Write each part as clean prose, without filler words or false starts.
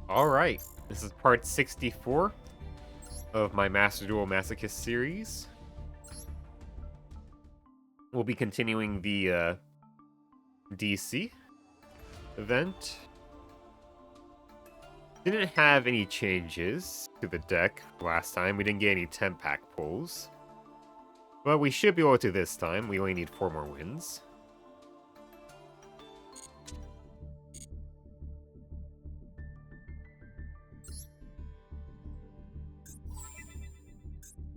Alright, this is part 64 of my Master Duel Masochist series. We'll be continuing the DC event. Didn't have any changes to the deck last time. We didn't get any 10-pack pulls. But we should be able to this time. We only need 4 more wins.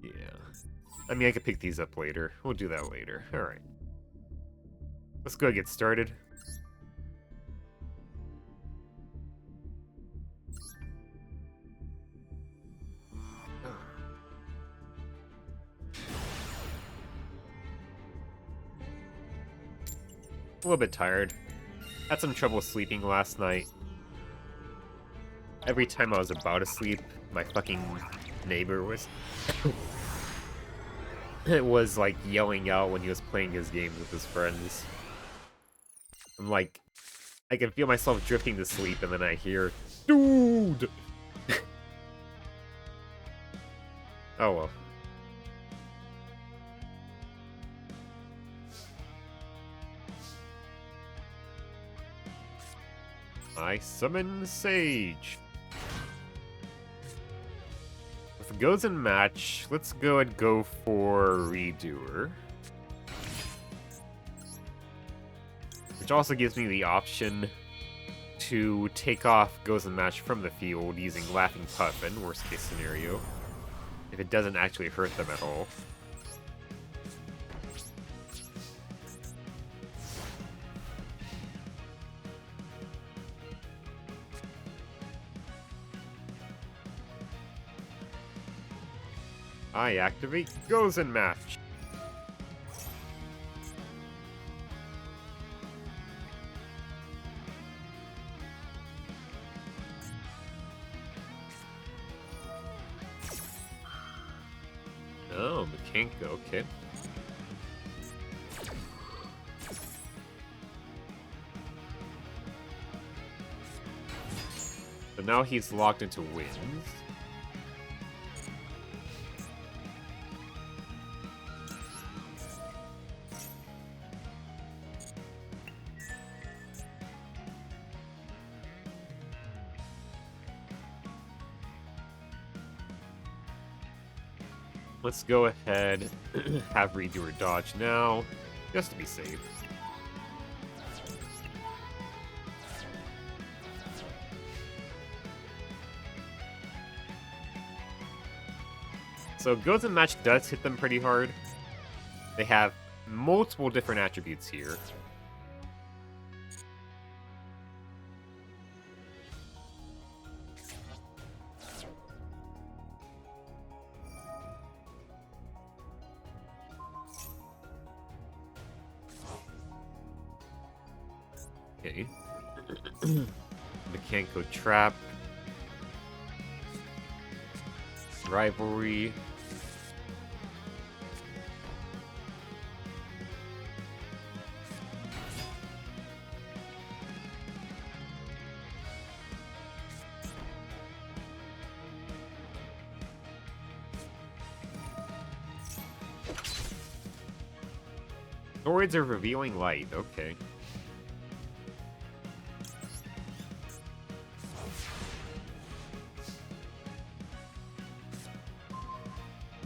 Yeah. I mean, I could pick these up later. We'll do that later. Alright. Let's go get started. A little bit tired. Had some trouble sleeping last night. Every time I was about to sleep, my fucking neighbor was... it was like yelling out when he was playing his games with his friends. I'm like, I can feel myself drifting to sleep and then I hear, dude! Oh well. I summon Sage. If it goes in match, let's go and go for Redoer. Which also gives me the option to take off Goes in Match from the field using Laughing Puffin, worst case scenario, if it doesn't actually hurt them at all. I activate Goes in Match. Oh, Mekanka, okay. So now he's locked into wins. Let's go ahead, have Redoer dodge now, just to be safe. So Goes in Match does hit them pretty hard. They have multiple different attributes here. Okay. Mekanko Trap. Rivalry. Swords are revealing light, okay.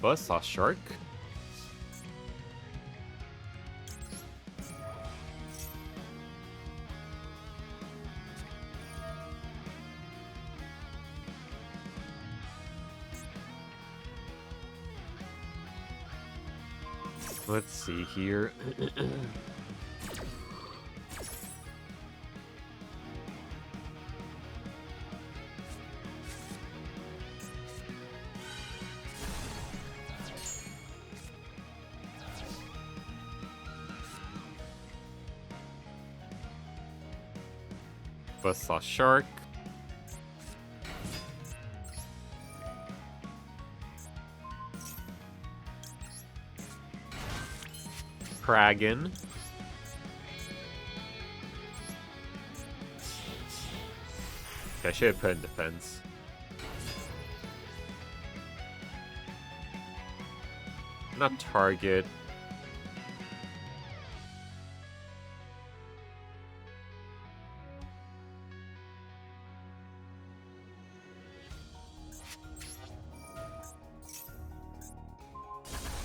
Buzzsaw Shark. Let's see here. Buzzsaw Shark. Kragan. I should have put in defense. Not target.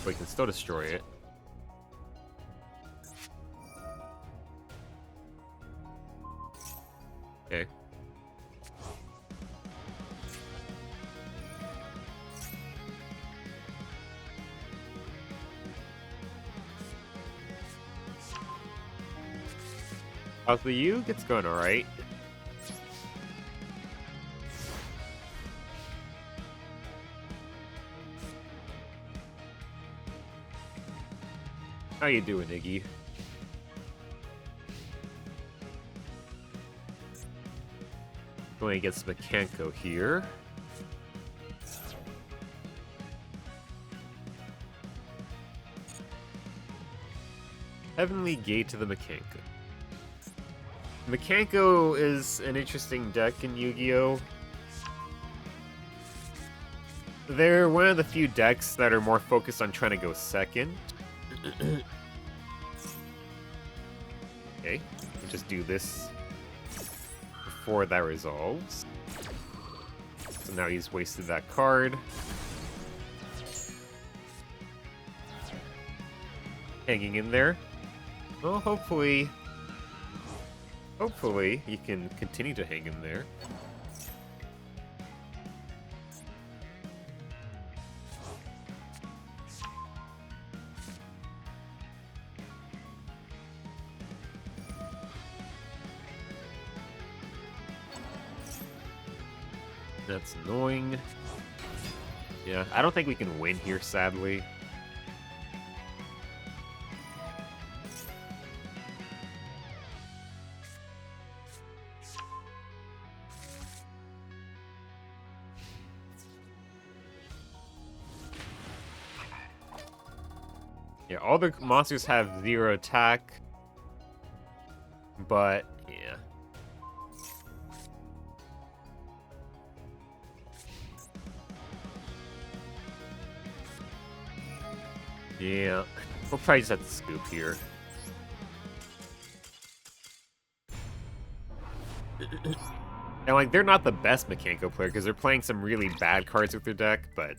We can still destroy it. Okay. How's the U? It's going alright. How you doing, Iggy? Going against Mekanko here. Heavenly Gate to the Mekanko. Mekanko is an interesting deck in Yu-Gi-Oh! They're one of the few decks that are more focused on trying to go second. Okay, we'll just do this before that resolves. So now he's wasted that card. Hanging in there. Well, hopefully you can continue to hang in there. That's annoying. Yeah, I don't think we can win here, sadly. Yeah, all the monsters have 0 attack, but yeah. Yeah, we'll probably just have to scoop here. And, like, they're not the best Mekanko player because they're playing some really bad cards with their deck, but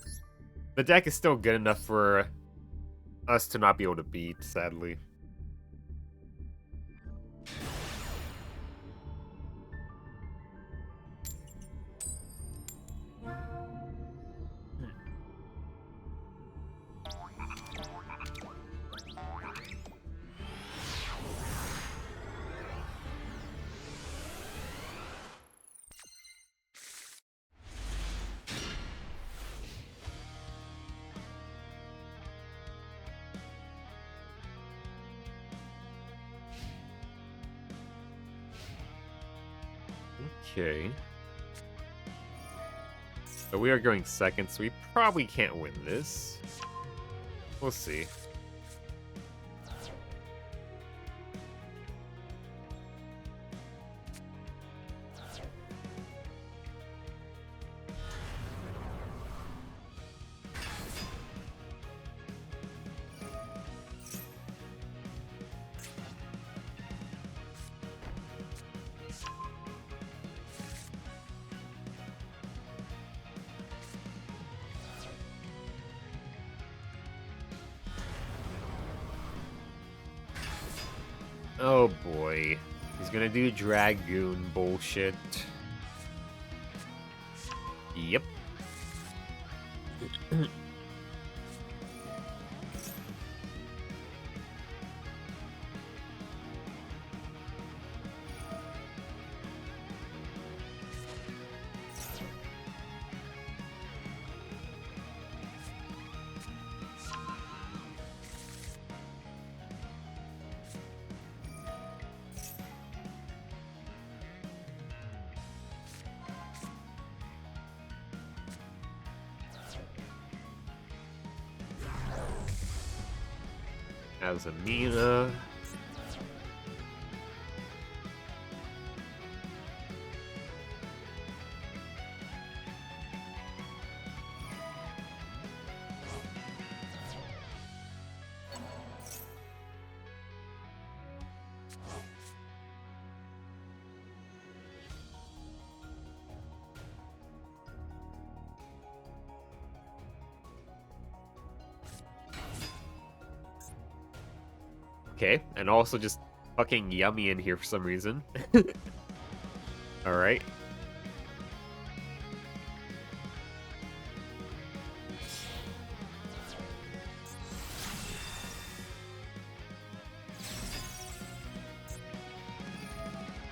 the deck is still good enough for us to not be able to beat, sadly. Okay. So we are going second, so we probably can't win this. We'll see. Oh boy. He's gonna do Dragoon bullshit. Yep. As Amina. Okay, and also just fucking yummy in here for some reason. Alright.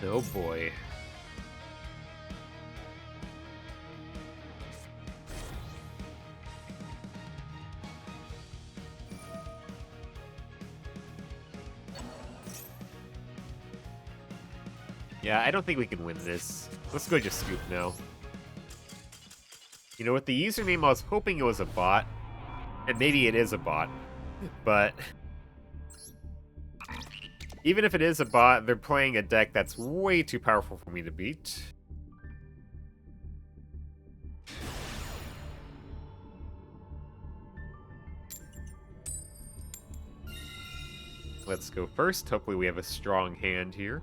Oh boy. Yeah, I don't think we can win this. Let's go just scoop now. You know, with the username, I was hoping it was a bot. And maybe it is a bot. But even if it is a bot, they're playing a deck that's way too powerful for me to beat. Let's go first. Hopefully we have a strong hand here.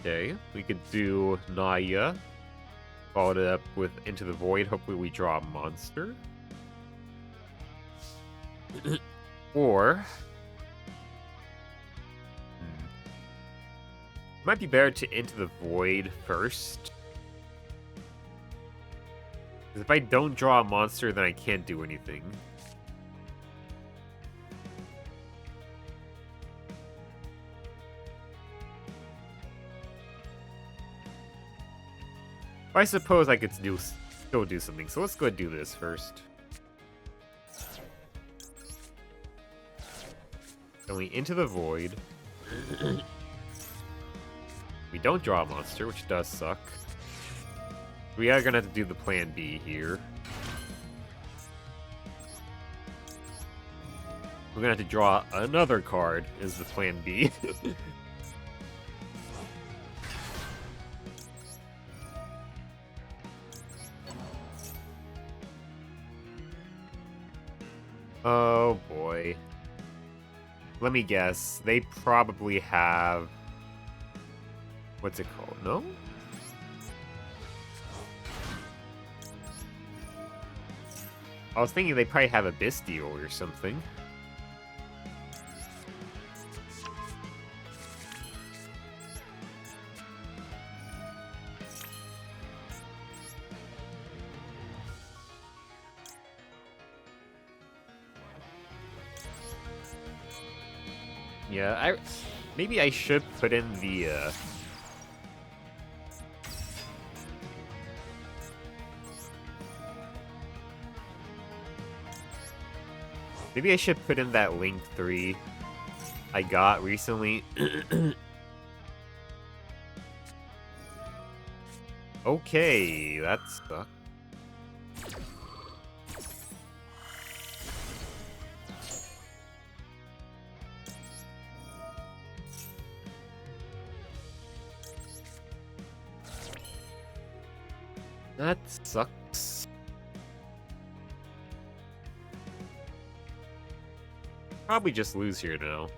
Okay, we could do Naya. Followed it up with Into the Void. Hopefully we draw a monster. Or... might be better to Into the Void first. Because if I don't draw a monster, then I can't do anything. I suppose I could still do something, so let's go ahead and do this first. Then we Into the Void. We don't draw a monster, which does suck. We are gonna have to do the plan B here. We're gonna have to draw another card, is the plan B. Oh boy. Let me guess. They probably have... what's it called? No? I was thinking they probably have a Bestial or something. Yeah, maybe I should put in the maybe I should put in that Link 3 I got recently. Okay, that sucks. That sucks. Probably just lose here now.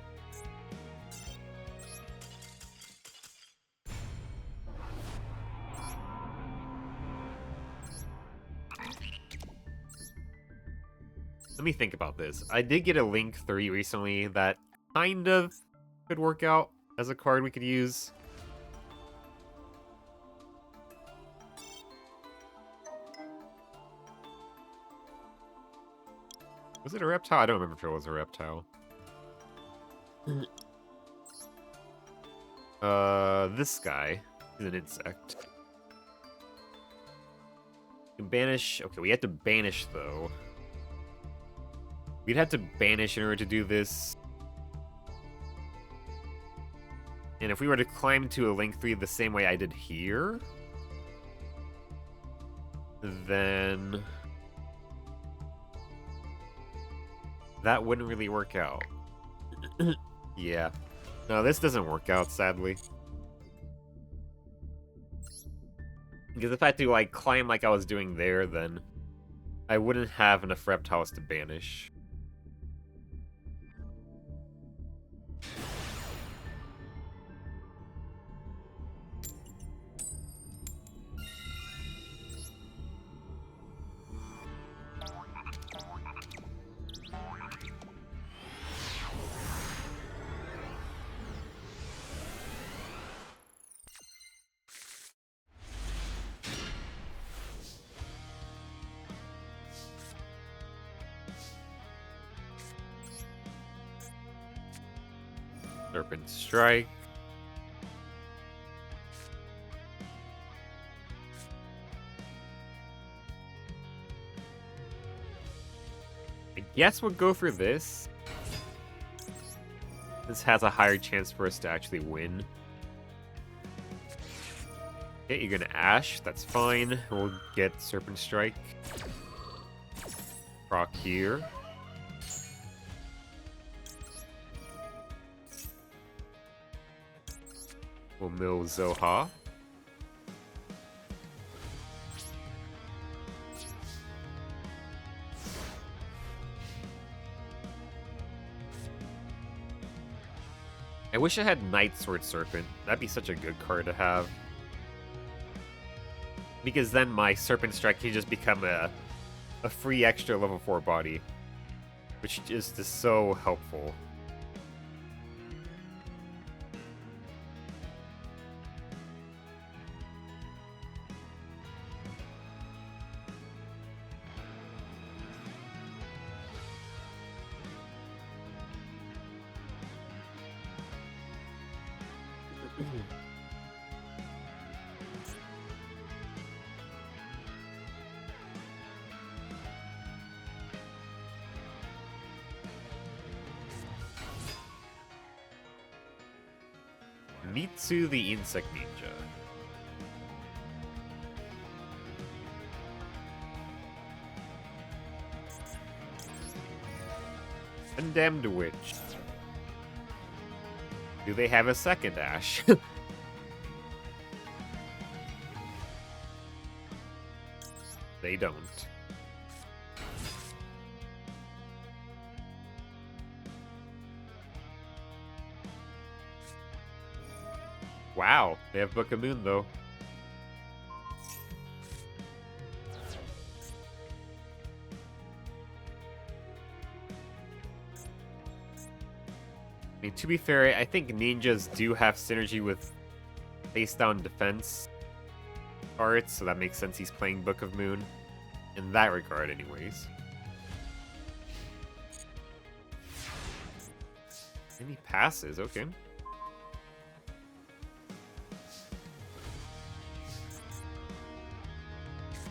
Let me think about this. I did get a Link 3 recently that kind of could work out as a card we could use. Was it a reptile? I don't remember if it was a reptile. This guy is an insect. You can banish. Okay, we have to banish though. We'd have to banish in order to do this. And if we were to climb to a Link 3 the same way I did here, then that wouldn't really work out. Yeah. No, this doesn't work out, sadly. Because if I had to, like, climb like I was doing there, then I wouldn't have enough reptiles to banish. Serpent Strike. I guess we'll go for this. This has a higher chance for us to actually win. Okay, you're gonna Ash. That's fine. We'll get Serpent Strike. Proc here. We'll mill Zoha. I wish I had Night Sword Serpent. That'd be such a good card to have. Because then my Serpent Strike can just become a free extra level 4 body. Which is just so helpful. Mitsu the Insect Ninja. Condemned Witch. Do they have a second Ash? They don't. Wow, they have Book of Moon, though. I mean, to be fair, I think ninjas do have synergy with face-down defense cards, so that makes sense he's playing Book of Moon. In that regard, anyways. And he passes, okay.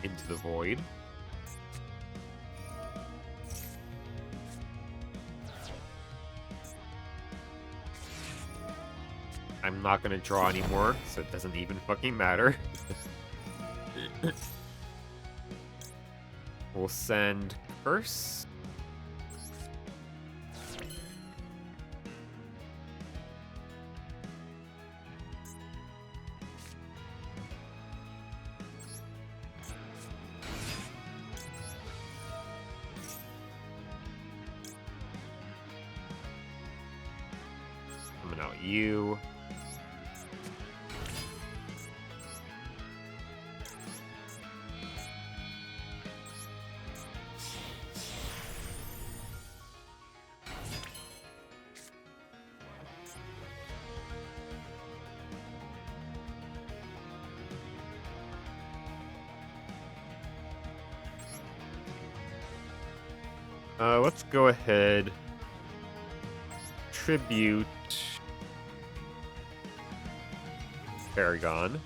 Into the void. I'm not gonna draw anymore, so it doesn't even fucking matter. We'll send Curse. Coming out you. Let's go ahead. Tribute Paragon.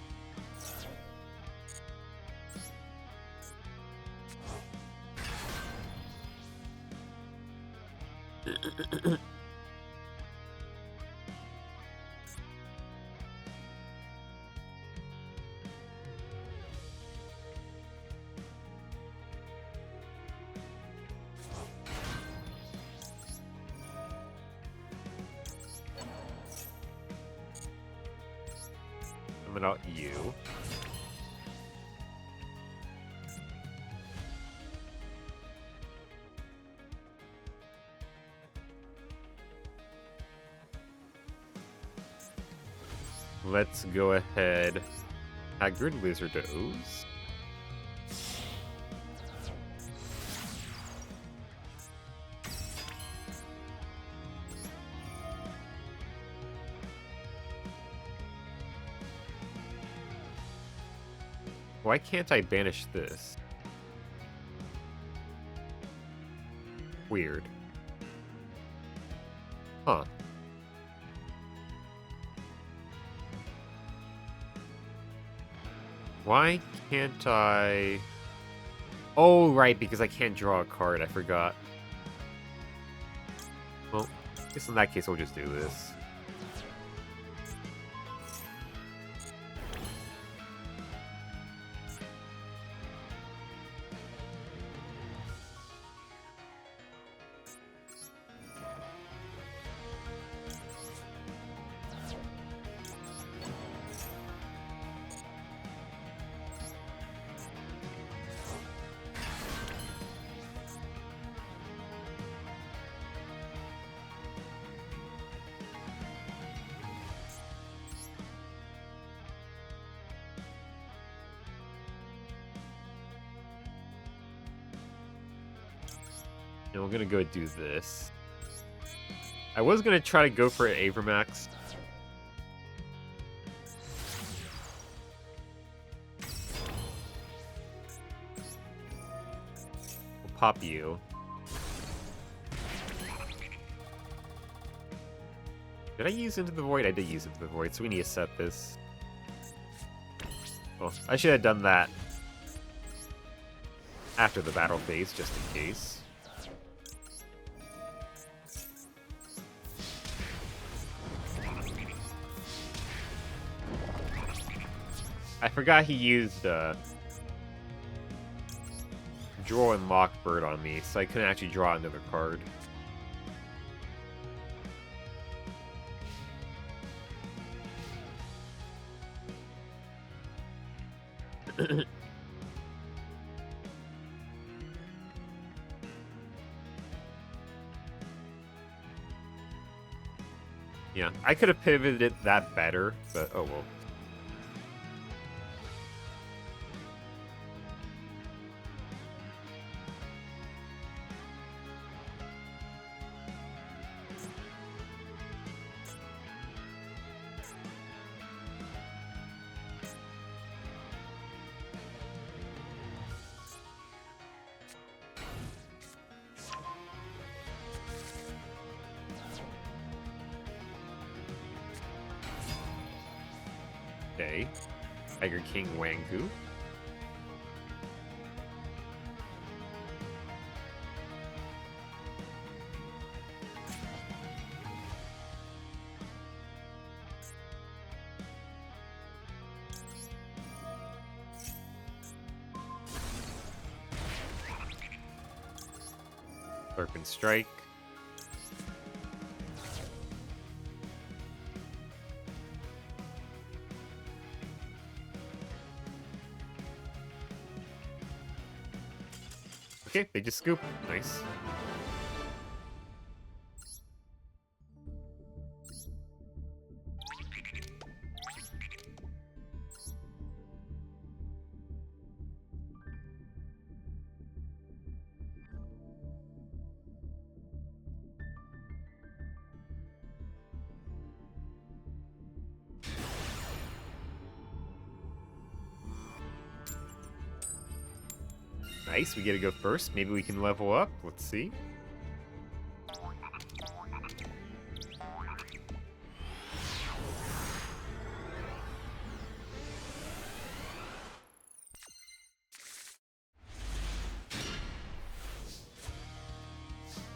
Coming out you. Let's go ahead. Haggard Lizardos. Why can't I banish this? Weird. Huh. Why can't I... Oh, right, because I can't draw a card. I forgot. Well, I guess in that case, we'll just do this. And we're gonna go do this. I was gonna try to go for an Avermax. We'll pop you. Did I use Into the Void? I did use Into the Void, so we need to set this. Well, I should have done that after the battle phase, just in case. I forgot he used Draw and Lockbird on me, so I couldn't actually draw another card. Yeah, I could have pivoted that better, but oh well. Okay. Tiger King Wangu. Serpent Strike. Okay, they just scoop. Nice. Nice, we get to go first. Maybe we can level up. Let's see.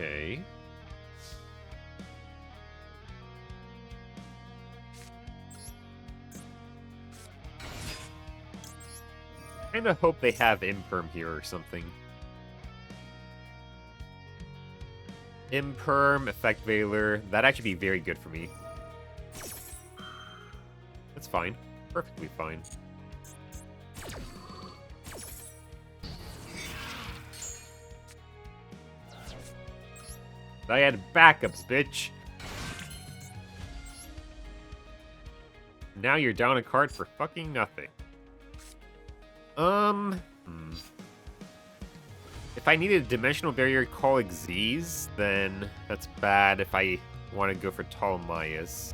Okay. Kinda hope they have Imperm here or something. Imperm, Effect Veiler. That'd actually be very good for me. That's fine. Perfectly fine. I had backups, bitch. Now you're down a card for fucking nothing. If I needed a Dimensional Barrier call Xyz, then that's bad if I want to go for Ptolemaeus.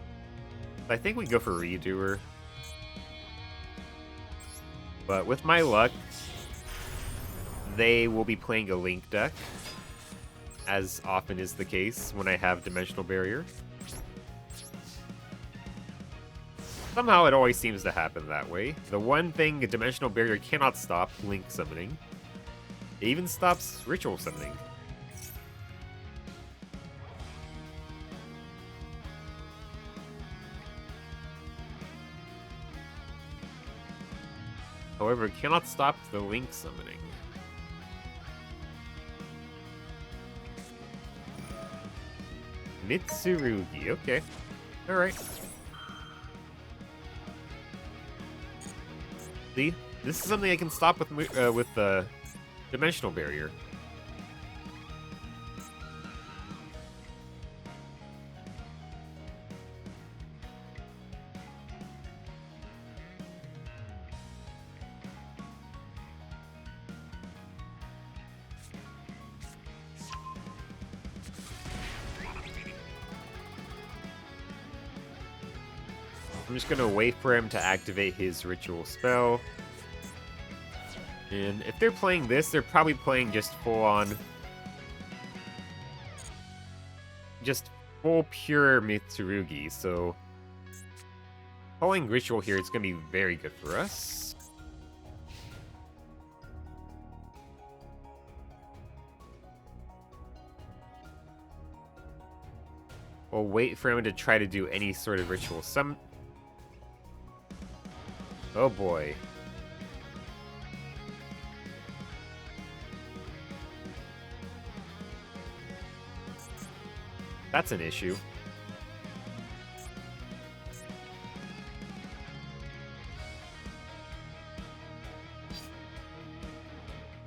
I think we go for Redoer. But with my luck, they will be playing a Link deck, as often is the case when I have Dimensional Barrier. Somehow it always seems to happen that way. The one thing a dimensional barrier cannot stop, Link summoning. It even stops ritual summoning. However, it cannot stop the Link summoning. Mitsurugi, okay. Alright. See? This is something I can stop with the dimensional barrier. I'm just gonna wait for him to activate his ritual spell. And if they're playing this, they're probably playing just full-on... just full pure Mitsurugi, so... Calling ritual here is gonna be very good for us. We'll wait for him to try to do any sort of ritual Oh boy. That's an issue.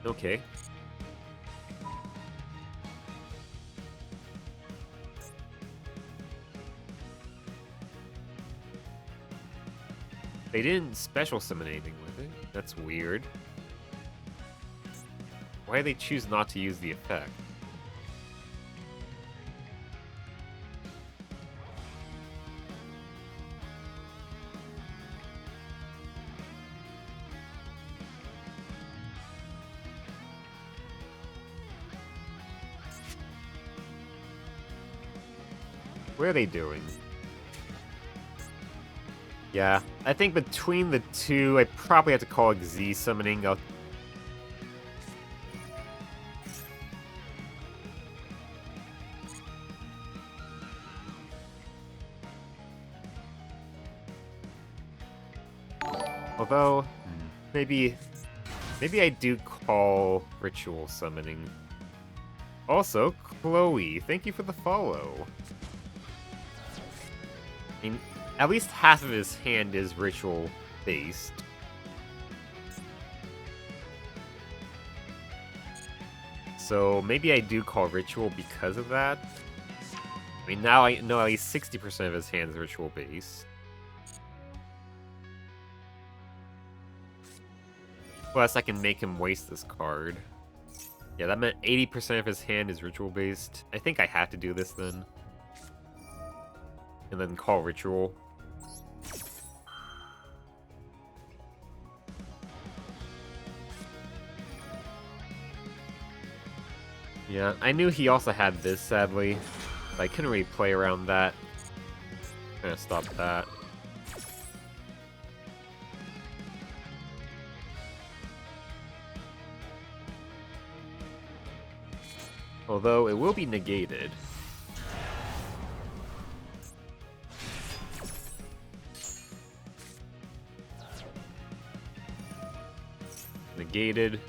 Okay. They didn't special summon anything with it. That's weird. Why do they choose not to use the effect? What are they doing? Yeah, I think between the two, I probably have to call it Z summoning. Although, maybe I do call ritual summoning. Also, Chloe, thank you for the follow. I mean, at least half of his hand is ritual-based. So maybe I do call ritual because of that. I mean, now I know at least 60% of his hand is ritual-based. Plus, I can make him waste this card. Yeah, that meant 80% of his hand is ritual-based. I think I have to do this then. And then call ritual. Yeah, I knew he also had this, sadly. But I couldn't really play around that. I'm gonna stop that. Although, it will be negated. Negated.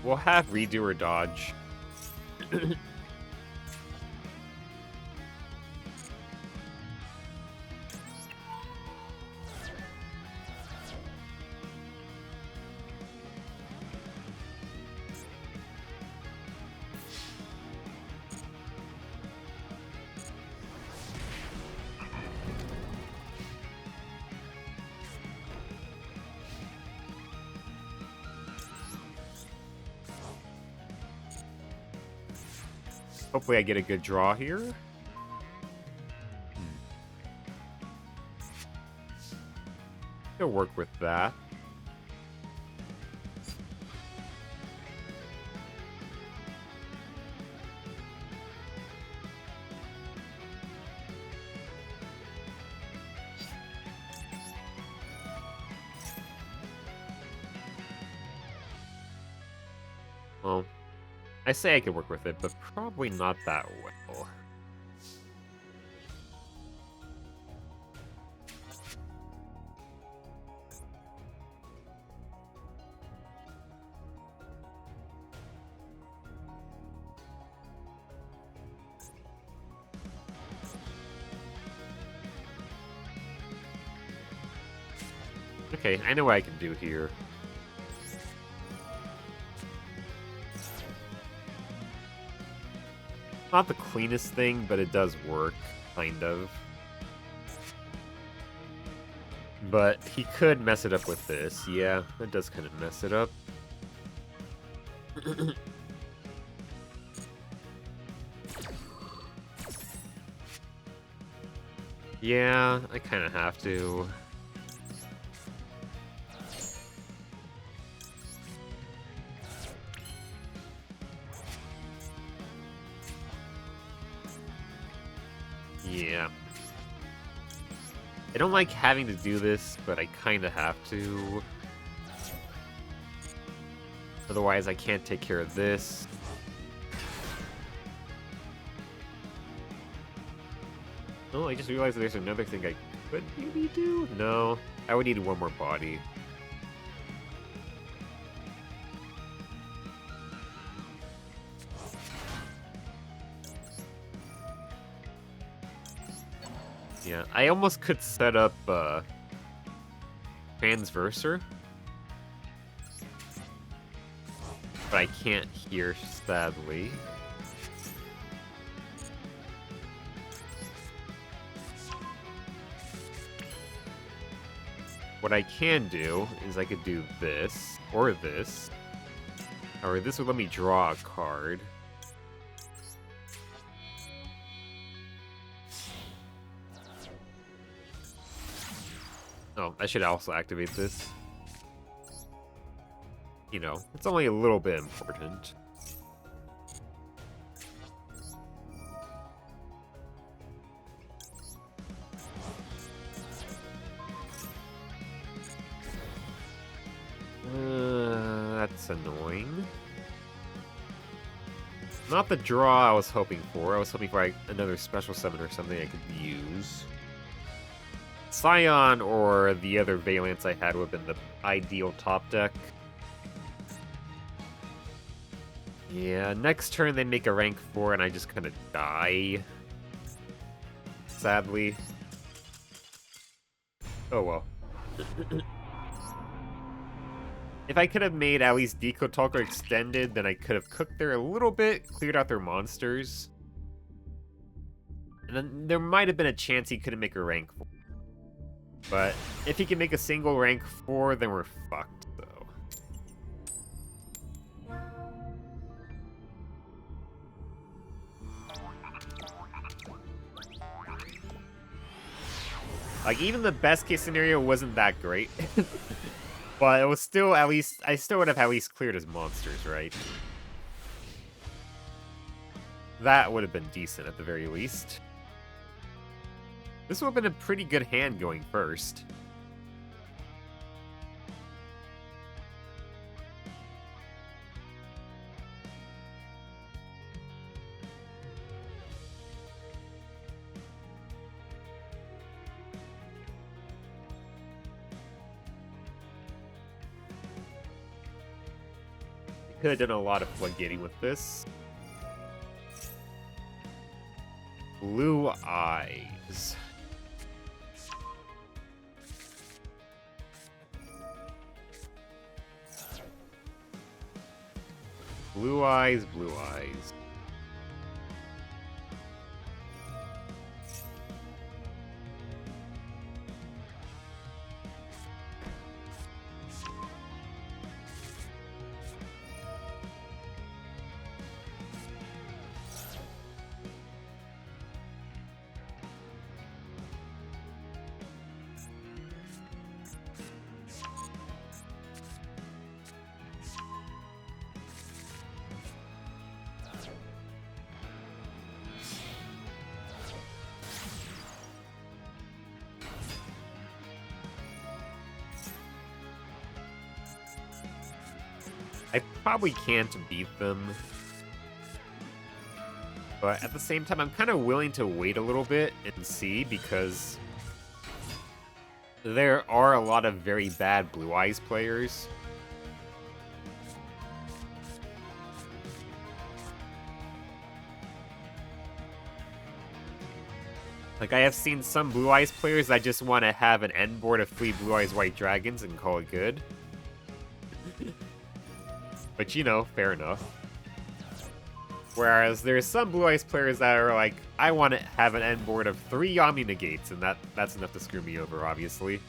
We'll have redo or dodge. Hopefully I get a good draw here. He'll work with that. I say I could work with it, but probably not that well. Okay, I know what I can do here. Not the cleanest thing, but it does work, kind of. But he could mess it up with this. Yeah, that does kind of mess it up. Yeah, I kind of have to. Yeah. I don't like having to do this, but I kind of have to. Otherwise, I can't take care of this. Oh, I just realized there's another thing I could maybe do? No, I would need one more body. Yeah, I almost could set up Transverser, but I can't here, sadly. What I can do is I could do this, or this, or this would let me draw a card. Oh, I should also activate this. You know, it's only a little bit important. That's annoying. Not the draw I was hoping for. I was hoping for like, another special summon or something I could use. Scion or the other Valence I had would have been the ideal top deck. Yeah, next turn they make a rank 4 and I just kind of die. Sadly. Oh well. If I could have made at least Deco Talker extended, then I could have cooked there a little bit, cleared out their monsters. And then there might have been a chance he couldn't make a rank 4. But if he can make a single rank 4, then we're fucked, though. Like, even the best case scenario wasn't that great. But it was still at least, I still would have at least cleared his monsters, right? That would have been decent at the very least. This would have been a pretty good hand going first. Could have done a lot of floodgating with this. Blue Eyes. Blue Eyes, Blue Eyes. I probably can't beat them. But at the same time, I'm kind of willing to wait a little bit and see, because there are a lot of very bad Blue Eyes players. Like, I have seen some Blue Eyes players that just want to have an end board of 3 Blue Eyes White Dragons and call it good. But, you know, fair enough. Whereas there's some Blue Eyes players that are like, I want to have an end board of 3 Omni Negates, and that's enough to screw me over, obviously.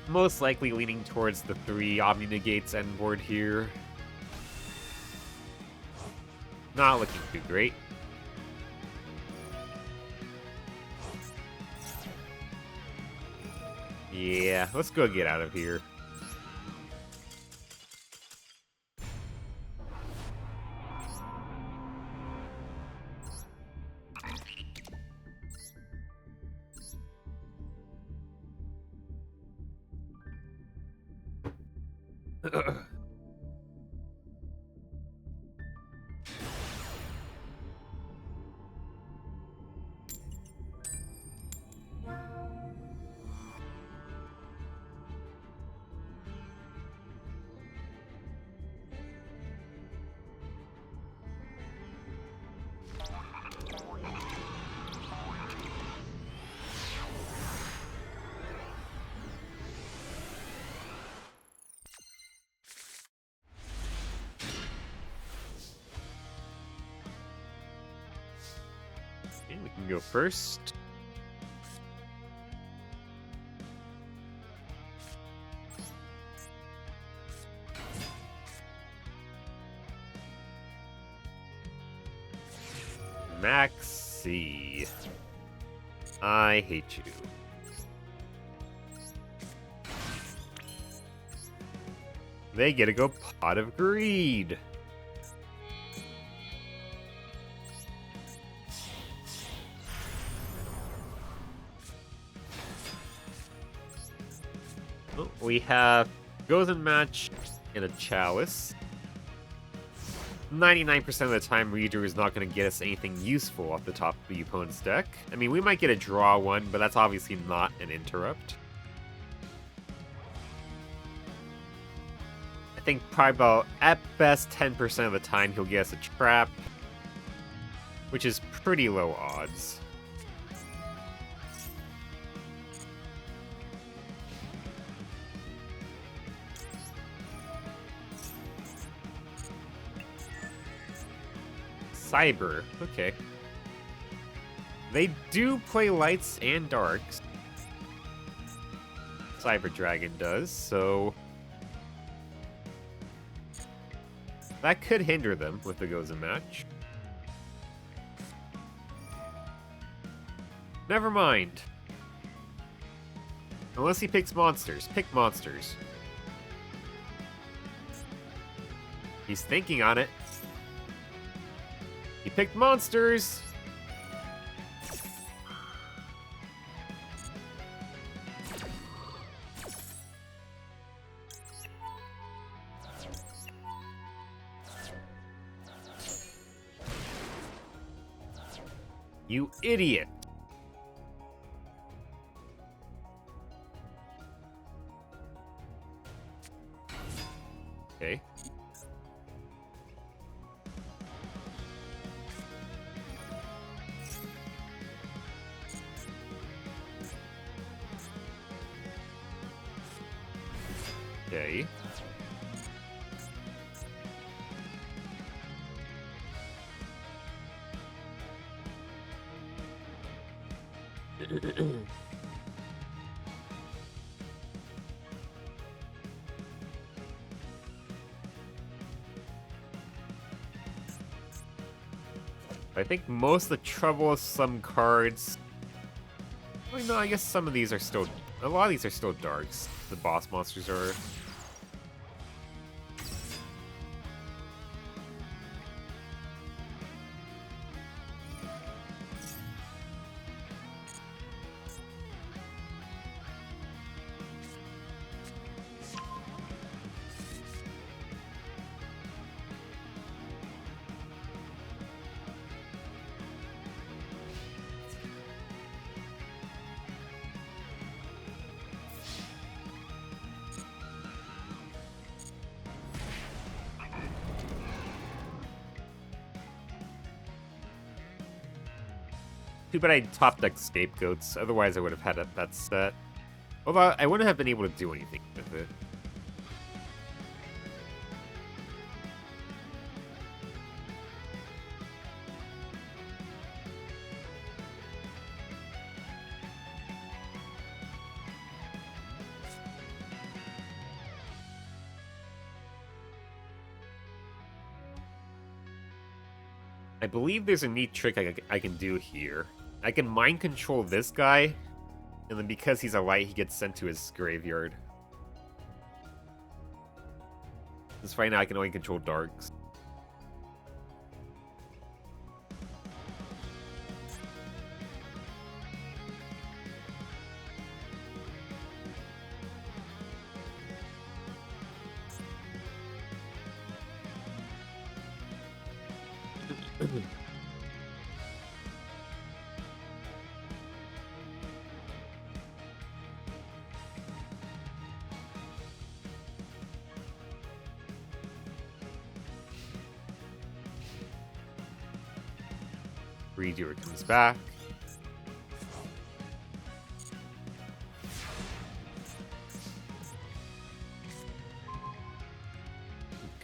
Most likely leaning towards the 3 Omni Negates end board here. Not looking too great. Yeah, let's go get out of here. Okay, we can go first. Maxi. I hate you. They get to go Pot of Greed. Oh, we have Gozen Match and a Chalice. 99% of the time, Reader is not going to get us anything useful off the top of the opponent's deck. I mean, we might get a draw one, but that's obviously not an interrupt. I think probably about, at best, 10% of the time he'll get us a trap, which is pretty low odds. Cyber, okay. They do play lights and darks. Cyber Dragon does, so that could hinder them with the Gozen match. Never mind. Unless he picks monsters. Pick monsters. He's thinking on it. He picked monsters! You idiot! Okay. Okay. I think most of the trouble is some cards. Well, no, I guess some of these are still. A lot of these are still darks. The boss monsters are. Too bad I top decked Scapegoats, otherwise I would have had that set. Although I wouldn't have been able to do anything with it. I believe there's a neat trick I can do here. I can mind control this guy, and then because he's a light, he gets sent to his graveyard. Since right now I can only control darks. Redoer comes back.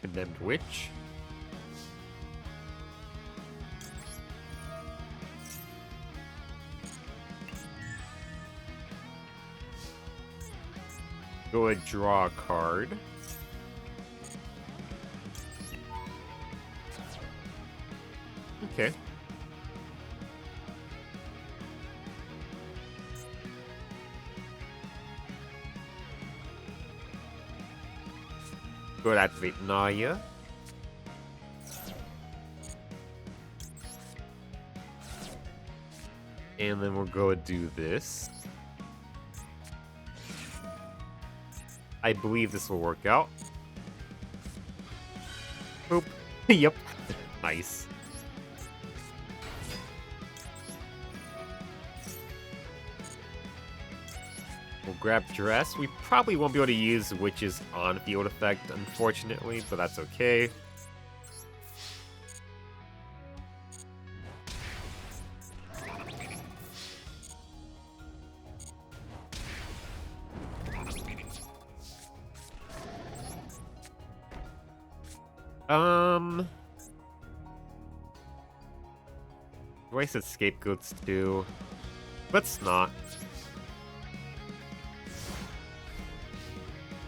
Condemned Witch. Go ahead, draw a card. Okay. Go ahead, activate Naya. And then we'll go and do this. I believe this will work out. Boop. Yep. Nice. We'll grab Dress. We probably won't be able to use Witch's on-field effect, unfortunately, but that's okay. Do I said Scapegoats too? Let's not.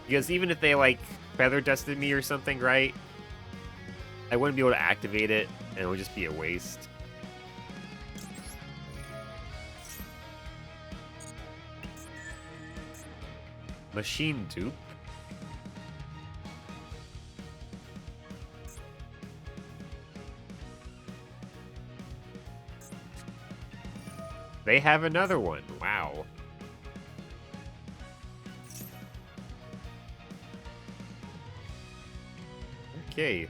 Because even if they, like, Feather Dusted me or something, right? I wouldn't be able to activate it, and it would just be a waste. Machine Dupe. They have another one. Wow. Okay.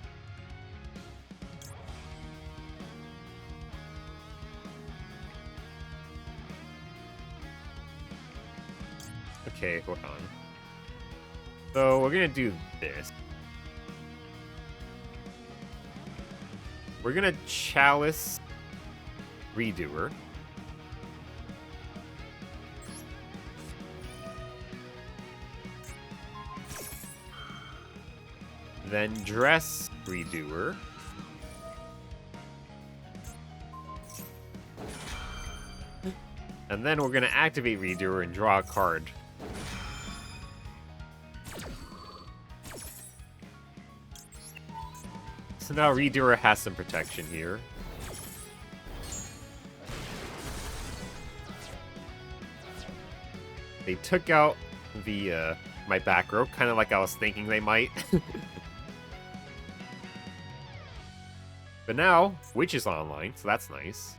Okay, hold on. So we're gonna do this. We're gonna Chalice Redoer. Then Dress Redoer. And then we're going to activate Redoer and draw a card. So now Redoer has some protection here. They took out the my back row, kind of like I was thinking they might. But now, Witch is online, so that's nice.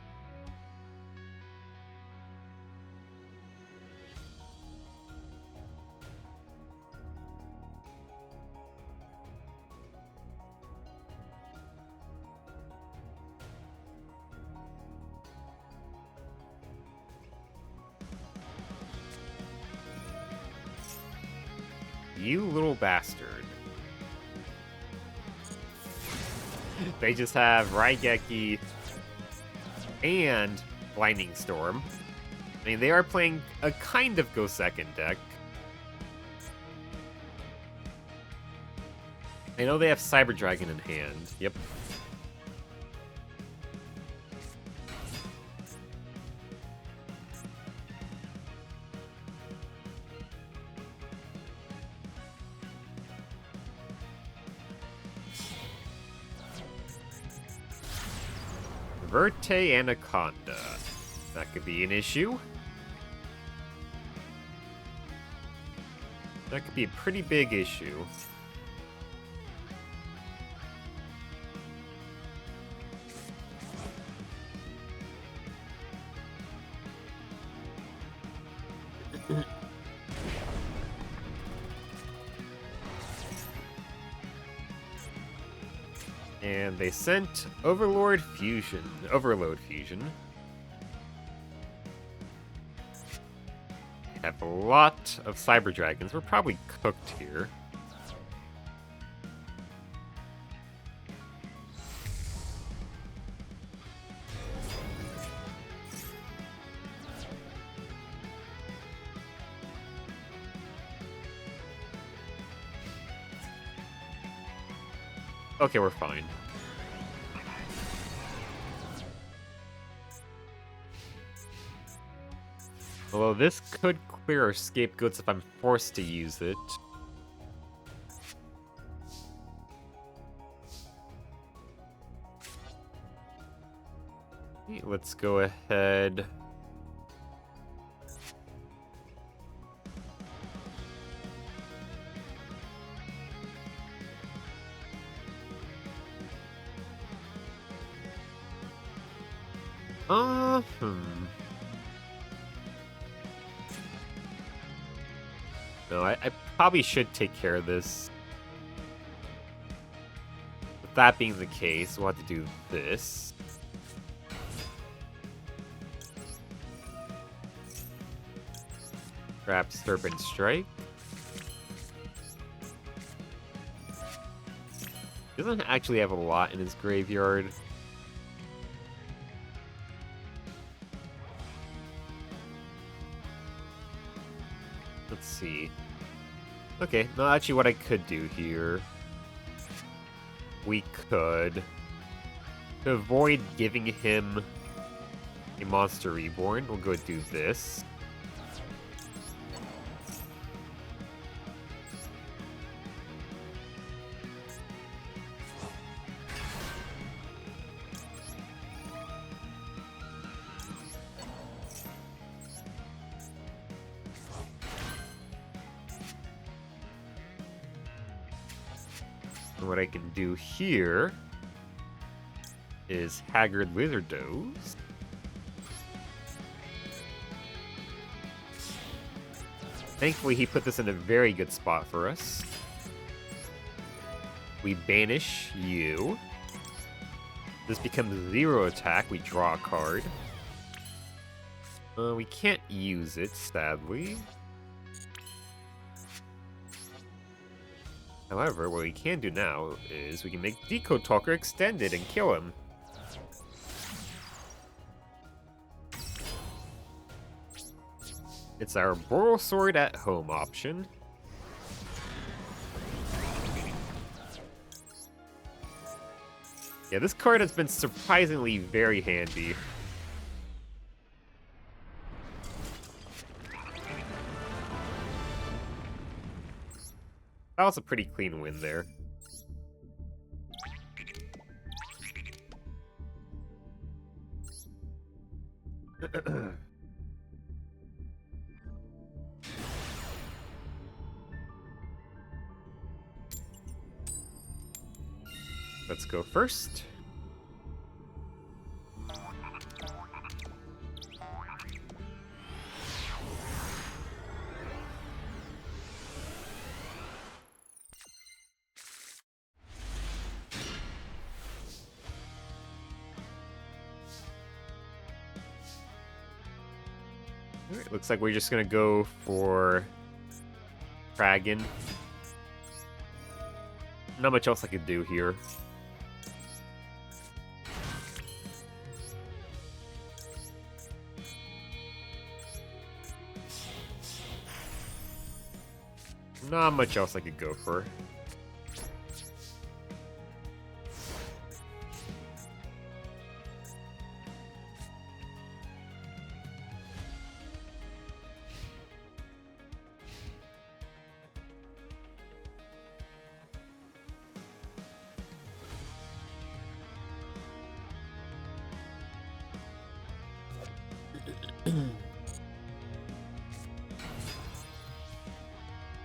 You little bastard. They just have Raigeki and Lightning Storm. I mean, they are playing a kind of Go Second deck. I know they have Cyber Dragon in hand. Yep. Verte Anaconda. That could be an issue. That could be a pretty big issue. And they sent Overlord Fusion. Overload Fusion. They have a lot of Cyber Dragons. We're probably cooked here. Okay, we're fine. Although this could clear our scapegoats if I'm forced to use it. Let's go ahead. No, I probably should take care of this. With that being the case, we'll have to do this. Grab Serpent Strike. Doesn't actually have a lot in his graveyard. Let's see. Okay, no, actually what I could do here... We could... To avoid giving him a Monster Reborn, we'll go do this. And what I can do here is Haggard Lizardos. Thankfully, he put this in a very good spot for us. We banish you. This becomes 0 attack. We draw a card. We can't use it, sadly. However, what we can do now is we can make Decode Talker extended and kill him. It's our Boral Sword at Home option. Yeah, this card has been surprisingly very handy. That was a pretty clean win there. Let's go first. Alright, looks like we're just gonna go for Dragon. Not much else I could do here. Not much else I could go for.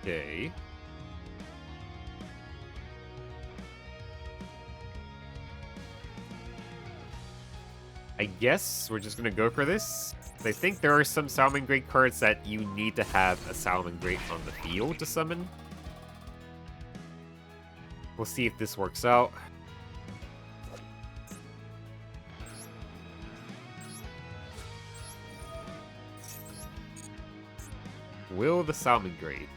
Okay. I guess we're just gonna go for this. I think there are some Salamangreat cards that you need to have a Salamangreat on the field to summon. We'll see if this works out. Will the Salamangreat?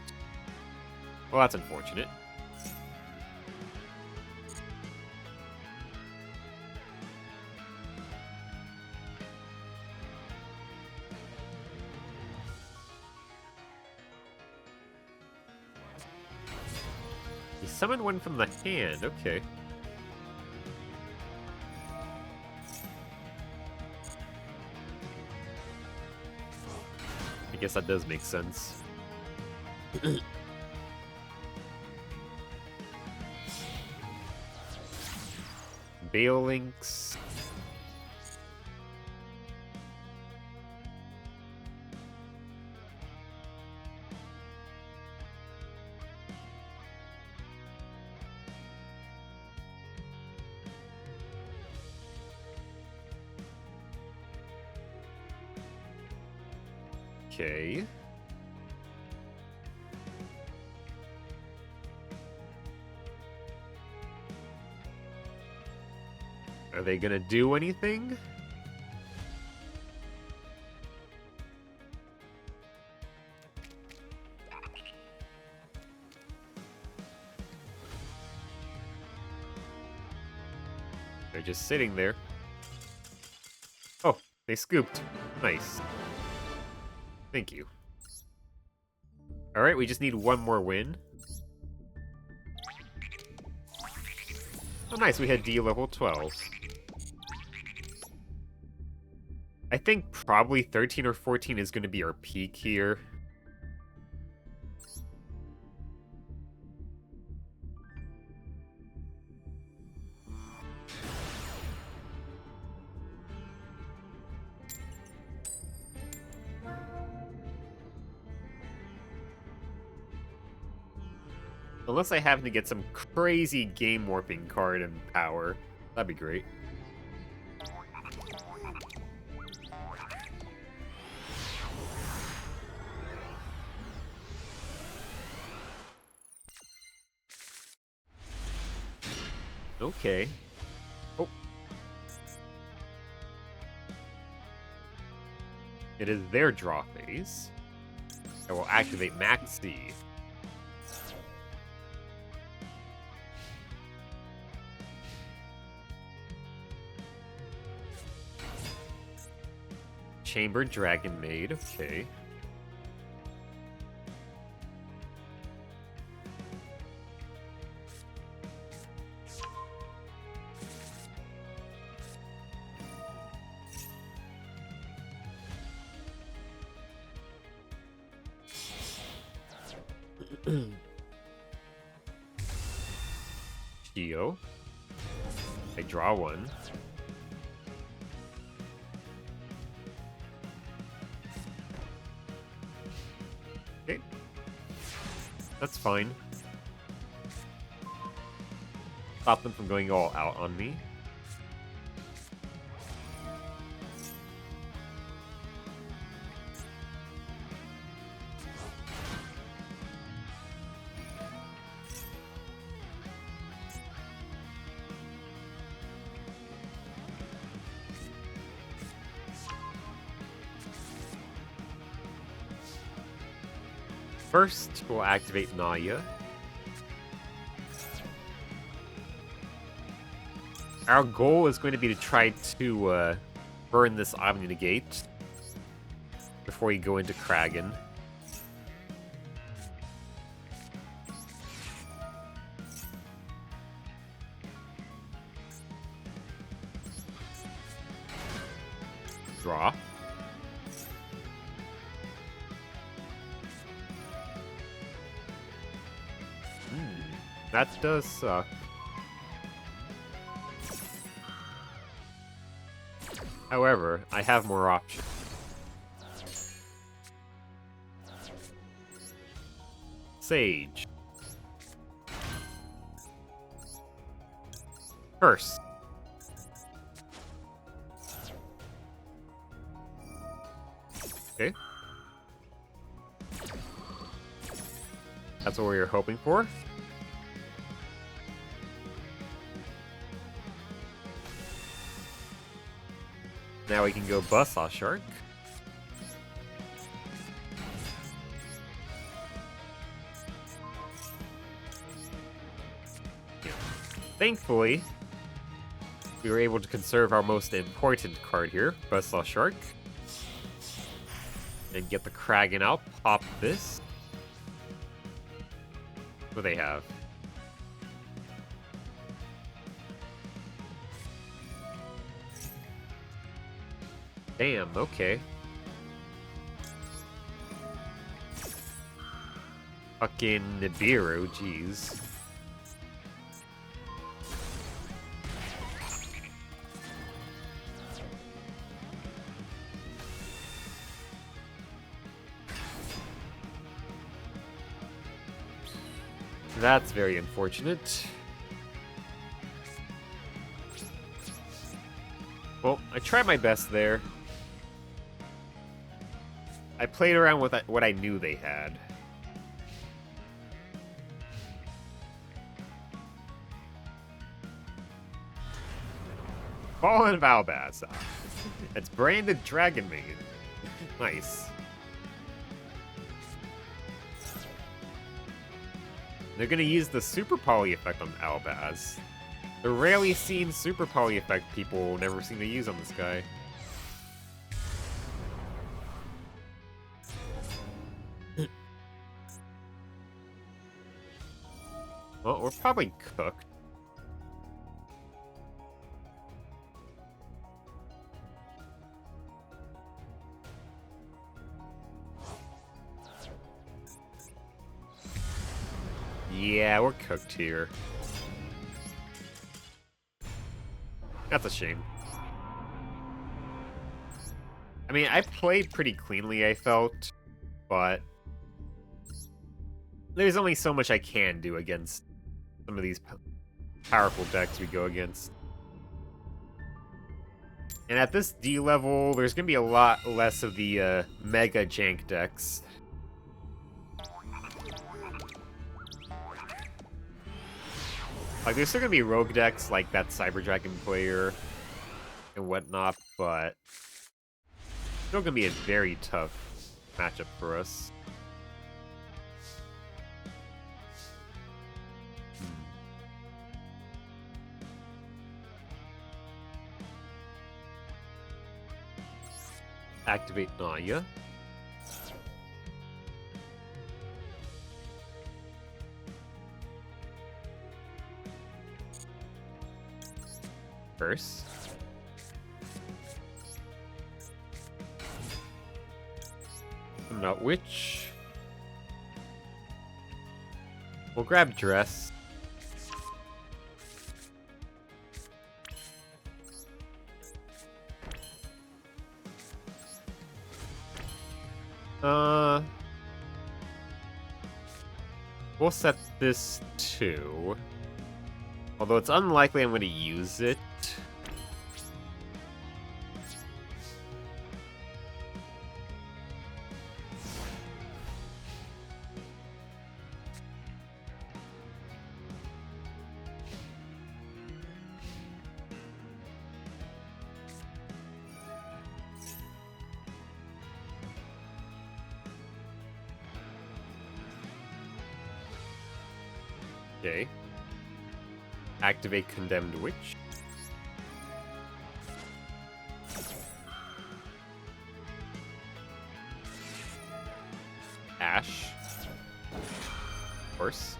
Well, that's unfortunate. He summoned one from the hand, okay. I guess that does make sense. Balinks. Okay. Are they gonna do anything? They're just sitting there. Oh, they scooped. Nice. Thank you. Alright, we just need one more win. Oh nice, we had D level 12. I think probably 13 or 14 is going to be our peak here. Unless I happen to get some crazy game warping card and power. That'd be great. Okay. Oh. It is their draw phase. I will activate Maxi. Chamber Dragon Maid, okay. Shio. I draw one. Okay. That's fine. Stop them from going all out on me. First, we'll activate Naya. Our goal is going to be to try to burn this Omni Negate before we go into Kragan. Draw. That does suck. However, I have more options. Sage. Curse. Okay. That's what we were hoping for. Now we can go Buzzsaw Shark. Thankfully, we were able to conserve our most important card here, Buzzsaw Shark. And get the Kraken out, pop this. What do they have? Damn, okay. Fucking Nibiru, jeez. That's very unfortunate. Well, I tried my best there. I played around with what I knew they had. Fallen Valbass. It's branded Dragon Maid. Nice. They're gonna use the Super Poly effect on Albaz. The rarely seen Super Poly effect people never seem to use on this guy. Well, we're probably cooked. Yeah, we're cooked here. That's a shame. I mean, I played pretty cleanly, I felt, but there's only so much I can do against some of these powerful decks we go against. And at this D level, there's going to be a lot less of the mega jank decks. Like, there's still going to be rogue decks like that Cyber Dragon player and whatnot, but still going to be a very tough matchup for us. Activate Naya. First. Not which. We'll grab Dress. We'll set this to. Although it's unlikely I'm going to use it. Okay. Activate Condemned Witch. Ash. Of course.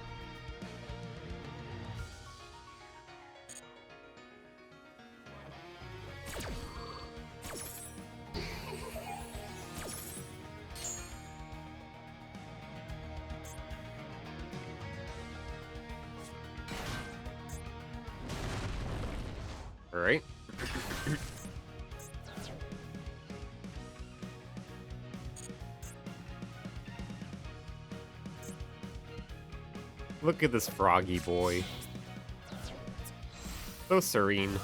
Look at this froggy boy. So serene.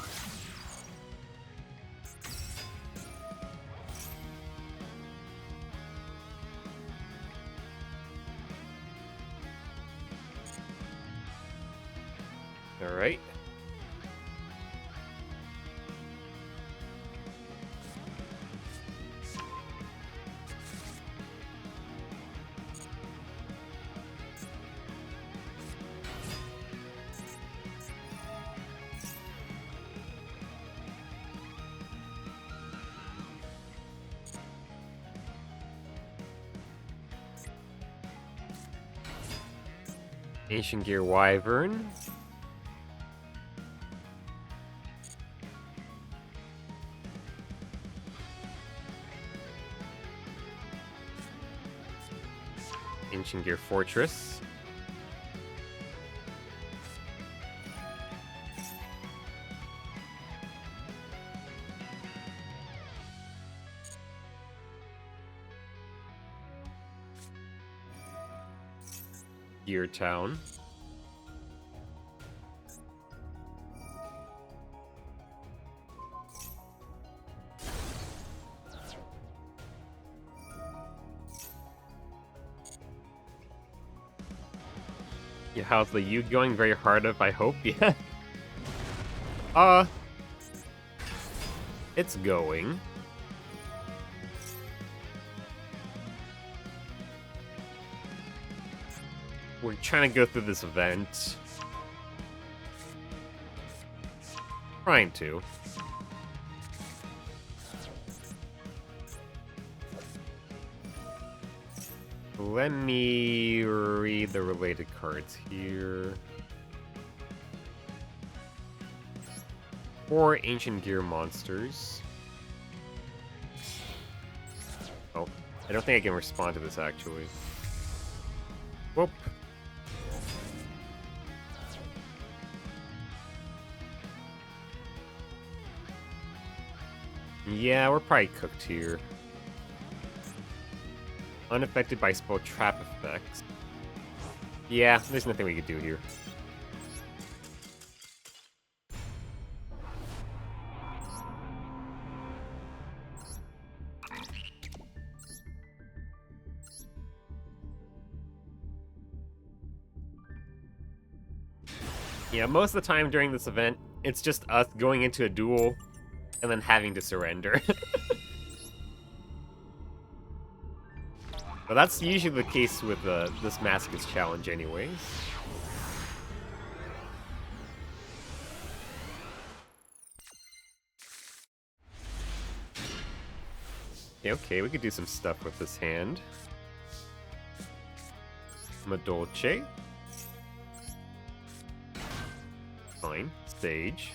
Alright. Ancient Gear Wyvern. Ancient Gear Fortress. Gear Town. Yeah, how's the U going? Very hard up, I hope. Yeah. It's going. We're trying to go through this event. Trying to. Let me read the related cards here. 4 Ancient Gear monsters. Oh, I don't think I can respond to this actually. Whoop. Yeah, we're probably cooked here. Unaffected by spell trap effects. Yeah, there's nothing we could do here. Yeah, most of the time during this event, it's just us going into a duel and then having to surrender. But that's usually the case with this Masochist challenge anyways. Okay, we could do some stuff with this hand. Madolce. Fine. Stage.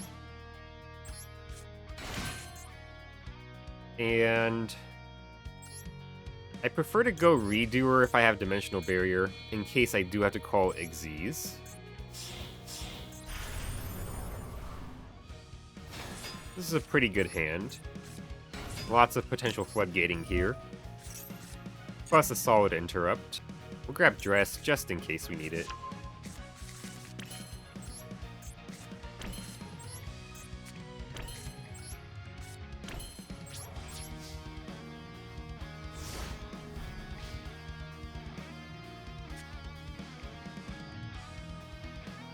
And I prefer to go Redoer if I have Dimensional Barrier, in case I do have to call Xyz. This is a pretty good hand. Lots of potential floodgating here. Plus a solid interrupt. We'll grab Dress just in case we need it.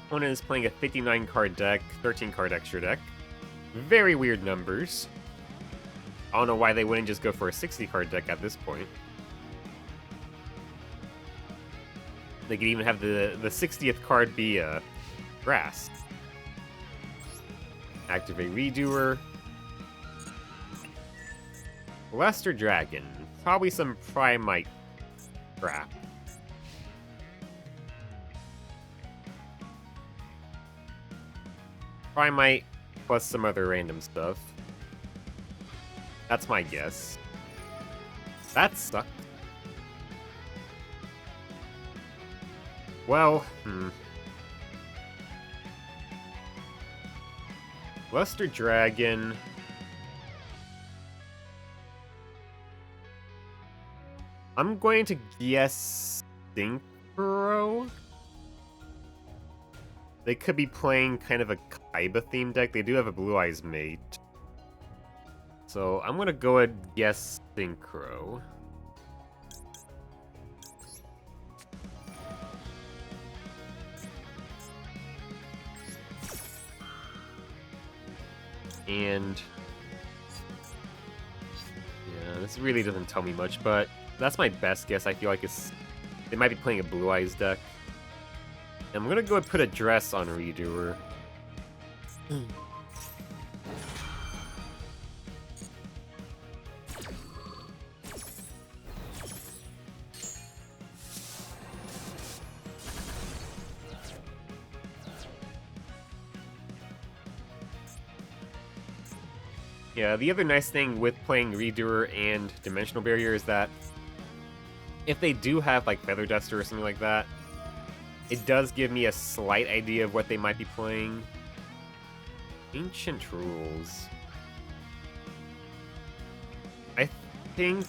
Opponent is playing a 59 card deck, 13 card extra deck. Very weird numbers. I don't know why they wouldn't just go for a 60 card deck at this point. They could even have the 60th card be grass. Activate Redoer. Luster Dragon. Probably some Primite crap. Primite plus some other random stuff. That's my guess. That sucked. Well, Luster Dragon. I'm going to guess Synchro. They could be playing kind of a Kaiba themed deck. They do have a Blue Eyes Mate. So I'm gonna go ahead and guess Synchro. And yeah, this really doesn't tell me much, but that's my best guess. I feel like they might be playing a Blue Eyes deck. I'm gonna go and put a Dress on Redoer. Yeah, the other nice thing with playing Redoer and Dimensional Barrier is that if they do have like Feather Duster or something like that, it does give me a slight idea of what they might be playing. Ancient Rules. I think...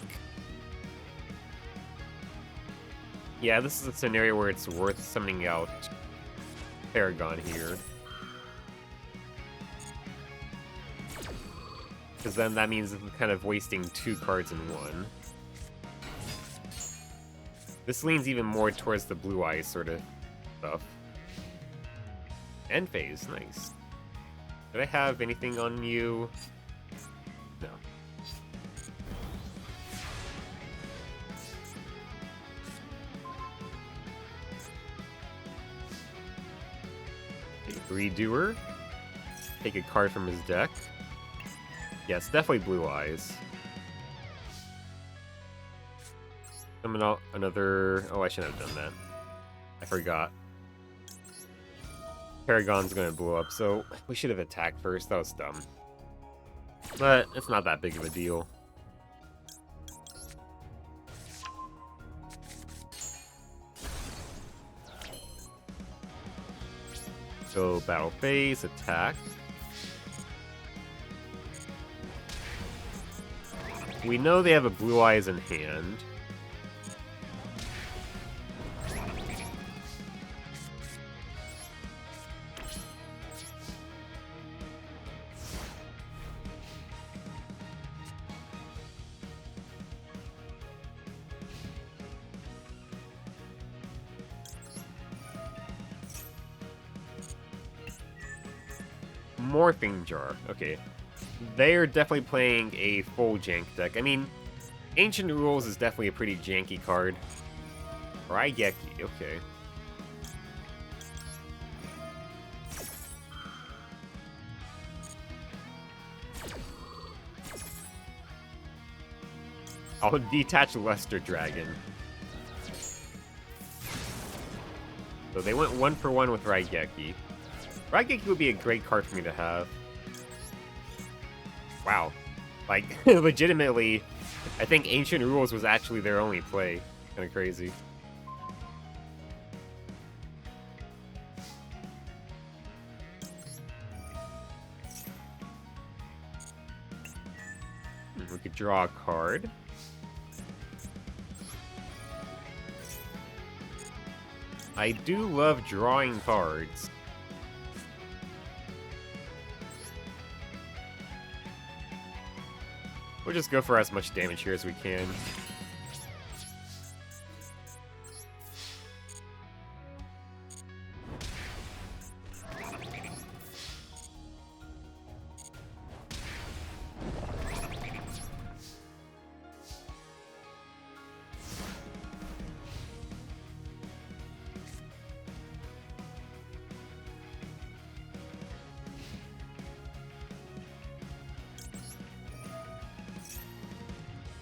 yeah, this is a scenario where it's worth summoning out Paragon here. Because then that means I'm kind of wasting 2 cards in one. This leans even more towards the Blue Eyes sort of stuff. End phase, nice. Did I have anything on you? No. Redoer. Take a card from his deck. Yes, definitely Blue Eyes. Summon out another... oh, I shouldn't have done that. I forgot. Paragon's gonna blow up, so we should have attacked first. That was dumb. But it's not that big of a deal. So, battle phase, attack. We know they have a Blue Eyes in hand. Morphing Jar. Okay. They are definitely playing a full jank deck. I mean, Ancient Rules is definitely a pretty janky card. Raigeki, okay. I'll detach Luster Dragon. So they went 1-for-1 with Raigeki. Raigeki would be a great card for me to have. Wow. Like, legitimately, I think Ancient Rules was actually their only play. Kinda crazy. We could draw a card. I do love drawing cards. We'll just go for as much damage here as we can.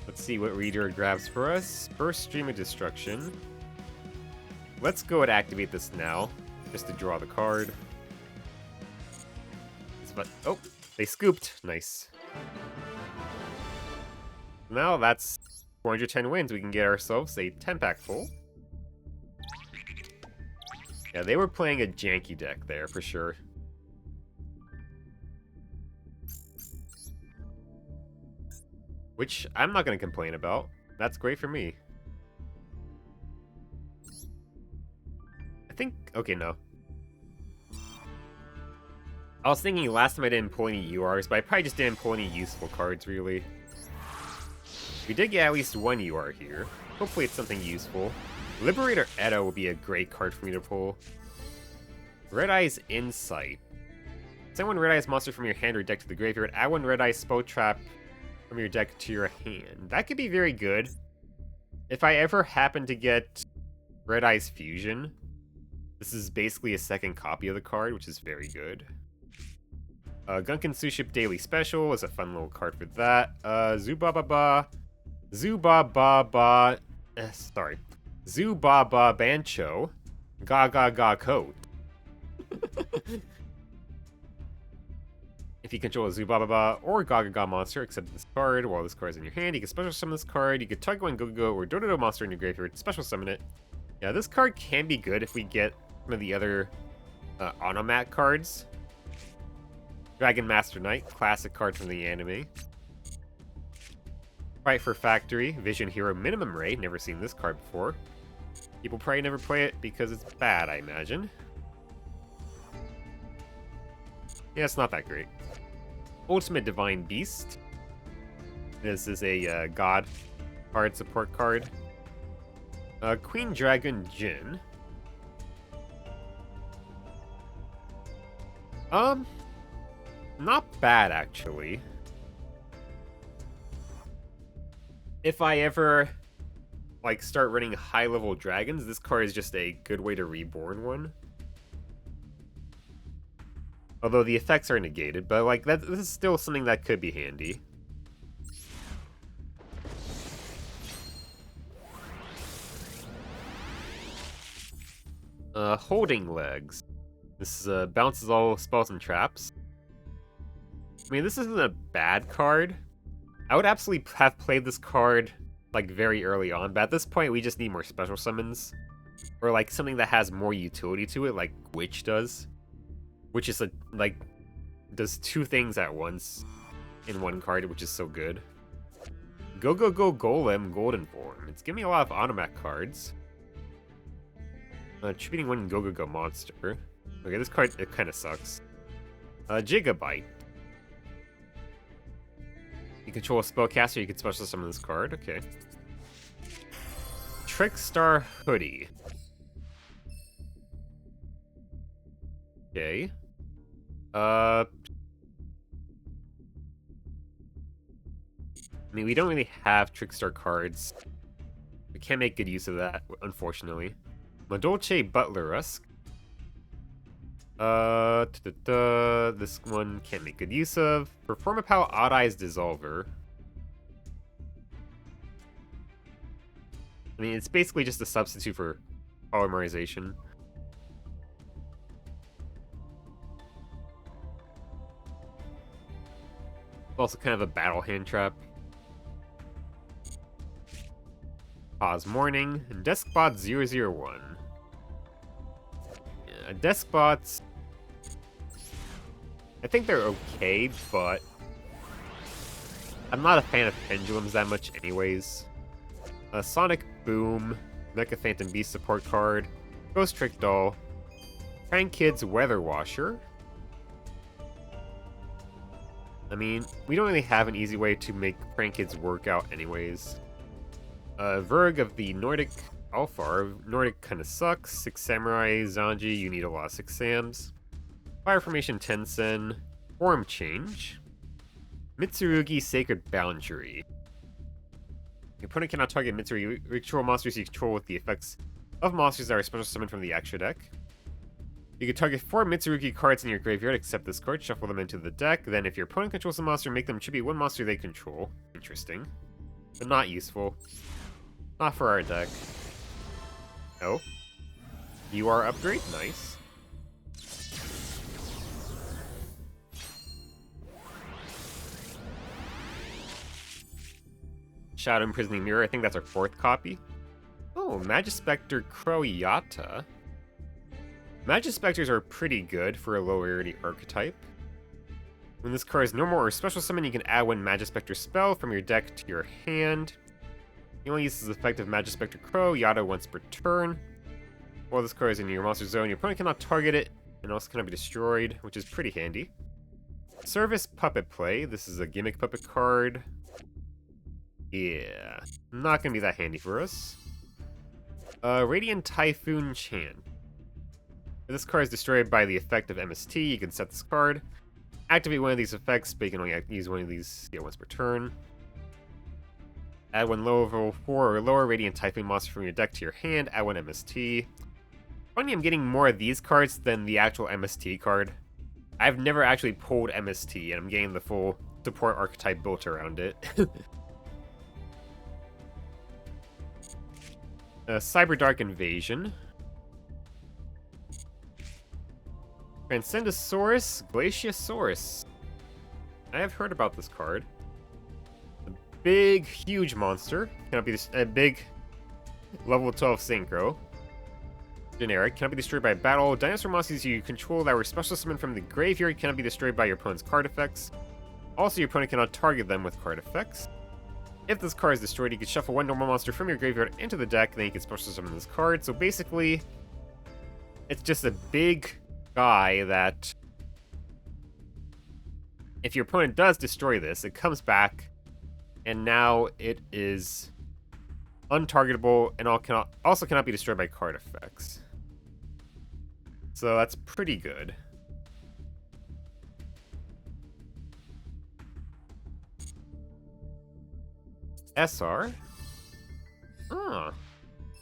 Let's see what Reader grabs for us. First Stream of Destruction. Let's go and activate this now, just to draw the card. Oh, they scooped. Nice. Now that's 410 wins. We can get ourselves a 10-pack full. Yeah, they were playing a janky deck there, for sure. Which I'm not going to complain about. That's great for me. I think... okay, no. I was thinking last time I didn't pull any URs, but I probably just didn't pull any useful cards, really. We did get at least one UR here. Hopefully it's something useful. Liberator Edo would be a great card for me to pull. Red Eye's Insight. Send one Red Eye's monster from your hand or deck to the graveyard. Add one Red Eye Spell Trap from your deck to your hand. That could be very good. If I ever happen to get Red Eye's Fusion, this is basically a second copy of the card, which is very good. Gunkin Suship Daily Special is a fun little card for that. Zubaba Bancho. Ga Code. If you control a Zubaba or Gaga monster, except this card, while this card is in your hand, you can special summon this card. You can target one Go or Dodo monster in your graveyard, special summon it. Yeah, this card can be good if we get some of the other Onomat cards. Dragon Master Knight, classic card from the anime. Fight for Factory, Vision Hero Minimum Rate, never seen this card before. People probably never play it because it's bad, I imagine. Yeah, it's not that great. Ultimate Divine Beast. This is a god card support card. Queen Dragon Jin. Not bad, actually. If I ever, like, start running high-level dragons, this card is just a good way to reborn one. Although the effects are negated, but, like, this is still something that could be handy. Holding Legs. This bounces all spells and traps. I mean, this isn't a bad card. I would absolutely have played this card, like, very early on, but at this point, we just need more special summons. Or, like, something that has more utility to it, like Witch does. Which is, does two things at once in one card, which is so good. Go Golem Golden Form. It's giving me a lot of Onomat cards. Attributing one Go monster. Okay, this card, it kind of sucks. Gigabyte. You control a spellcaster, you can special summon this card. Okay. Trickstar Hoodie. Okay. I mean, we don't really have Trickstar cards. We can't make good use of that, unfortunately. Madolce Butler-esque. This one can't make good use of. Performapal Odd Eyes Dissolver. I mean, it's basically just a substitute for polymerization. Also kind of a battle hand trap. Pause Morning. Deskbot 001. Yeah, Deskbots, I think they're okay, but I'm not a fan of pendulums that much anyways. Sonic Boom, Mecha Phantom Beast support card, Ghost Trick Doll, Prank Kids Weather Washer. I mean, we don't really have an easy way to make Prank Kids work out anyways. Verg of the Nordic Alpha. Nordic kinda sucks. 6 Samurai, Zanji, you need a lot of 6 Sams. Fire Formation Tensen, Form Change, Mitsurugi Sacred Boundary. Your opponent cannot target Mitsurugi. Control monsters you control with the effects of monsters that are special summoned from the extra deck. You can target 4 Mitsurugi cards in your graveyard, except this card, shuffle them into the deck. Then if your opponent controls a monster, make them tribute one monster they control. Interesting. But not useful. Not for our deck. Oh. You are upgrade? Nice. Shadow Imprisoning Mirror, I think that's our 4th copy. Oh, Magispector Croyata. Magispectors are pretty good for a low rarity archetype. When this card is normal or special summon, you can add one Magispector spell from your deck to your hand. You only use the effect of Magispector Crow Yata once per turn. While this card is in your monster zone, your opponent cannot target it. and also cannot be destroyed, which is pretty handy. Service Puppet Play. This is a gimmick puppet card. Yeah, not gonna be that handy for us. Radiant Typhoon Chant. If this card is destroyed by the effect of MST, you can set this card. Activate one of these effects, but you can only use one of these once per turn. Add one level 4 or lower Radiant Typhoon monster from your deck to your hand. Add one MST. Funny, I'm getting more of these cards than the actual MST card. I've never actually pulled MST, and I'm getting the full support archetype built around it. Cyberdark Invasion. Transcendosaurus Glaciosaurus. I have heard about this card. A big, huge monster. Cannot be a big level 12 synchro. Generic. Cannot be destroyed by battle. Dinosaur monsters you control that were special summoned from the graveyard cannot be destroyed by your opponent's card effects. Also, your opponent cannot target them with card effects. If this card is destroyed, you can shuffle one normal monster from your graveyard into the deck, then you can special summon this card. So basically, it's just a big guy that, if your opponent does destroy this, it comes back, and now it is untargetable and also cannot be destroyed by card effects. So that's pretty good. SR? Oh.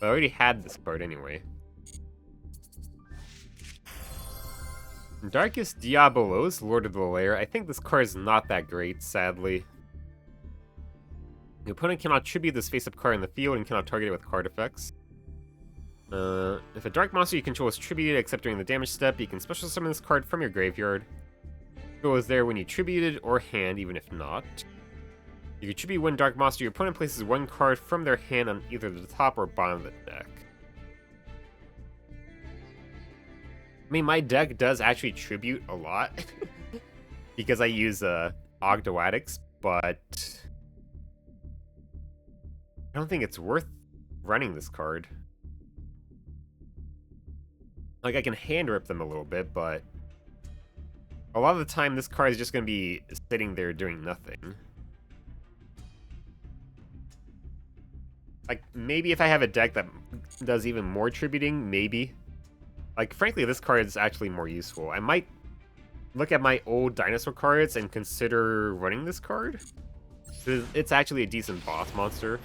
I already had this card anyway. Darkest Diabolos, Lord of the Lair. I think this card is not that great, sadly. The opponent cannot tribute this face-up card in the field and cannot target it with card effects. If a dark monster you control is tributed except during the damage step, you can special summon this card from your graveyard. It goes there when you tributed or hand, even if not. You can tribute one dark monster, your opponent places one card from their hand on either the top or bottom of the deck. I mean, my deck does actually tribute a lot because I use Ogdoadics, but I don't think it's worth running this card. Like, I can hand rip them a little bit, but a lot of the time this card is just going to be sitting there doing nothing. Like, maybe if I have a deck that does even more tributing, maybe. Like, frankly, this card is actually more useful. I might look at my old dinosaur cards and consider running this card. It's actually a decent boss monster.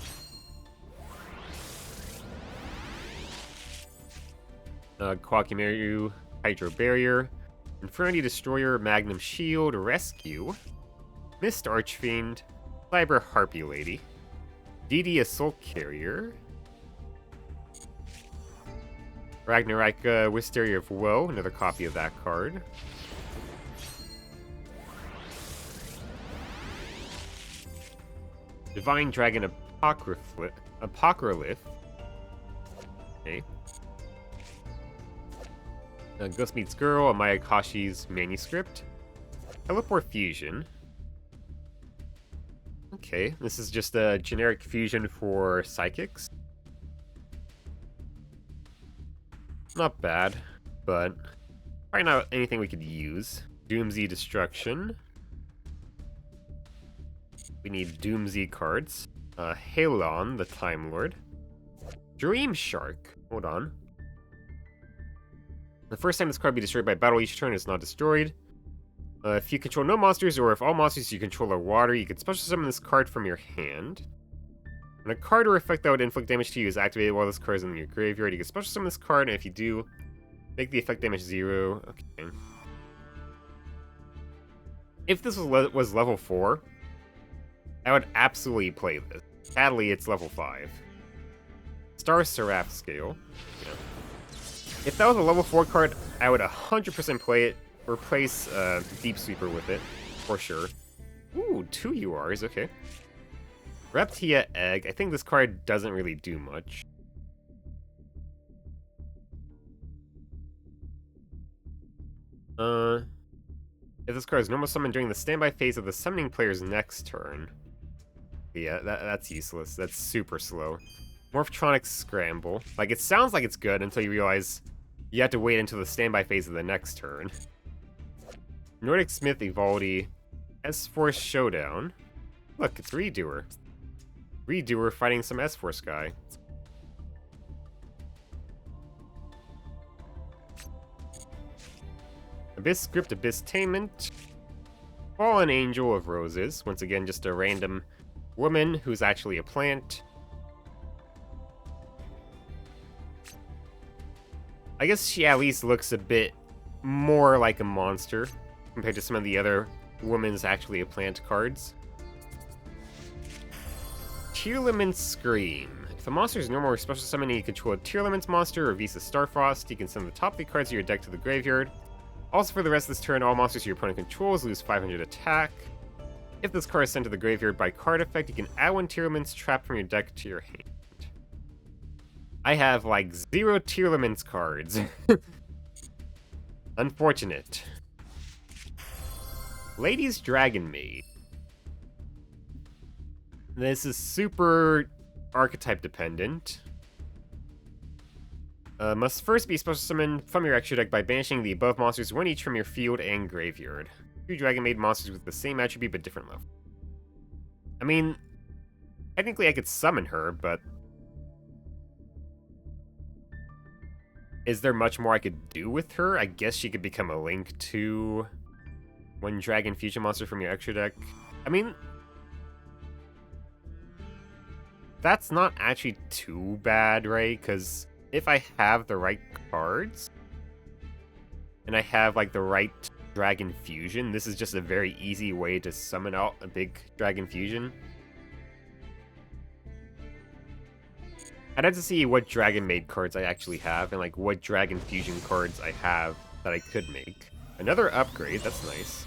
Quakimaru, Hydro Barrier, Infernity Destroyer, Magnum Shield, Rescue, Mist Archfiend, Cyber Harpy Lady, DD Assault Carrier, Ragnarok Wisteria of Woe, another copy of that card. Divine Dragon Apocryph. Okay. Ghost Meets Girl, Amaya Kashi's Manuscript. Teleport Fusion. Okay, this is just a generic fusion for psychics. Not bad, but probably not anything we could use. Doomsday Destruction. We need Doomsday cards. Halon, the Time Lord. Dream Shark. Hold on. The first time this card be destroyed by battle each turn is not destroyed. If you control no monsters, or if all monsters you control are water, you can special summon this card from your hand. When a card or effect that would inflict damage to you is activated while this card is in your graveyard, you can special summon this card, and if you do, make the effect damage 0. Okay. If this was level 4, I would absolutely play this. Sadly, it's level 5. Star Seraph Scale. Yeah. If that was a level 4 card, I would 100% play it. Replace Deep Sweeper with it, for sure. Ooh, 2 URs, okay. Reptia Egg. I think this card doesn't really do much. If this card is normal summon during the standby phase of the summoning player's next turn. Yeah, that's useless. That's super slow. Morphtronic Scramble. Like, it sounds like it's good until you realize You have to wait until the standby phase of the next turn. Nordic Smith Evaldi, S-Force Showdown. Look, it's Redoer. Redoer fighting some S-Force guy. Abyss Script, Abyss Tainment. Fallen Angel of Roses. Once again, just a random woman who's actually a plant. I guess she at least looks a bit more like a monster compared to some of the other women's actually a plant cards. Tearlament Scream. If a monster is normal or special summon and you control a Tearlament's monster or Visa Starfrost, you can send the top 3 cards of your deck to the graveyard. Also, for the rest of this turn, all monsters your opponent controls lose 500 attack. If this card is sent to the graveyard by card effect, you can add 1 Tearlament's trap from your deck to your hand. I have like 0 Tearlament's cards. Unfortunate. Lady's Dragon Maid. This is super archetype dependent. Must first be special summoned from your extra deck by banishing the above monsters, 1 each from your field and graveyard. 2 Dragon Maid monsters with the same attribute but different level. I mean, technically I could summon her, but is there much more I could do with her? I guess she could become a link to 1 Dragon Fusion monster from your extra deck. I mean, that's not actually too bad, right? Because if I have the right cards, and I have, like, the right Dragon Fusion, this is just a very easy way to summon out a big Dragon Fusion. I'd have to see what Dragon Maid cards I actually have, and, like, what Dragon Fusion cards I have that I could make. Another upgrade, that's nice.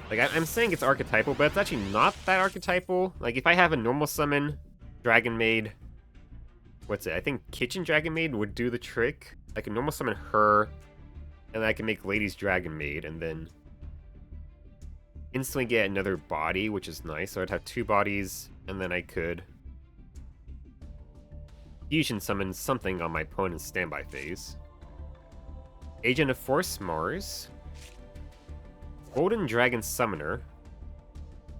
Like, I'm saying it's archetypal, but it's actually not that archetypal. Like, if I have a normal summon Dragon Maid, what's it? I think Kitchen Dragon Maid would do the trick. I can normal summon her, and then I can make Lady's Dragon Maid, and then instantly get another body, which is nice. So I'd have 2 bodies, and then I could fusion summon something on my opponent's standby phase. Agent of Force Mars. Golden Dragon Summoner.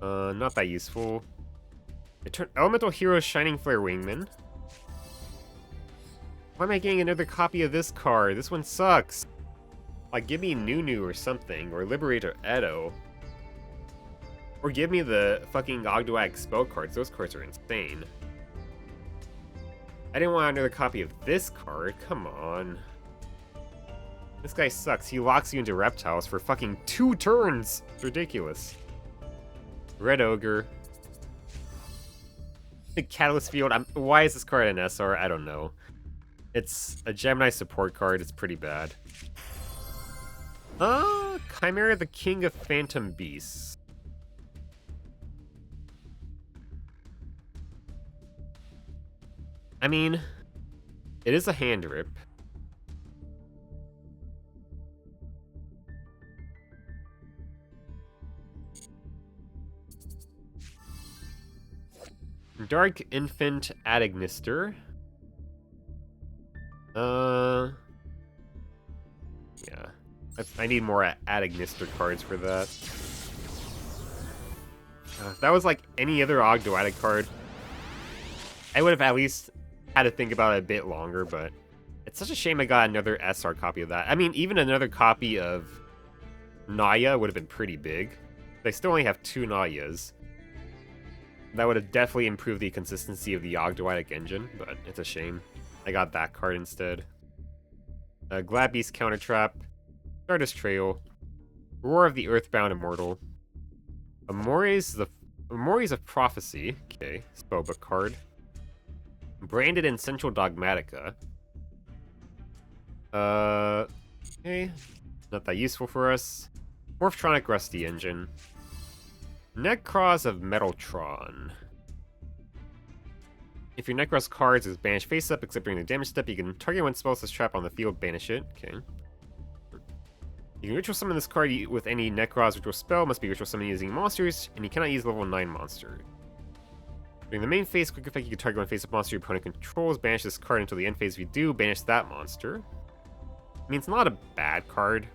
Not that useful. Elemental Hero Shining Flare Wingman. Why am I getting another copy of this card? This one sucks. Like, give me Nunu or something, or Liberator Edo. Or give me the fucking Ogdoad spell cards. Those cards are insane. I didn't want another copy of this card. Come on. This guy sucks. He locks you into reptiles for fucking 2 turns. It's ridiculous. Red Ogre. The Catalyst Field. Why is this card an SR? I don't know. It's a Gemini support card. It's pretty bad. Chimera the King of Phantom Beasts. I mean, it is a hand rip. Dark Infant Adagnister. Yeah. I need more Adagnister cards for that. If that was like any other Ogdoadic card, I would have at least had to think about it a bit longer, but it's such a shame I got another SR copy of that. I mean, even another copy of Naya would have been pretty big. I still only have 2 Nayas. That would have definitely improved the consistency of the Ogdoadic engine, but it's a shame. I got that card instead. Glad Beast Counter Trap. Stardust Trail. Roar of the Earthbound Immortal. Amores of Prophecy. Okay, spellbook card. Branded in Central Dogmatica. Okay. Not that useful for us. Morphtronic Rusty Engine. Necros of Metaltron. If your Necros cards is banished face up, except during the damage step, you can target 1 spell slash trap on the field, banish it. Okay. You can ritual summon this card with any Necros ritual spell, must be ritual summon using monsters, and you cannot use level 9 monsters. During the main phase, quick effect, you can target one face-up monster your opponent controls, banish this card until the end phase. If you do, banish that monster. I mean, it's not a bad card.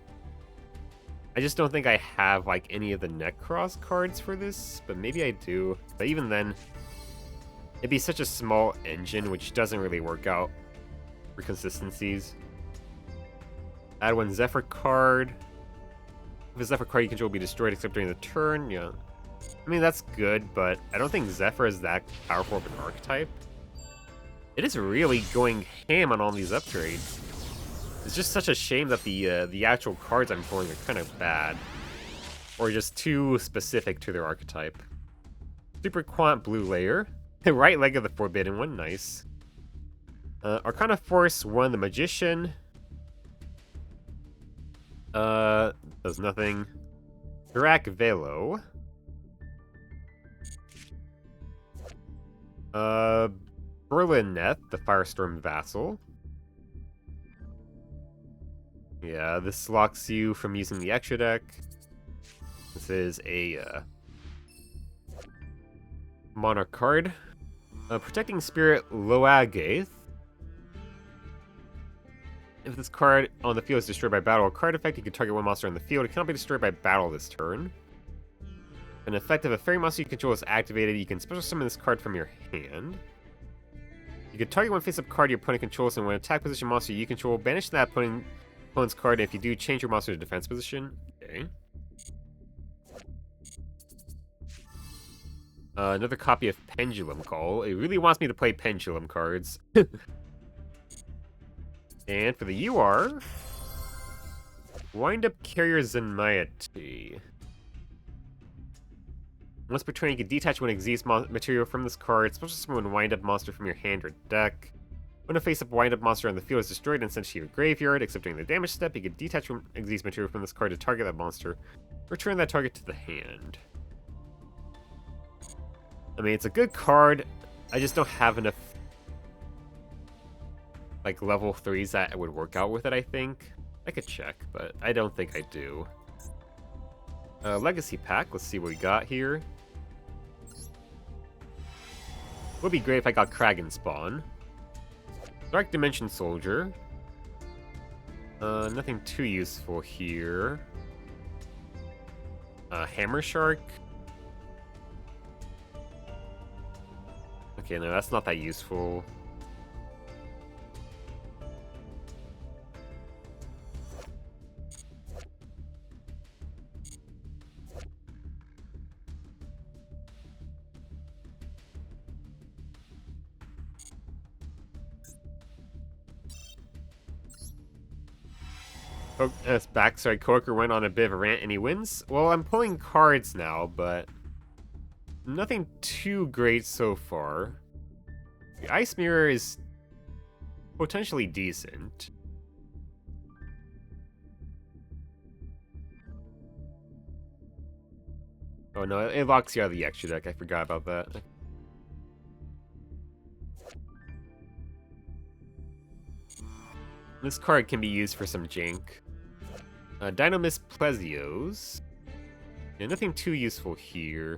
I just don't think I have, like, any of the Necross cards for this, but maybe I do. But even then, it'd be such a small engine, which doesn't really work out for consistencies. Add one Zephyr card. If a Zephyr card you control will be destroyed except during the turn, yeah. I mean, that's good, but I don't think Zephyr is that powerful of an archetype. It is really going ham on all these upgrades. It's just such a shame that the actual cards I'm pulling are kind of bad. Or just too specific to their archetype. Super Quant Blue Layer. Right leg of the Forbidden One, nice. Arcana Force 1, the Magician. Does nothing. Drak Velo. Berlin Neth, the Firestorm Vassal. Yeah, this locks you from using the extra deck. This is a Monarch card. Protecting Spirit Loagath. If this card on the field is destroyed by battle or card effect, you can target one monster on the field. It cannot be destroyed by battle this turn. An effect of a fairy monster you control is activated. You can special summon this card from your hand. You can target one face-up card your opponent controls, and when attack position monster you control, banish that opponent's card, and if you do, change your monster to defense position. Okay. Another copy of Pendulum Call. It really wants me to play Pendulum cards. And for the UR, Wind Up Carrier Zenyatta. Once per turn, you can detach one Exodia material from this card, special summon one Wind Up monster from your hand or deck. When a face-up Wind Up monster on the field is destroyed and sent to your graveyard, except during the damage step, you can detach one Exodia material from this card to target that monster. Return that target to the hand. I mean, it's a good card. I just don't have enough like level 3s that would work out with it, I think. I could check, but I don't think I do. Legacy pack, let's see what we got here. Would be great if I got Kraken Spawn. Dark Dimension Soldier. Nothing too useful here. Hammer Shark. Okay, no, that's not that useful. Backside Coker went on a bit of a rant and he wins. Well, I'm pulling cards now, but nothing too great so far. The Ice Mirror is potentially decent. Oh no, it locks you out of the extra deck. I forgot about that. This card can be used for some jank. Dynamis Plesio's. Yeah, nothing too useful here.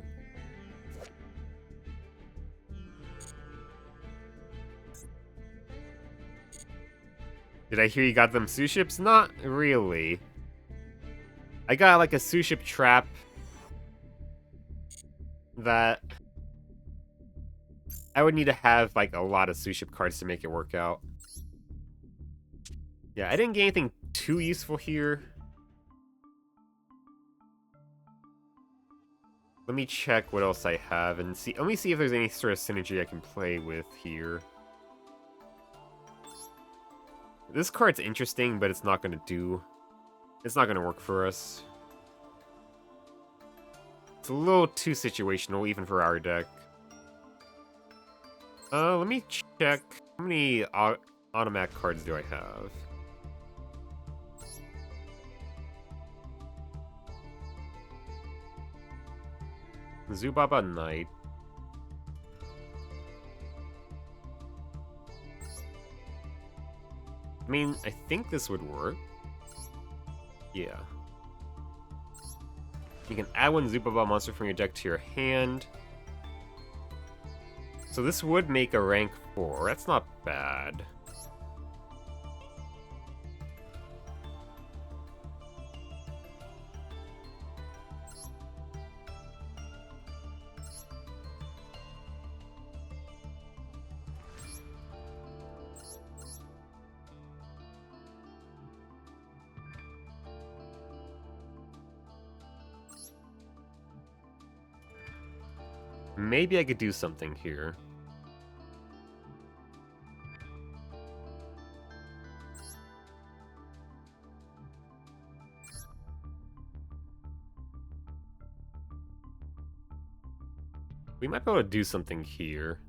Did I hear you got them Suships? Not really. I got like a Suship trap that I would need to have like a lot of Suship cards to make it work out. Yeah, I didn't get anything too useful here. Let me check what else I have and see. Let me see if there's any sort of synergy I can play with here. This card's interesting, but it's not gonna work for us. It's a little too situational, even for our deck. Let me check. How many automatic cards do I have? Zubaba Knight. I mean, I think this would work. Yeah. You can add one Zubaba monster from your deck to your hand. So this would make a rank 4. That's not bad. Maybe I could do something here. We might be able to do something here.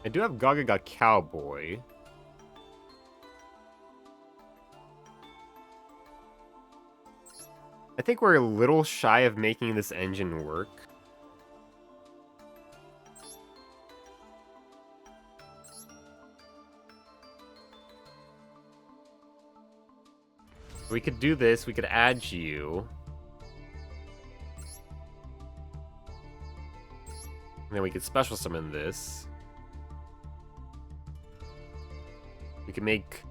I do have Gaga Cowboy. I think we're a little shy of making this engine work. We could do this, we could add you. And then we could special summon this. We can make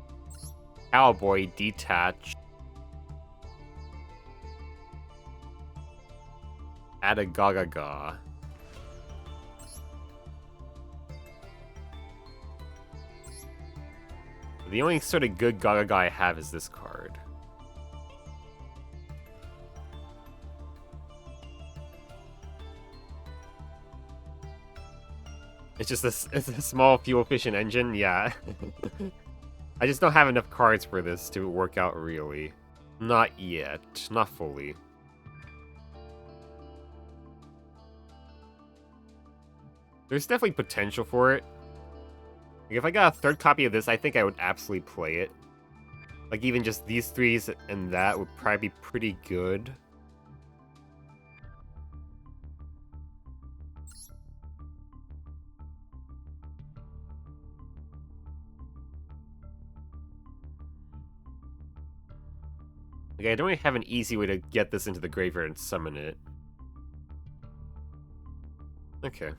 Cowboy detach. Add a Gaga. The only sort of good Gaga I have is this card. It's just it's a small fuel-efficient engine, yeah. I just don't have enough cards for this to work out, really. Not yet. Not fully. There's definitely potential for it. Like, if I got a third copy of this, I think I would absolutely play it. Like, even just these threes and that would probably be pretty good. Like, I don't really have an easy way to get this into the graveyard and summon it. Okay.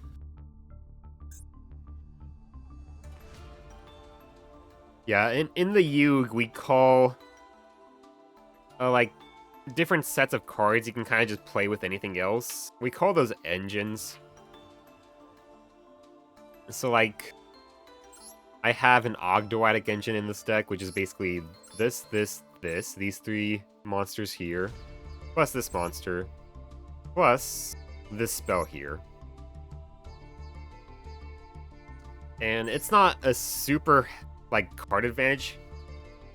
Yeah, in the U, we call... like, different sets of cards you can kind of just play with anything else. We call those engines. So, like... I have an Ogdoadic engine in this deck, which is basically this, these three monsters here, plus this monster, plus this spell here. And it's not a super, like, card advantage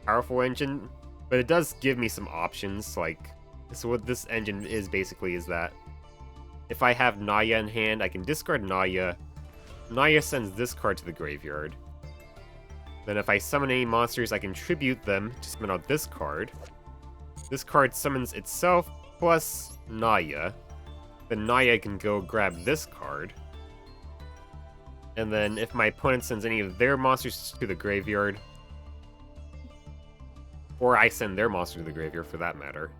powerful engine, but it does give me some options. Like, so what this engine is basically is that if I have Naya in hand, I can discard Naya. Naya sends this card to the graveyard. Then if I summon any monsters, I can tribute them to summon out this card. This card summons itself plus Naya. Then Naya can go grab this card. And then if my opponent sends any of their monsters to the graveyard, or I send their monster to the graveyard for that matter,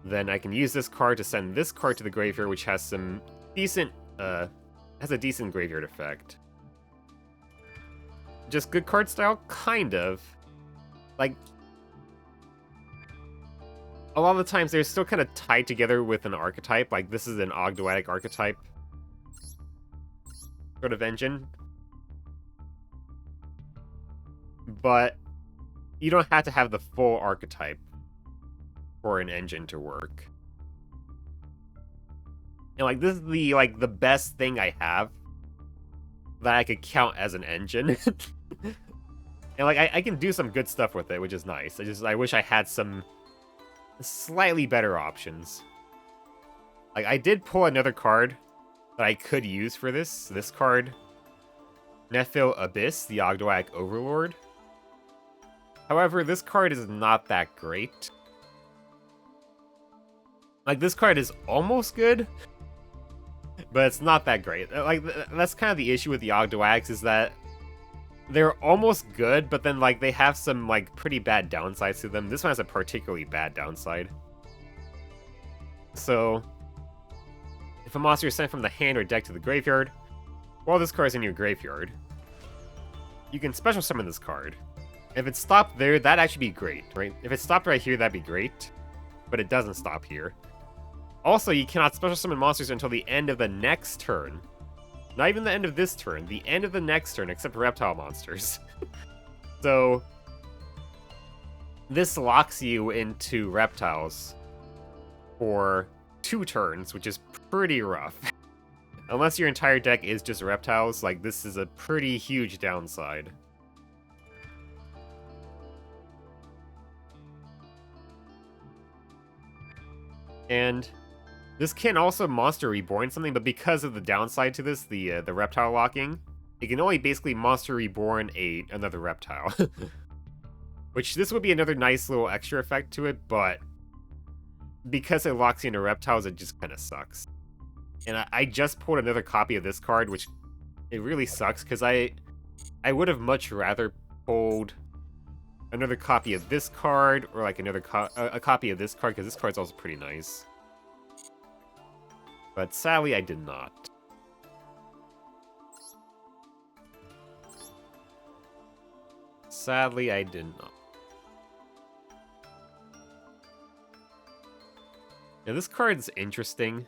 then I can use this card to send this card to the graveyard, which has some decent, has a decent graveyard effect. Just good card style? Kind of. Like, a lot of the times they're still kind of tied together with an archetype. Like, this is an Ogdoadic archetype sort of engine. But you don't have to have the full archetype for an engine to work. And, like, this is the best thing I have that I could count as an engine. And, like, I can do some good stuff with it, which is nice. I wish I had some slightly better options. Like, I did pull another card that I could use for this. This card, Nephilabyss, the Ogdoadic Overlord. However, this card is not that great. Like, this card is almost good. but it's not that great. Like, that's kind of the issue with the Ogdoags, is that they're almost good, but then, like, they have some, like, pretty bad downsides to them. This one has a particularly bad downside. So, if a monster is sent from the hand or deck to the graveyard, while this card is in your graveyard, you can special summon this card. If it stopped there, that'd actually be great, right? If it stopped right here, that'd be great, but it doesn't stop here. Also, you cannot special summon monsters until the end of the next turn. Not even the end of this turn, the end of the next turn, except reptile monsters. So, this locks you into reptiles for 2 turns, which is pretty rough. Unless your entire deck is just reptiles, like, this is a pretty huge downside. And this can also Monster Reborn something, but because of the downside to this, the reptile locking, it can only basically Monster Reborn another reptile. Which, this would be another nice little extra effect to it, but because it locks you into reptiles, it just kind of sucks. And I just pulled another copy of this card, which it really sucks, because I would have much rather pulled another copy of this card, or like a copy of this card, because this card's also pretty nice. But sadly, I did not. Sadly, I did not. Now, this card's interesting.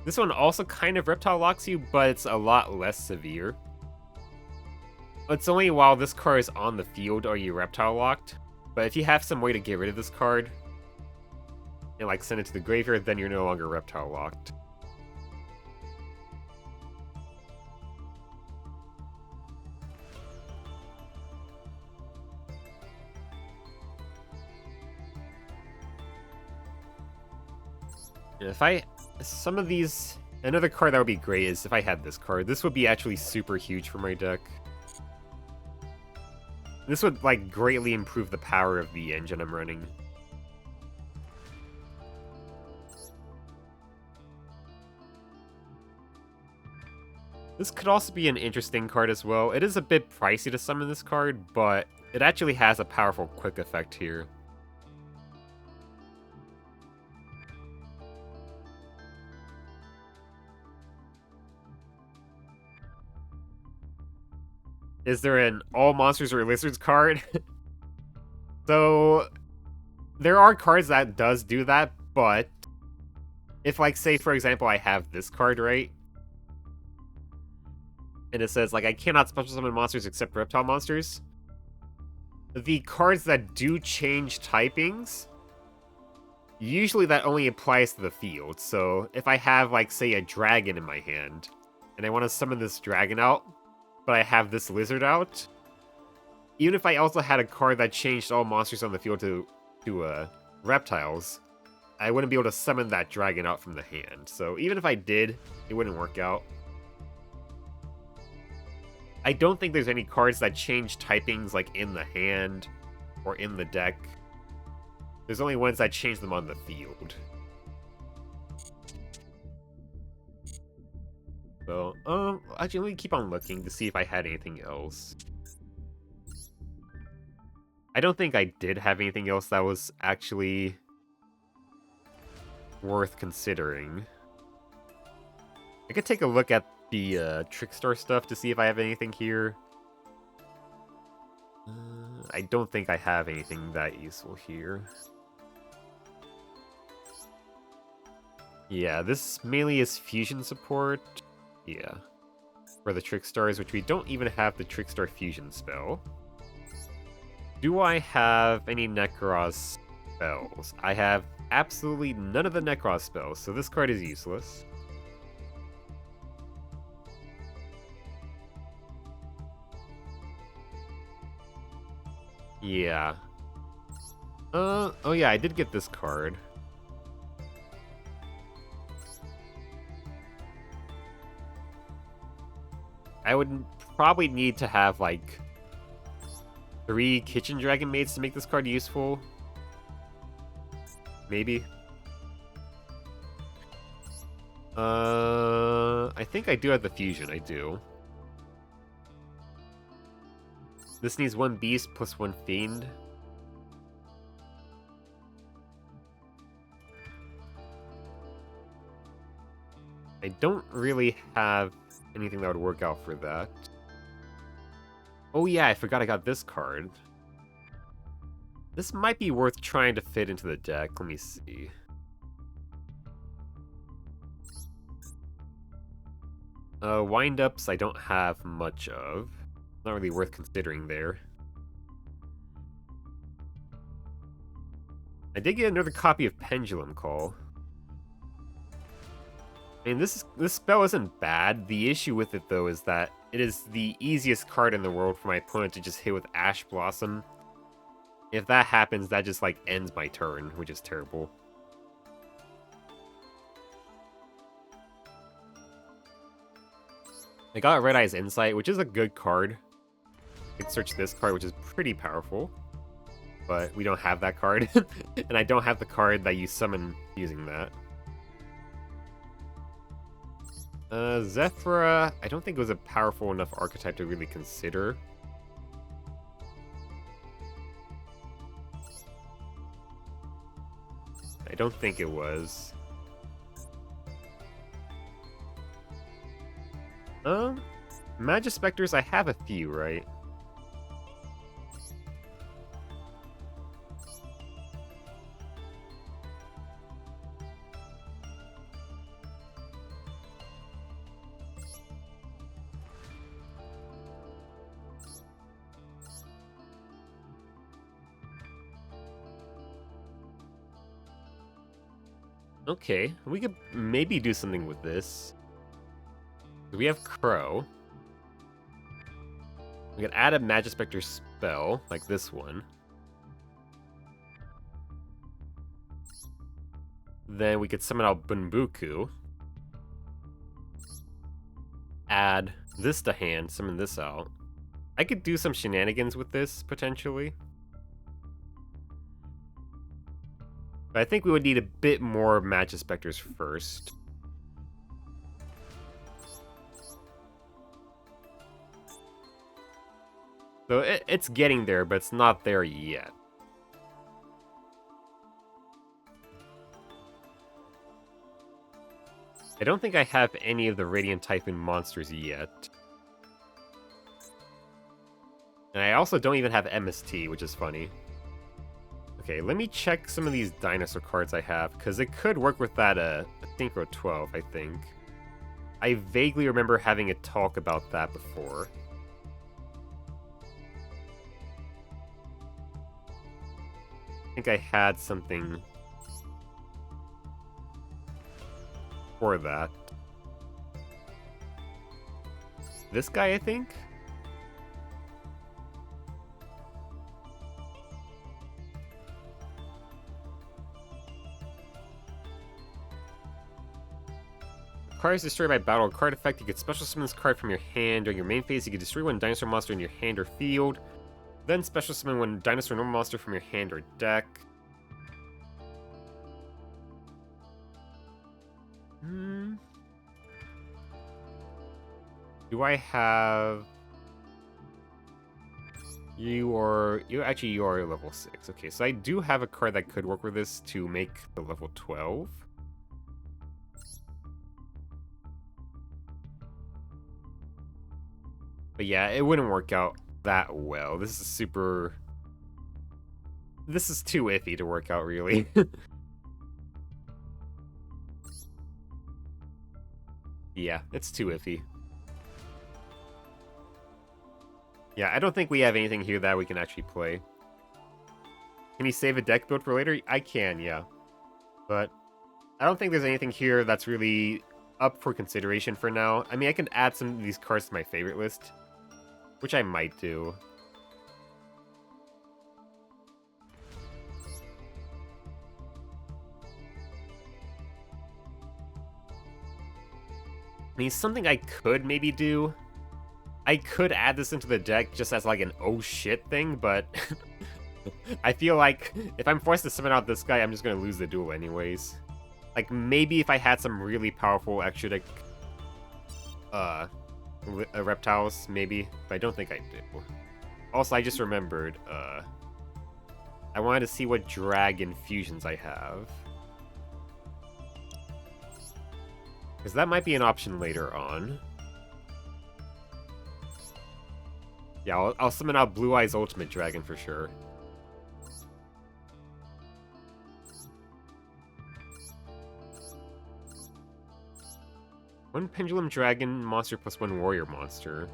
This one also kind of reptile locks you, but it's a lot less severe. It's only while this card is on the field are you reptile locked, but if you have some way to get rid of this card, and like send it to the graveyard, then you're no longer reptile locked. And if some of these, another card that would be great is if I had this card. This would be actually super huge for my deck. This would, like, greatly improve the power of the engine I'm running. This could also be an interesting card as well. It is a bit pricey to summon this card, but it actually has a powerful quick effect here. Is there an all monsters or lizards card? So, there are cards that does do that, but if, like, say, for example, I have this card, right? And it says, like, I cannot special summon monsters except reptile monsters. The cards that do change typings, usually that only applies to the field. So, if I have, like, say, a dragon in my hand, and I want to summon this dragon out, but I have this lizard out, even if I also had a card that changed all monsters on the field to reptiles, I wouldn't be able to summon that dragon out from the hand. So even if I did, it wouldn't work out. I don't think there's any cards that change typings like in the hand or in the deck. There's only ones that change them on the field. So, actually, let me keep on looking to see if I had anything else. I don't think I did have anything else that was actually worth considering. I could take a look at the Trickstar stuff to see if I have anything here. I don't think I have anything that useful here. Yeah, this mainly is fusion support. Yeah. For the Trickstars, which we don't even have the Trickstar fusion spell. Do I have any Necros spells? I have absolutely none of the Necros spells, so this card is useless. Yeah. Oh yeah, I did get this card. I would probably need to have, like, 3 Kitchen Dragon Maids to make this card useful. Maybe. I think I do have the fusion, I do. This needs 1 beast plus 1 fiend. I don't really have anything that would work out for that. Oh yeah, I forgot I got this card. This might be worth trying to fit into the deck. Let me see. Wind-ups I don't have much of. Not really worth considering there. I did get another copy of Pendulum Call. I mean, this spell isn't bad. The issue with it, though, is that it is the easiest card in the world for my opponent to just hit with Ash Blossom. If that happens, that just, like, ends my turn, which is terrible. I got Red Eye's Insight, which is a good card. I can search this card, which is pretty powerful. But we don't have that card. And I don't have the card that you summon using that. Zephyra, I don't think it was a powerful enough archetype to really consider. I don't think it was. Magispectors, I have a few, right? Okay, we could maybe do something with this. We have Crow. We could add a Magispector spell, like this one. Then we could summon out Bunbuku. Add this to hand, summon this out. I could do some shenanigans with this, potentially. But I think we would need a bit more Magispectors first. So it's getting there, but it's not there yet. I don't think I have any of the Radiant Typhoon monsters yet. And I also don't even have MST, which is funny. Okay, let me check some of these dinosaur cards I have, because it could work with that Synchro 12, I think. I vaguely remember having a talk about that before. I think I had something for that. This guy, I think? Card is destroyed by battle. Card effect, you can special summon this card from your hand. During your main phase, you can destroy one dinosaur monster in your hand or field. Then special summon one dinosaur normal monster from your hand or deck. Do I have... You are level 6. Okay, so I do have a card that could work with this to make the level 12. But yeah, it wouldn't work out that well. This is super... This is too iffy to work out, really. Yeah, it's too iffy. Yeah, I don't think we have anything here that we can actually play. Can you save a deck build for later? I can, yeah. But I don't think there's anything here that's really up for consideration for now. I mean, I can add some of these cards to my favorite list, which I might do. I mean, something I could maybe do. I could add this into the deck just as like an oh shit thing, but I feel like if I'm forced to summon out this guy, I'm just gonna lose the duel anyways. Like, maybe if I had some really powerful extra deck reptiles, maybe. But I don't think I do. Also, I just remembered, I wanted to see what dragon fusions I have. Because that might be an option later on. Yeah, I'll summon out Blue Eyes Ultimate Dragon for sure. One Pendulum Dragon monster plus one Warrior monster.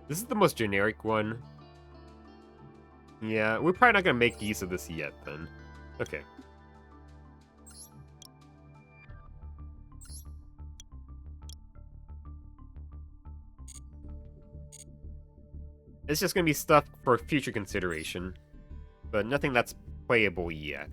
This is the most generic one. Yeah, we're probably not going to make use of this yet, then. Okay. It's just going to be stuff for future consideration, but nothing that's playable yet.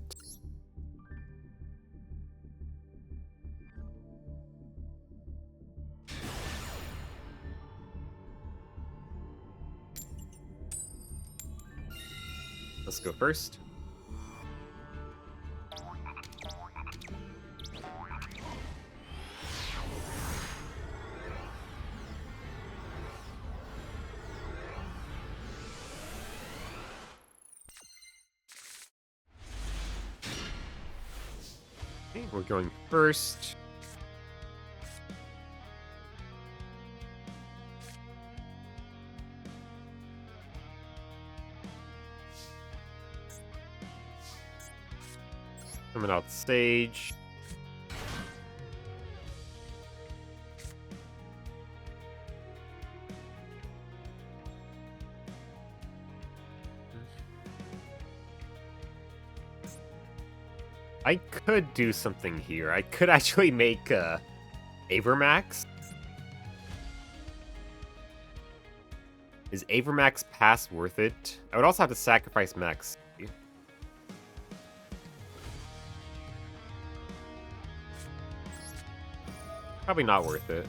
Let's go first. Okay, we're going first. Coming out stage. I could do something here. I could actually make Avermax. Is Avermax Pass worth it? I would also have to sacrifice Max. Probably not worth it.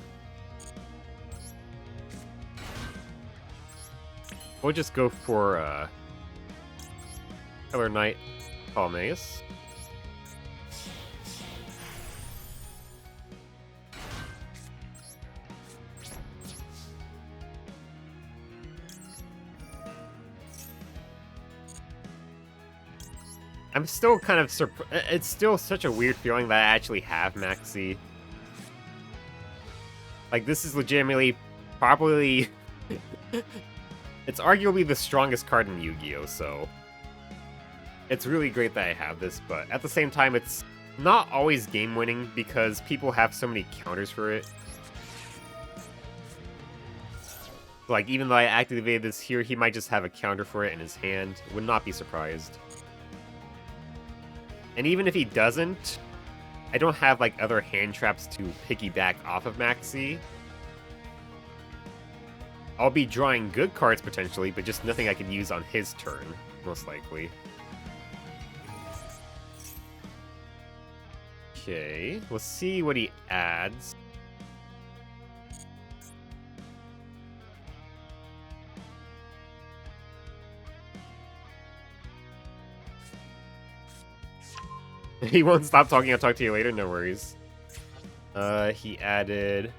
We'll just go for Color Knight Palmaeus. I'm still kind of surprised. It's still such a weird feeling that I actually have Maxi. Like, this is legitimately probably... It's arguably the strongest card in Yu-Gi-Oh!, so... It's really great that I have this, but at the same time, it's not always game-winning because people have so many counters for it. Like, even though I activated this here, he might just have a counter for it in his hand. Would not be surprised. And even if he doesn't, I don't have, like, other hand traps to piggyback off of Maxi. I'll be drawing good cards, potentially, but just nothing I can use on his turn, most likely. Okay, let's see what he adds. He won't stop talking, I'll talk to you later, no worries. He added...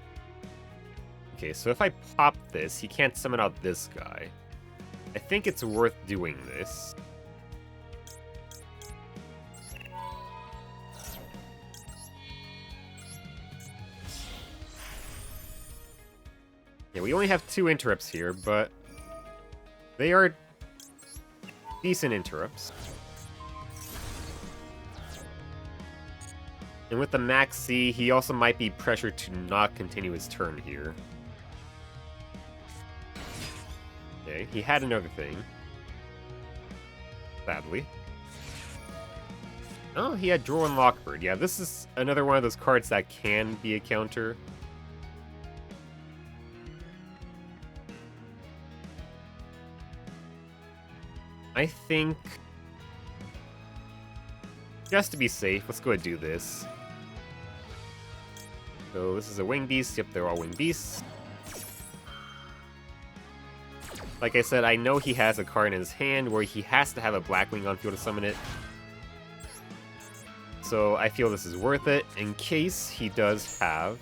Okay, so if I pop this, he can't summon out this guy. I think it's worth doing this. Yeah, we only have 2 interrupts here, but they are decent interrupts. And with the Maxi, he also might be pressured to not continue his turn here. Okay, he had another thing. Sadly. Oh, he had Droll and Lockbird. Yeah, this is another one of those cards that can be a counter. I think... Just to be safe, let's go ahead and do this. So this is a Wing Beast. Yep, they're all Wing Beasts. Like I said, I know he has a card in his hand where he has to have a Blackwing on field to summon it. So I feel this is worth it in case he does have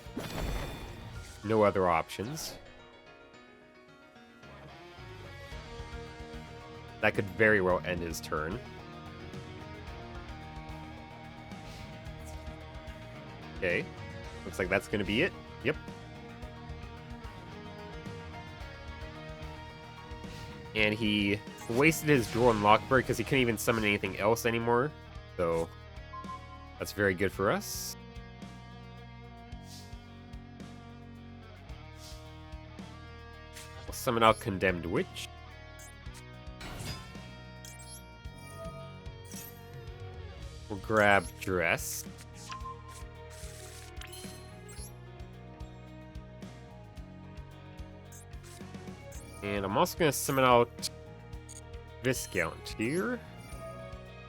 no other options. That could very well end his turn. Okay. Looks like that's gonna be it. Yep. And he wasted his Duel and Lockbird because he couldn't even summon anything else anymore. So that's very good for us. We'll summon out Condemned Witch. We'll grab Dress. And I'm also going to summon out Viscount here,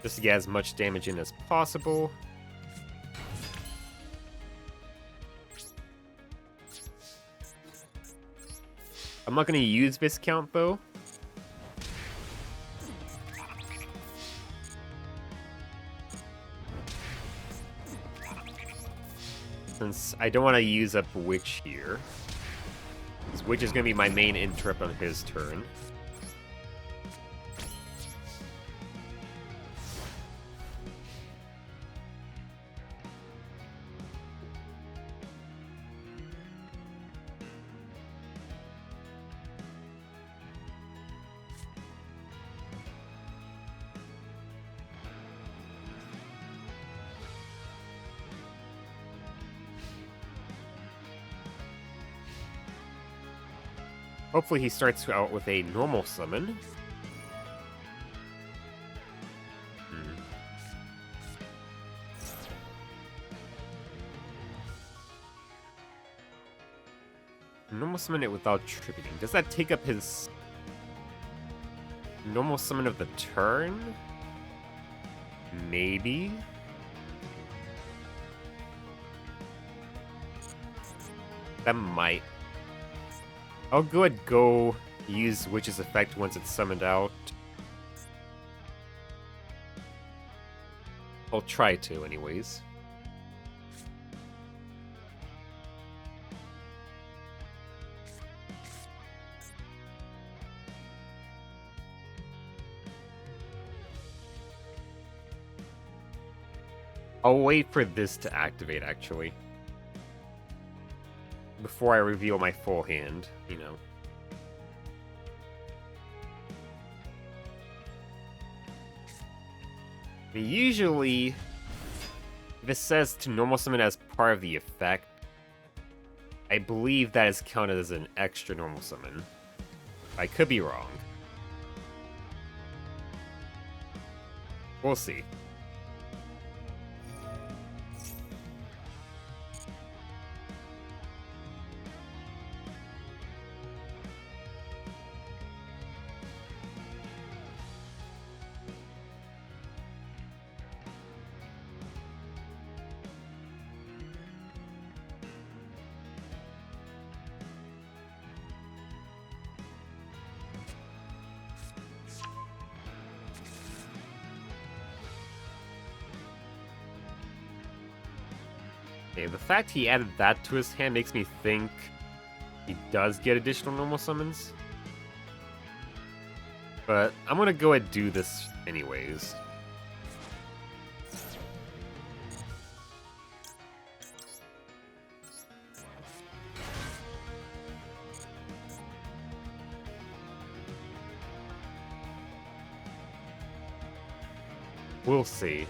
just to get as much damage in as possible. I'm not going to use Viscount, though. Since I don't want to use up Witch here. Because Witch is going to be my main interrupt on his turn. Hopefully he starts out with a normal summon. Normal summon it without tributing. Does that take up his normal summon of the turn? Maybe? That might. I'll go ahead and go use Witch's effect once it's summoned out. I'll try to, anyways. I'll wait for this to activate, actually. Before I reveal my full hand, you know. I mean, usually, if it says to normal summon as part of the effect, I believe that is counted as an extra normal summon. I could be wrong. We'll see. Okay, the fact he added that to his hand makes me think he does get additional normal summons. But I'm gonna go ahead and do this anyways. We'll see.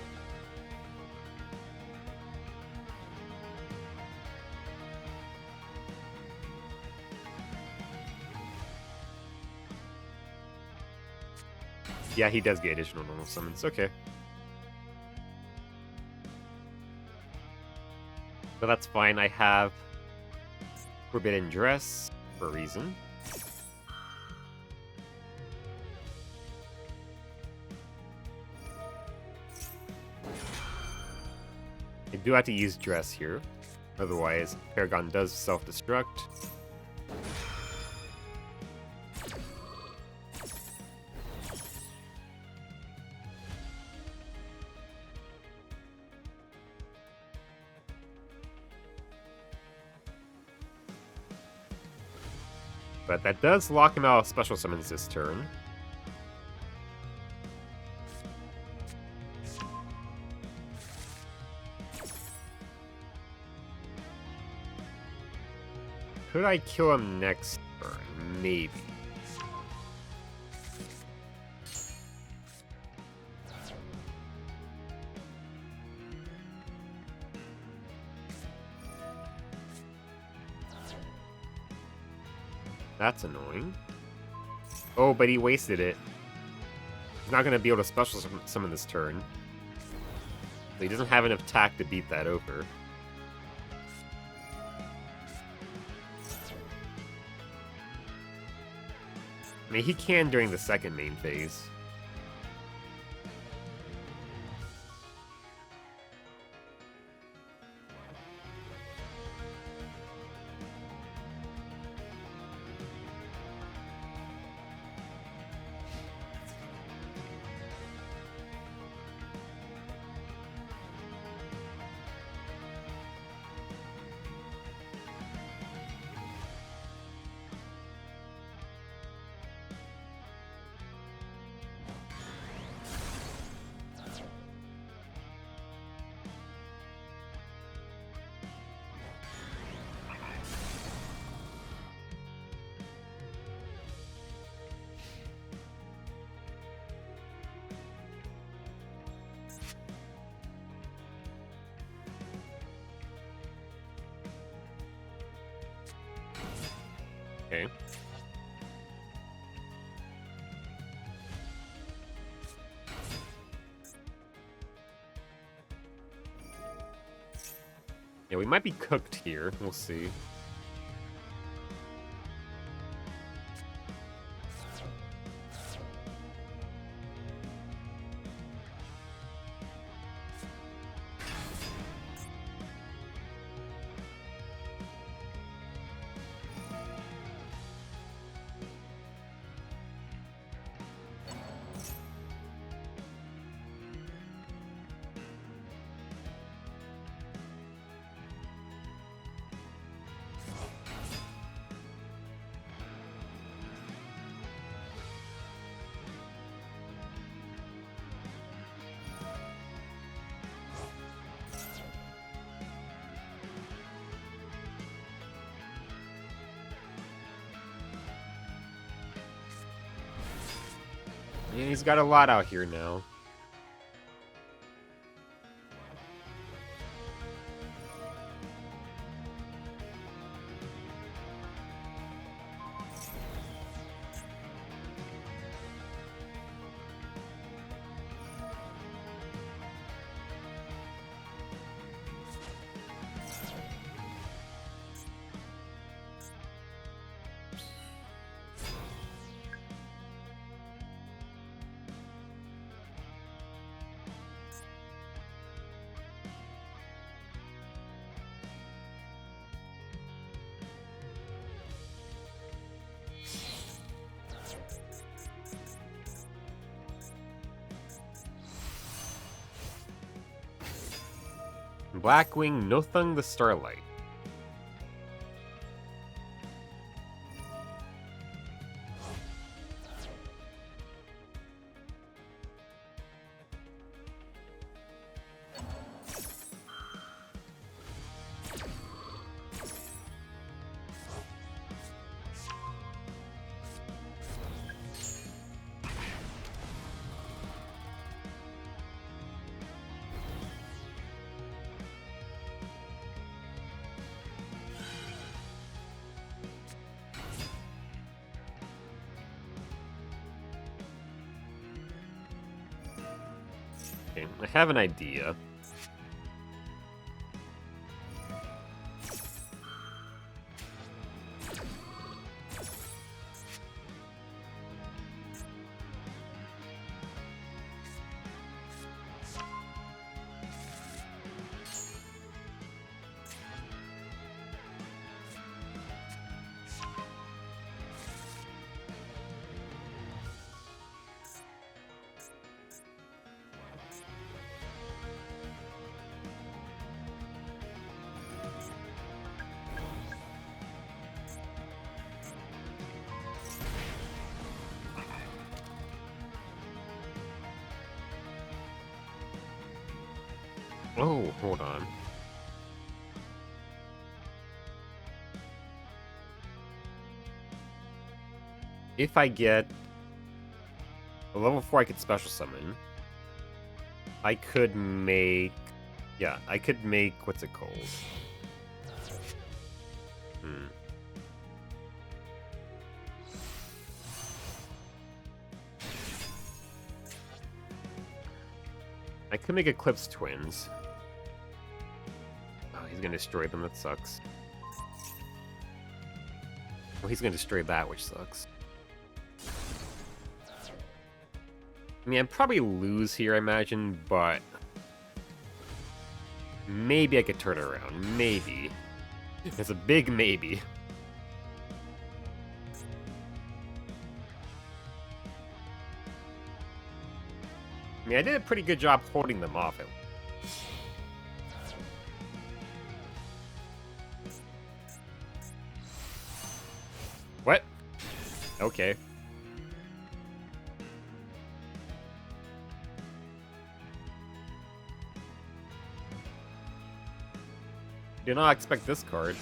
Yeah, he does get additional normal summons. Okay. So that's fine. I have Forbidden Dress for a reason. I do have to use Dress here. Otherwise, Paragon does self-destruct. But that does lock him out of special summons this turn. Could I kill him next turn? Maybe. That's annoying. Oh, but he wasted it. He's not going to be able to special summon this turn. So he doesn't have enough attack to beat that over. I mean, he can during the second main phase. Okay. Yeah, we might be cooked here. We'll see. Yeah, he's got a lot out here now. Blackwing Nothung the Starlight. Okay, I have an idea. Oh, hold on. If I get a level 4 I could special summon, I could make... Yeah, I could make... What's it called? I could make Eclipse Twins. Oh, he's gonna destroy them, that sucks. Well, he's gonna destroy that, which sucks. I mean, I'd probably lose here, I imagine, but... Maybe I could turn it around. Maybe. It's a big maybe. I mean, I did a pretty good job holding them off. What? Okay. Did not expect this card.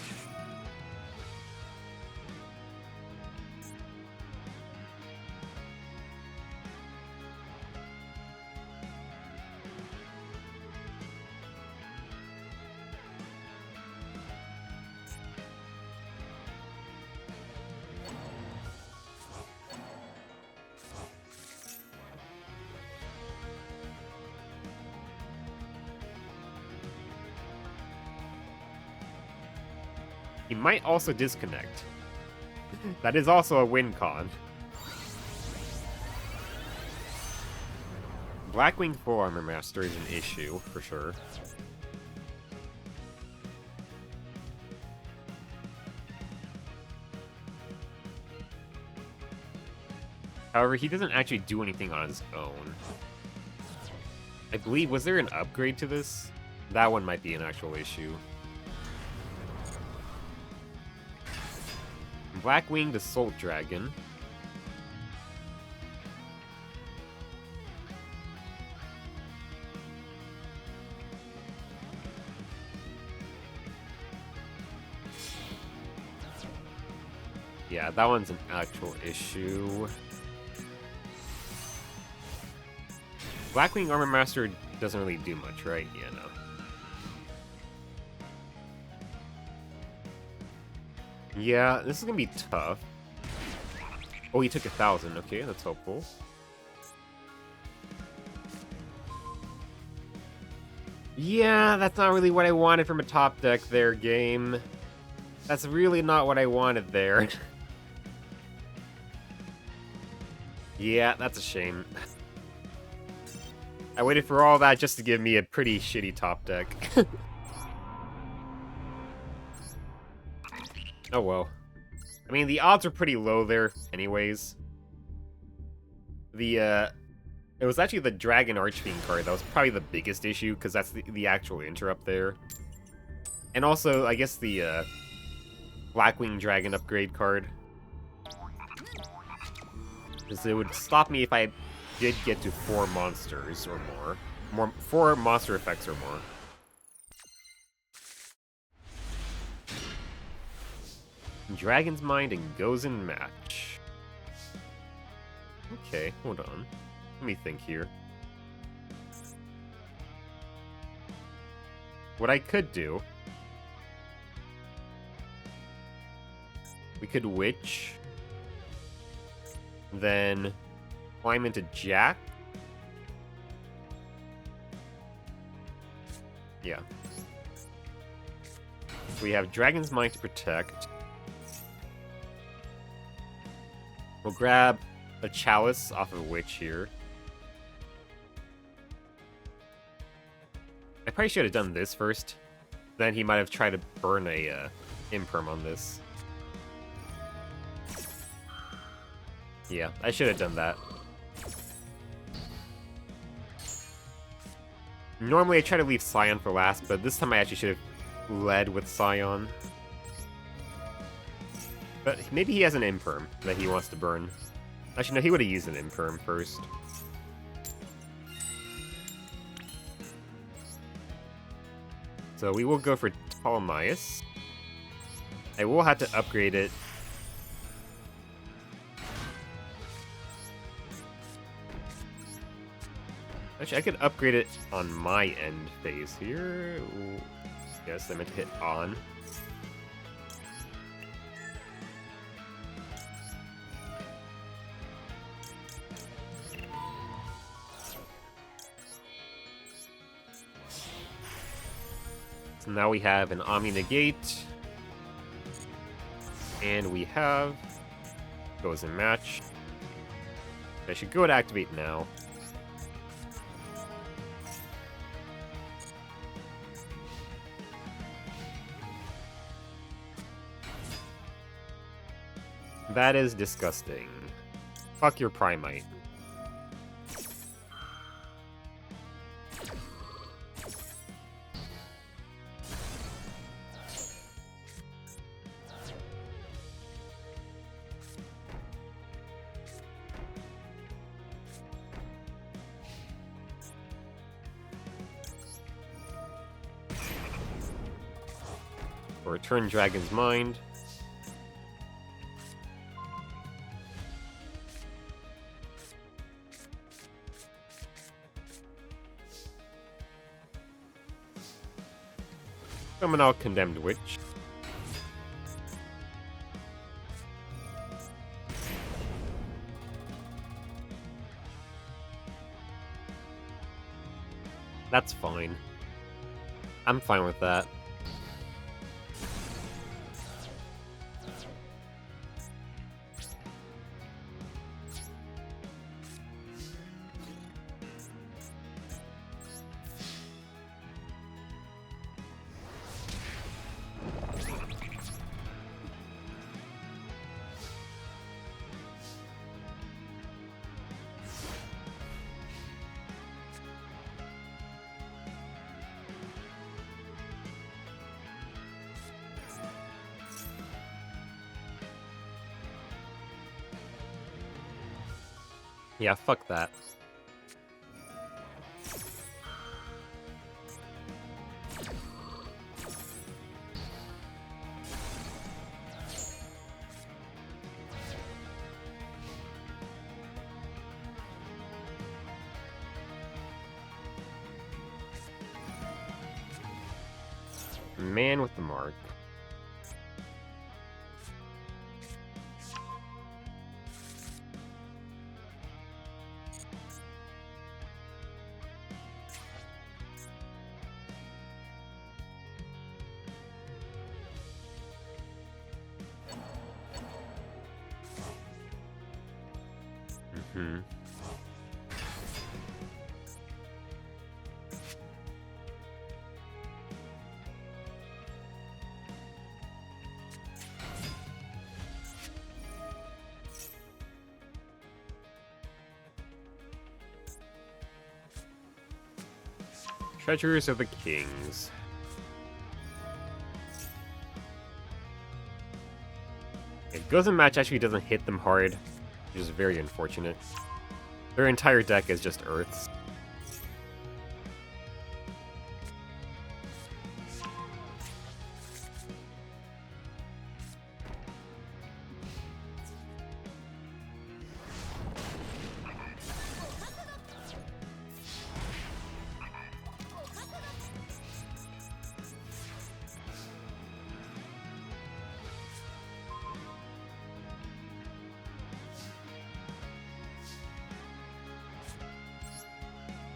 He might also disconnect. That is also a win con. Blackwing Full Armor Master is an issue, for sure. However, he doesn't actually do anything on his own. I believe, was there an upgrade to this? That one might be an actual issue. Blackwing Assault Dragon. Yeah, that one's an actual issue. Blackwing Armor Master doesn't really do much, right? Yeah, no. Yeah, this is gonna be tough. Oh, he took 1,000. Okay, that's helpful. Yeah, that's not really what I wanted from a top deck there, game. That's really not what I wanted there. Yeah, that's a shame. I waited for all that just to give me a pretty shitty top deck. Oh well. I mean, the odds are pretty low there anyways. It was actually the Dragon Archfiend card that was probably the biggest issue, because that's the actual interrupt there. And also, I guess the Blackwing Dragon upgrade card. Because it would stop me if I did get to 4 monsters or more. 4 monster effects or more. Dragon's Mind and goes in match. Okay, hold on. Let me think here. What I could do... We could Witch. Then climb into Jack. Yeah. We have Dragon's Mind to protect. We'll grab a Chalice off of a Witch here. I probably should have done this first. Then he might have tried to burn a Imperm on this. Yeah, I should have done that. Normally I try to leave Scion for last, but this time I actually should have led with Scion. But maybe he has an Imperm that he wants to burn. Actually, no, he would have used an Imperm first. So we will go for Ptolemaeus. I will have to upgrade it. Actually, I could upgrade it on my end phase here. Ooh. Yes, I meant to hit on. So now we have an Omni Negate. And we have goes in match. I should go to activate now. That is disgusting. Fuck your Primite. Or return Dragon's Mind. Summon out Condemned Witch. That's fine. I'm fine with that. Yeah, fuck that. Man with the mark. Mm-hmm. Treasures of the Kings. It Gozen Match actually doesn't hit them hard, which is very unfortunate. Their entire deck is just Earths.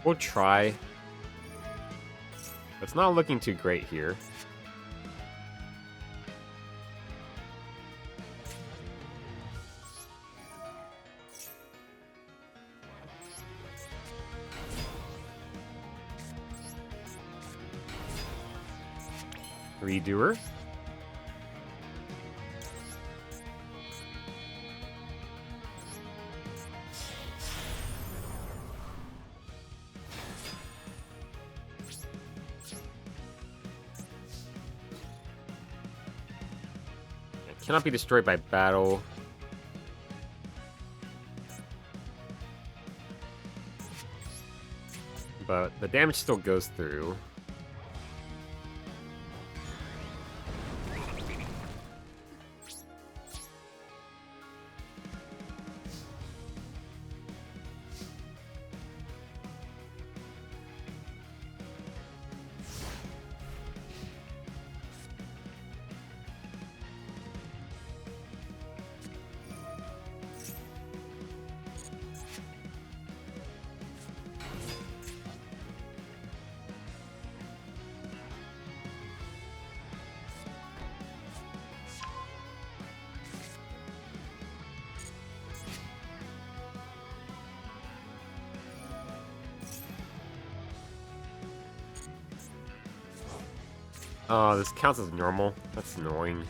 We'll try. It's not looking too great here. Redoer. Cannot be destroyed by battle. But the damage still goes through. Oh, this counts as normal. That's annoying.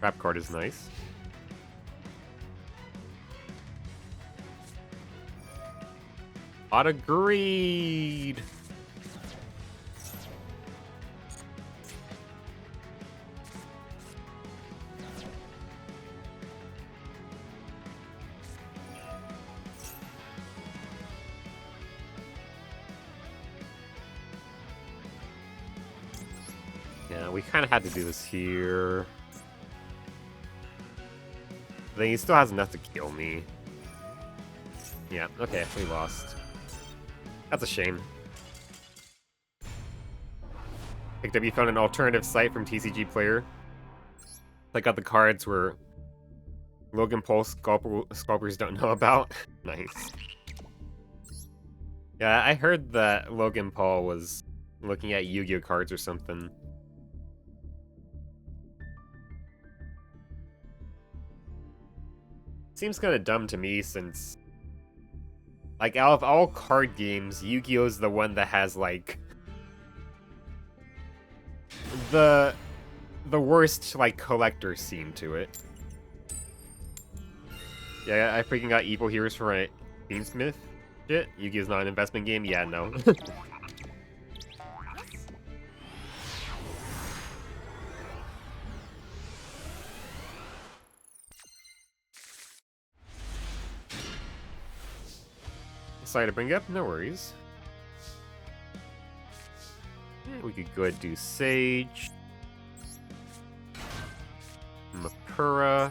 Trap card is nice. Lot of greed! Yeah, we kind of had to do this here. Then he still has enough to kill me. Yeah, okay, we lost. That's a shame. Picked up, you found an alternative site from TCG Player. I got the cards where Logan Paul scalpers don't know about. Nice. Yeah, I heard that Logan Paul was looking at Yu-Gi-Oh cards or something. Seems kind of dumb to me since, like, out of all card games, Yu-Gi-Oh's the one that has, like, the worst, like, collector scene to it. Yeah, I freaking got Evil Heroes for my Beansmith shit. Yu-Gi-Oh's not an investment game? Yeah, no. Sorry to bring up, no worries. Yeah, we could go ahead and do Sage. Mapura.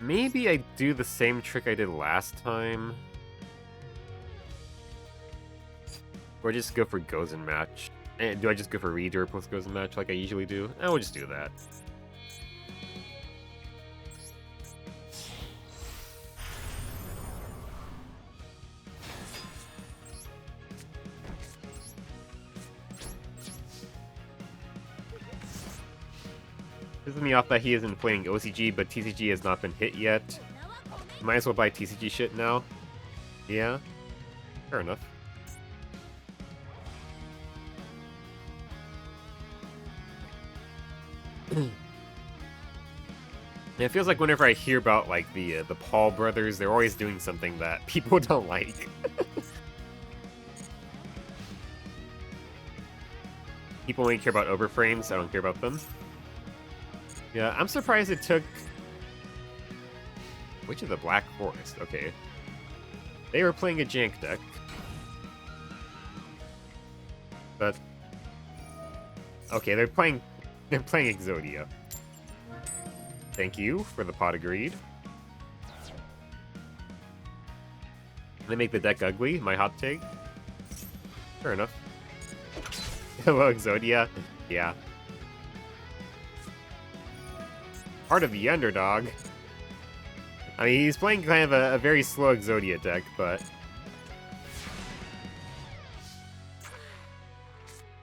Maybe I do the same trick I did last time. Or just go for Gozen Match. And do I just go for Reader plus Gozen Match like I usually do? I will just do that. Pisses me off that he isn't playing OCG, but TCG has not been hit yet. Might as well buy TCG shit now. Yeah, fair enough. It feels like whenever I hear about like the Paul brothers, they're always doing something that people don't like. People only care about overframes. I don't care about them. Yeah, I'm surprised it took... Witch of the Black Forest, okay. They were playing a jank deck. But... Okay, they're playing Exodia. Thank you for the pot of greed. They make the deck ugly, my hot take. Fair enough. Hello, Exodia. Yeah. Part of the underdog. I mean, he's playing kind of a very slow Exodia deck, but...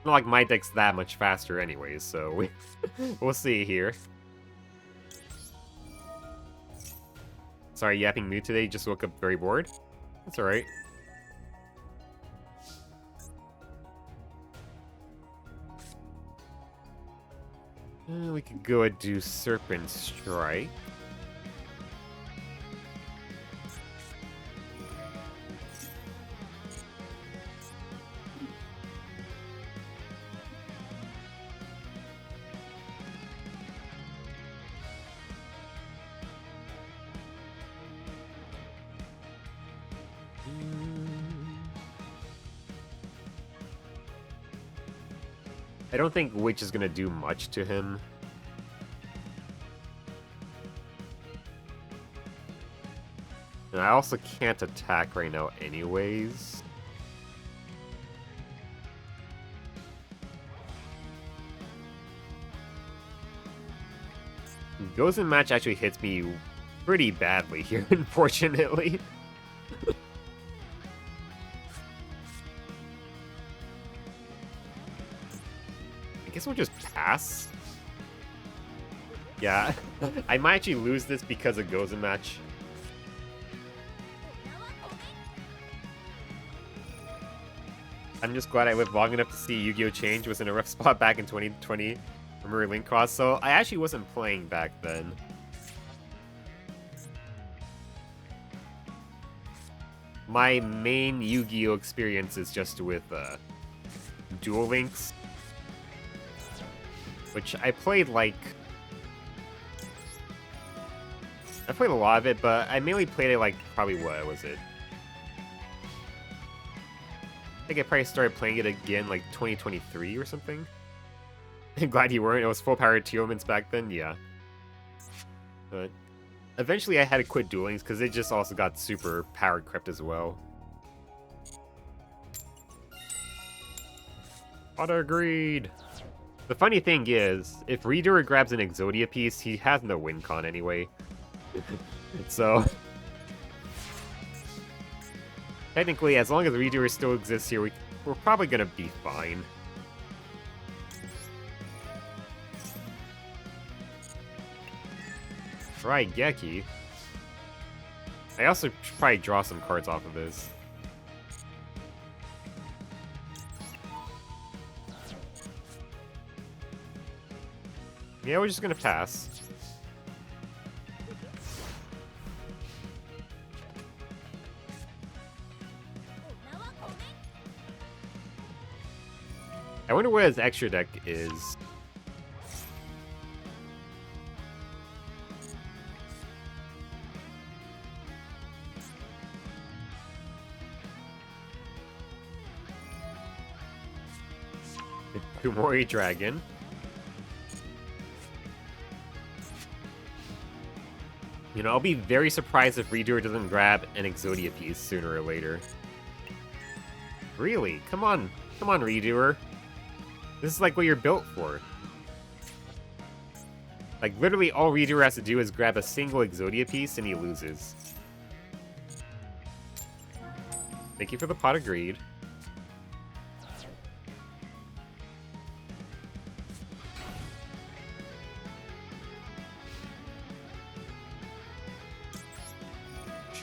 Not like my deck's that much faster anyways, so we'll see here. Sorry, yapping mood today, just woke up very bored. That's alright. We could go and do Serpent Strike. I don't think Witch is gonna do much to him. And I also can't attack right now anyways. Gozen Match actually hits me pretty badly here, unfortunately. I guess we'll just pass. Yeah, I might actually lose this because of Gozen Match. I'm just glad I lived long enough to see Yu-Gi-Oh! Change was in a rough spot back in 2020. Remember Link Cross? So I actually wasn't playing back then. My main Yu-Gi-Oh! Experience is just with Duel Links, which I played like... I played a lot of it, but I mainly played it like, probably what was it? I think I probably started playing it again like 2023 or something. I'm glad you weren't. It was full power tournaments back then, yeah. But eventually I had to quit Duel Links because it just also got super power crept as well. Auto agreed. The funny thing is, if Redoer grabs an Exodia piece, he has no win con anyway. So technically, as long as Redoer still exists here, we're probably gonna be fine. Right, Geki. I also should probably draw some cards off of this. Yeah, we're just gonna pass. I wonder what his extra deck is. Kumori Dragon. You know, I'll be very surprised if Redoer doesn't grab an Exodia piece sooner or later. Really? Come on. Come on, Redoer. This is like what you're built for. Like, literally all Redoer has to do is grab a single Exodia piece and he loses. Thank you for the pot of greed.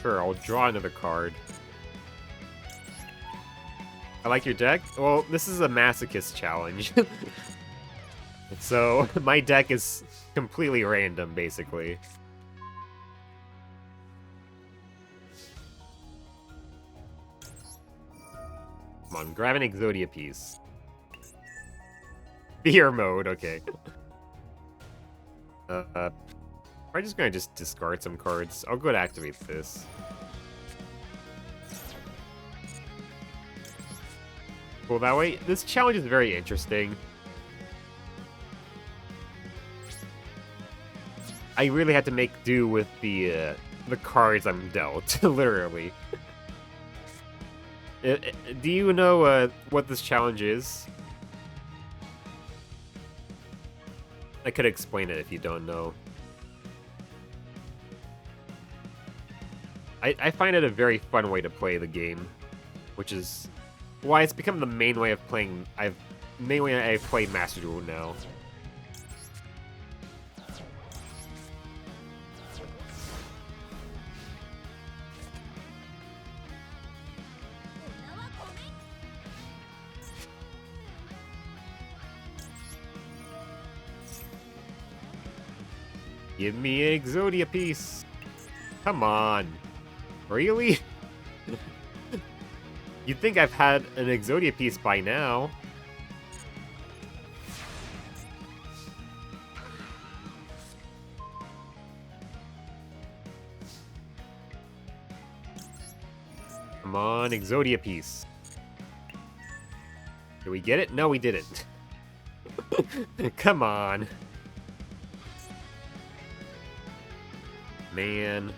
Sure, I'll draw another card. I like your deck? Well, this is a Masochist challenge. So, my deck is completely random, basically. Come on, grab an Exodia piece. Fear mode, okay. I'm just gonna discard some cards. I'll go to activate this. Cool, that way, this challenge is very interesting. I really had to make do with the cards I'm dealt, literally. Do you know what this challenge is? I could explain it if you don't know. I find it a very fun way to play the game, which is why it's become the main way of playing. Main way I play Master Duel now. Give me an Exodia piece. Come on. Really? You'd think I've had an Exodia piece by now. Come on, Exodia piece. Did we get it? No, we didn't. Come on. Man.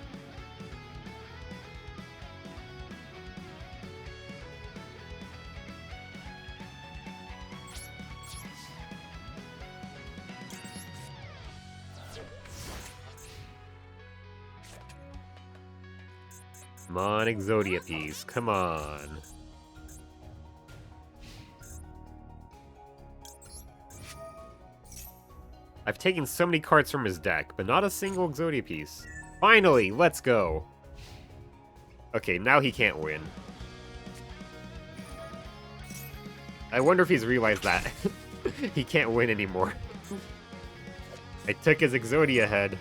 Come on, Exodia piece. Come on. I've taken so many cards from his deck, but not a single Exodia piece. Finally, let's go. Okay, now he can't win. I wonder if he's realized that. He can't win anymore. I took his Exodia head.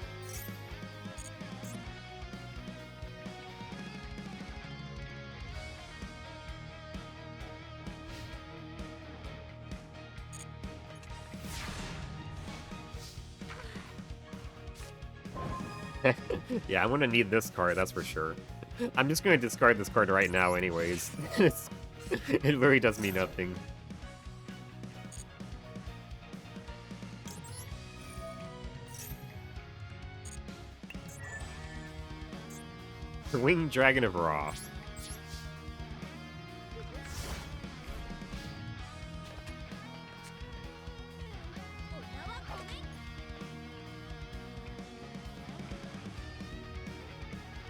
Yeah, I'm gonna need this card, that's for sure. I'm just gonna discard this card right now anyways. It really does me nothing. Winged Dragon of Ra.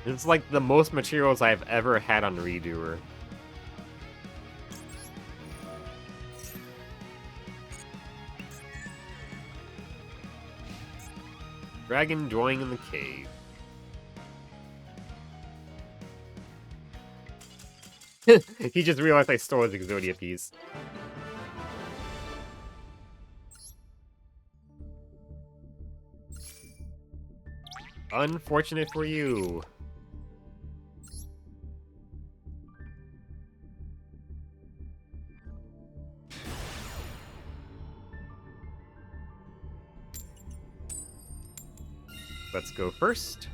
It's like the most materials I've ever had on Redoer. Dragon dwelling in the cave. He just realized I stole his Exodia piece. Unfortunate for you. Let's go first.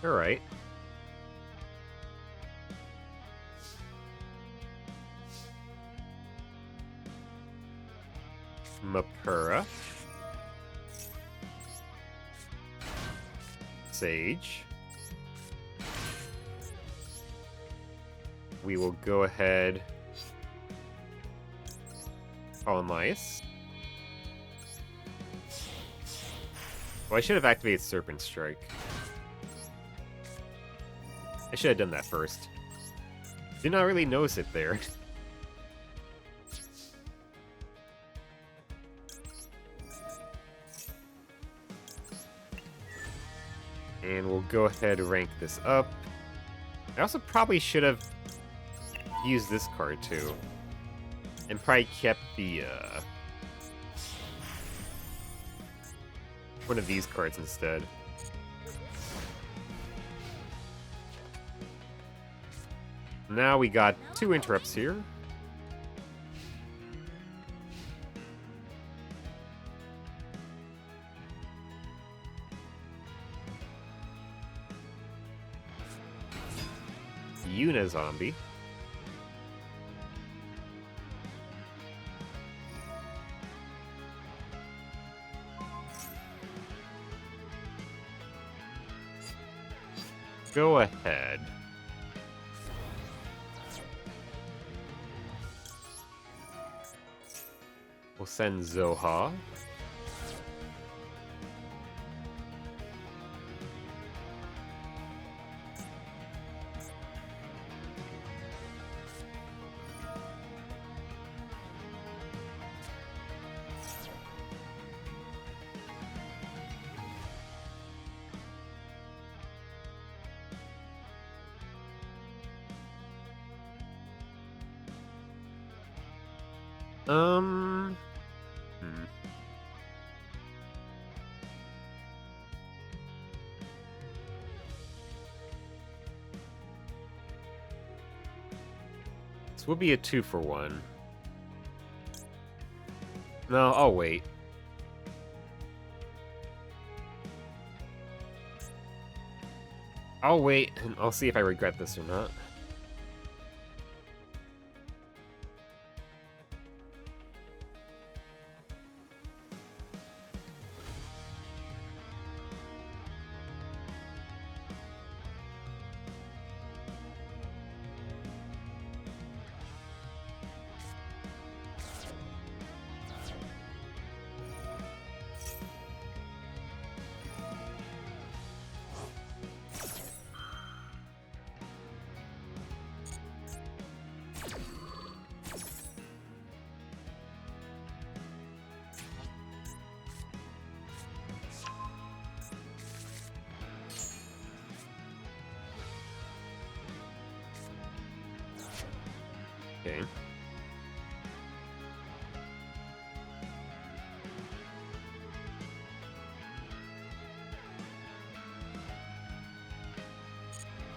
Alright. Mapura. Sage. We will go ahead. Colonize. Well, I should have activated Serpent Strike. I should have done that first. Did not really notice it there. And we'll go ahead and rank this up. I also probably should have used this card too. And probably kept the, one of these cards instead. Now we got 2 interrupts here. Unizombie. Go ahead. We'll send Zoha. This will be a 2-for-1. No, I'll wait. I'll wait, and I'll see if I regret this or not. Okay.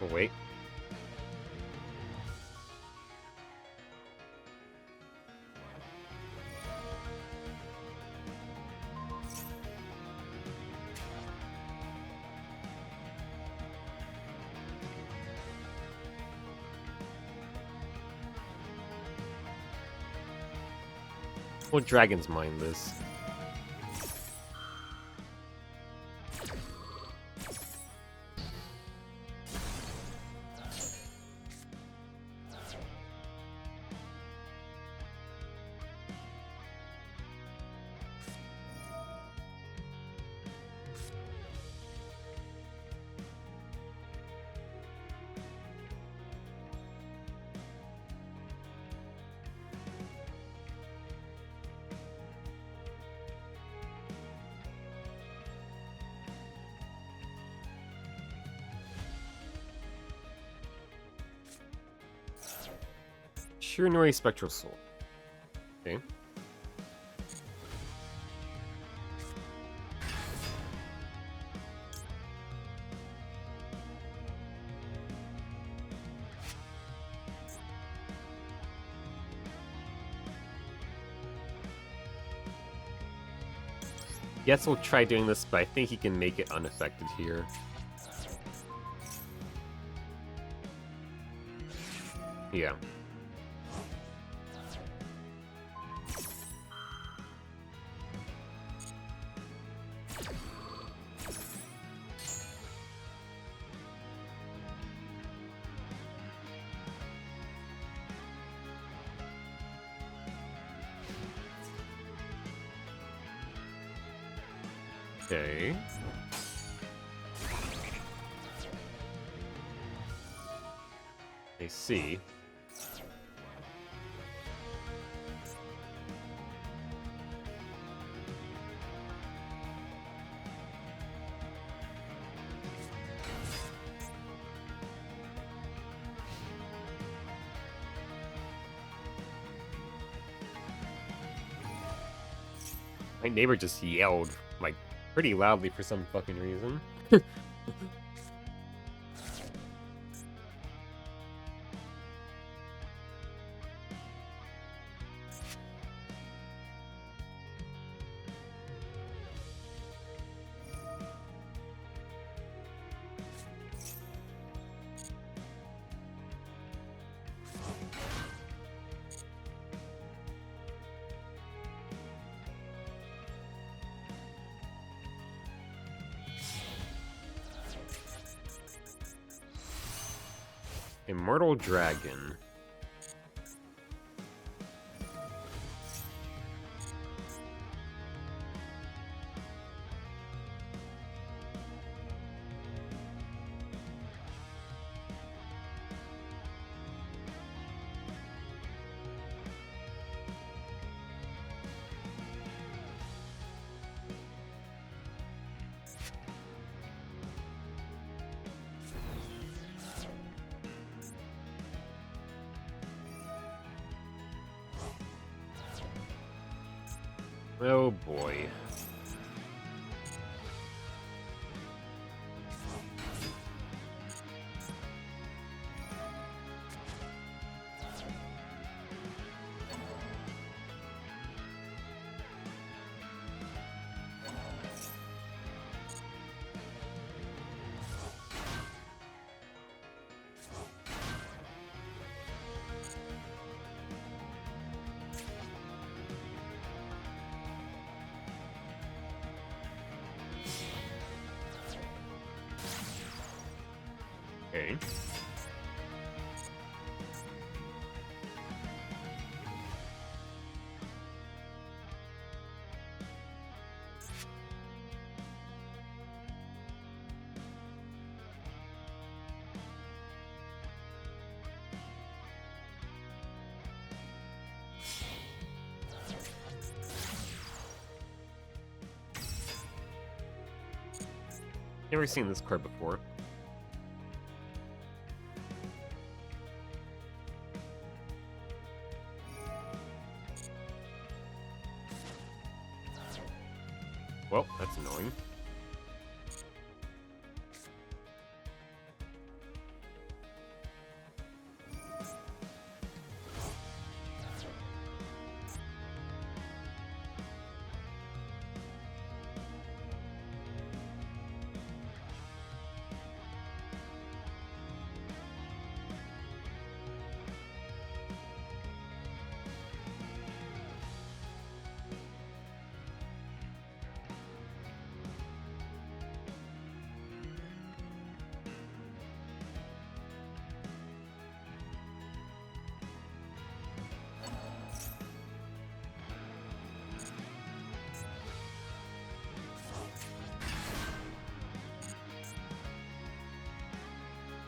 Oh, wait. Well, Dragon's Mind this. Shiranori Spectral Soul. Okay. Yes, we'll try doing this, but I think he can make it unaffected here. Yeah. Okay. I see. My neighbor just yelled, like, pretty loudly for some fucking reason. Immortal Dragon. Oh boy. Okay. Never seen this card before. Well, that's annoying.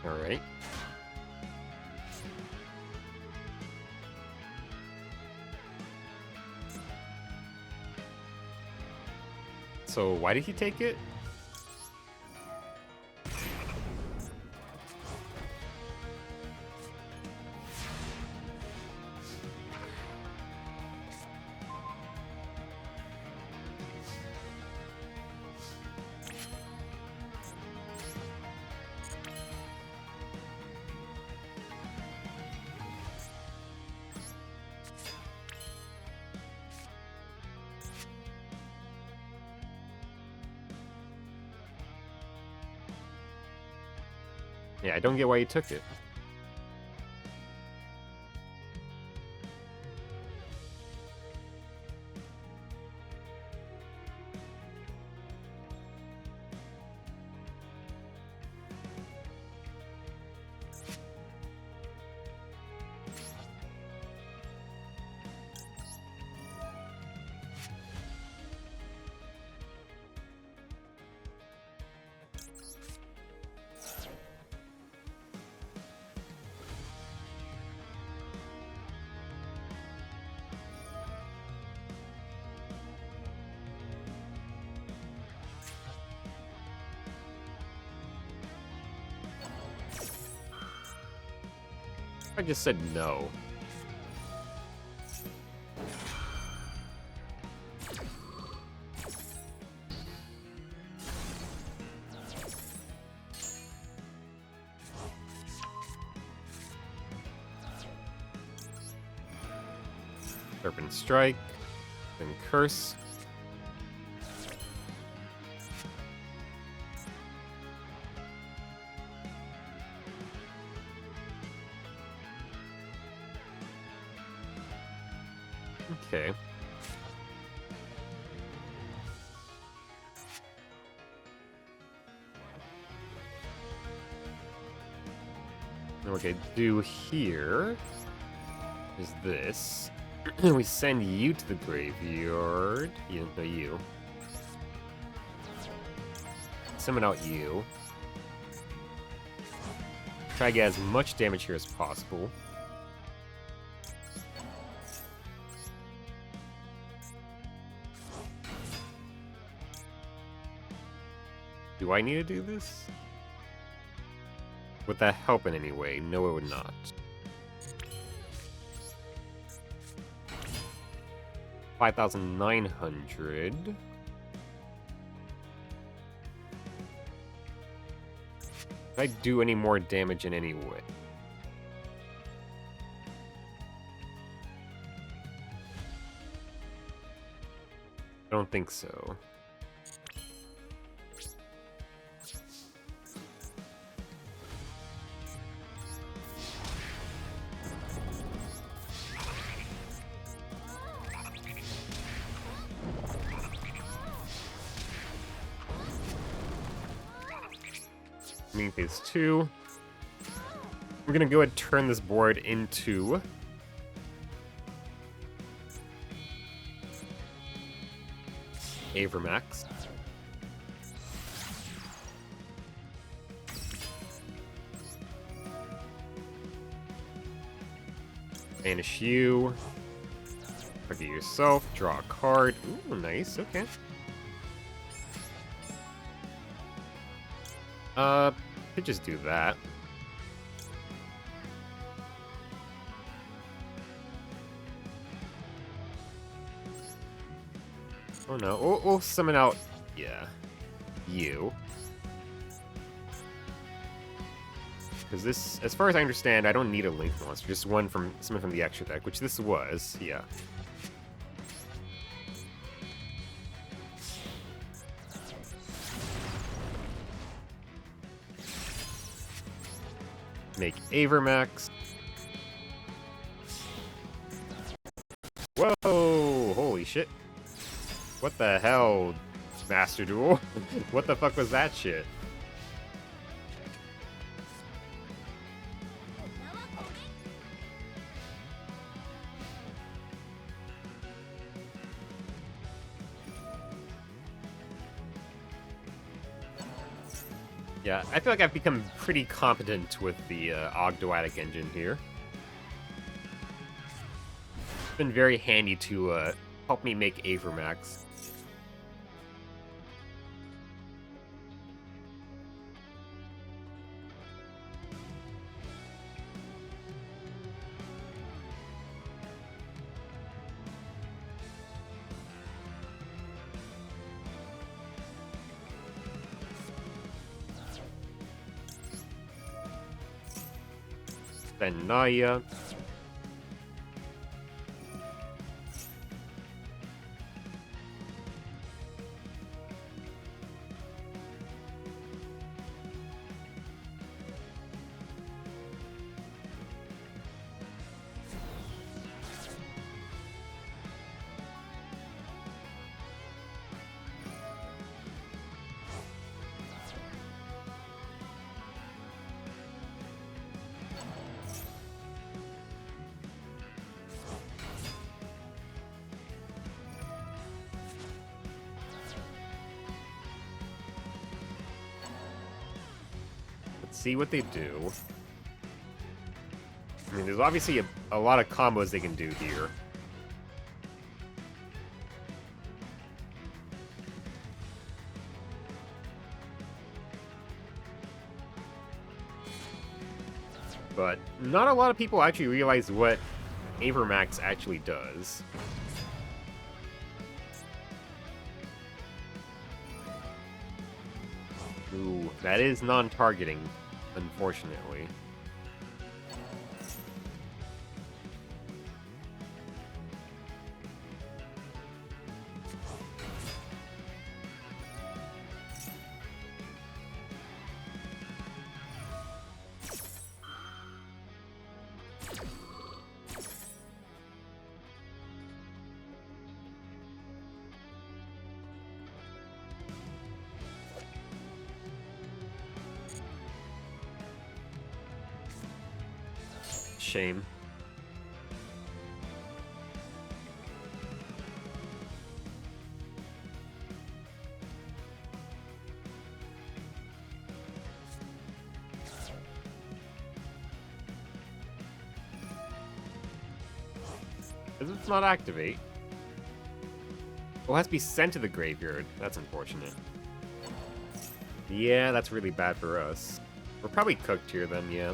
Alright. So why did he take it? Yeah, I don't get why he took it. I just said no. Serpent Strike, then Curse. Okay. Now what I do here is this. We send you to the graveyard. You, no, you. Summon out you. Try to get as much damage here as possible. Do I need to do this? Would that help in any way? No, it would not. $5,900. Did I do any more damage in any way? I don't think so. Phase 2. We're gonna go ahead and turn this board into Avermax. Banish you. Target yourself. Draw a card. Ooh, nice. Okay. Could just do that. Oh no. We'll summon out Yeah. You. Because this, as far as I understand, I don't need a Link monster, just one from someone from the extra deck, which this was, yeah. Make Avermax. Whoa! Holy shit. What the hell, Master Duel? What the fuck was that shit? Yeah, I feel like I've become pretty competent with the Ogdoadic engine here. It's been very handy to help me make Avermax. Then Naya. See what they do. I mean, there's obviously a lot of combos they can do here. But not a lot of people actually realize what Avermax actually does. Ooh, that is non-targeting, unfortunately. Shame. Does it not activate? Oh, it has to be sent to the graveyard. That's unfortunate. Yeah, that's really bad for us. We're probably cooked here then, yeah.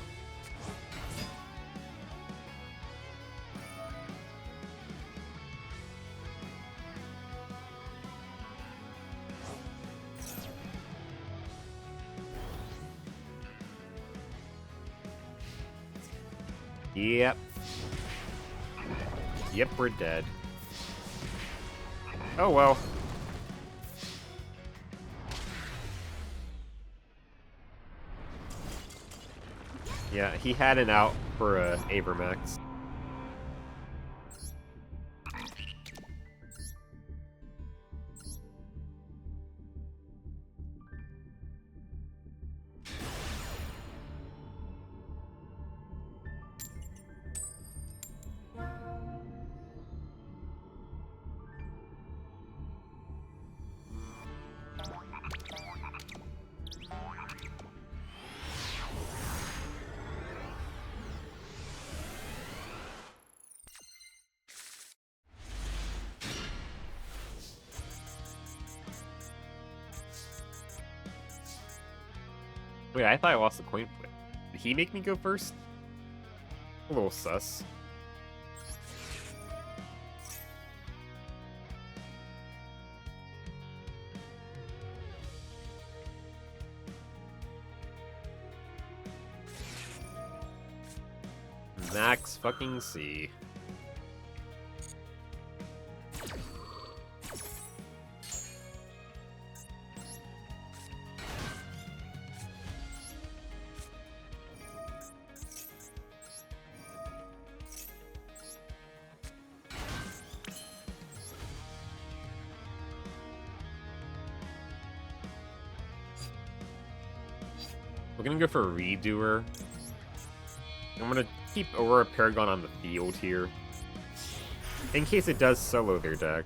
Yep. Yep, we're dead. Oh well. Yeah, he had an out for Avermax. Wait, I thought I lost the coin flip. Did he make me go first? A little sus. Max fucking C. We're gonna go for a Redoer. I'm gonna keep Aurora Paragon on the field here, in case it does solo their deck.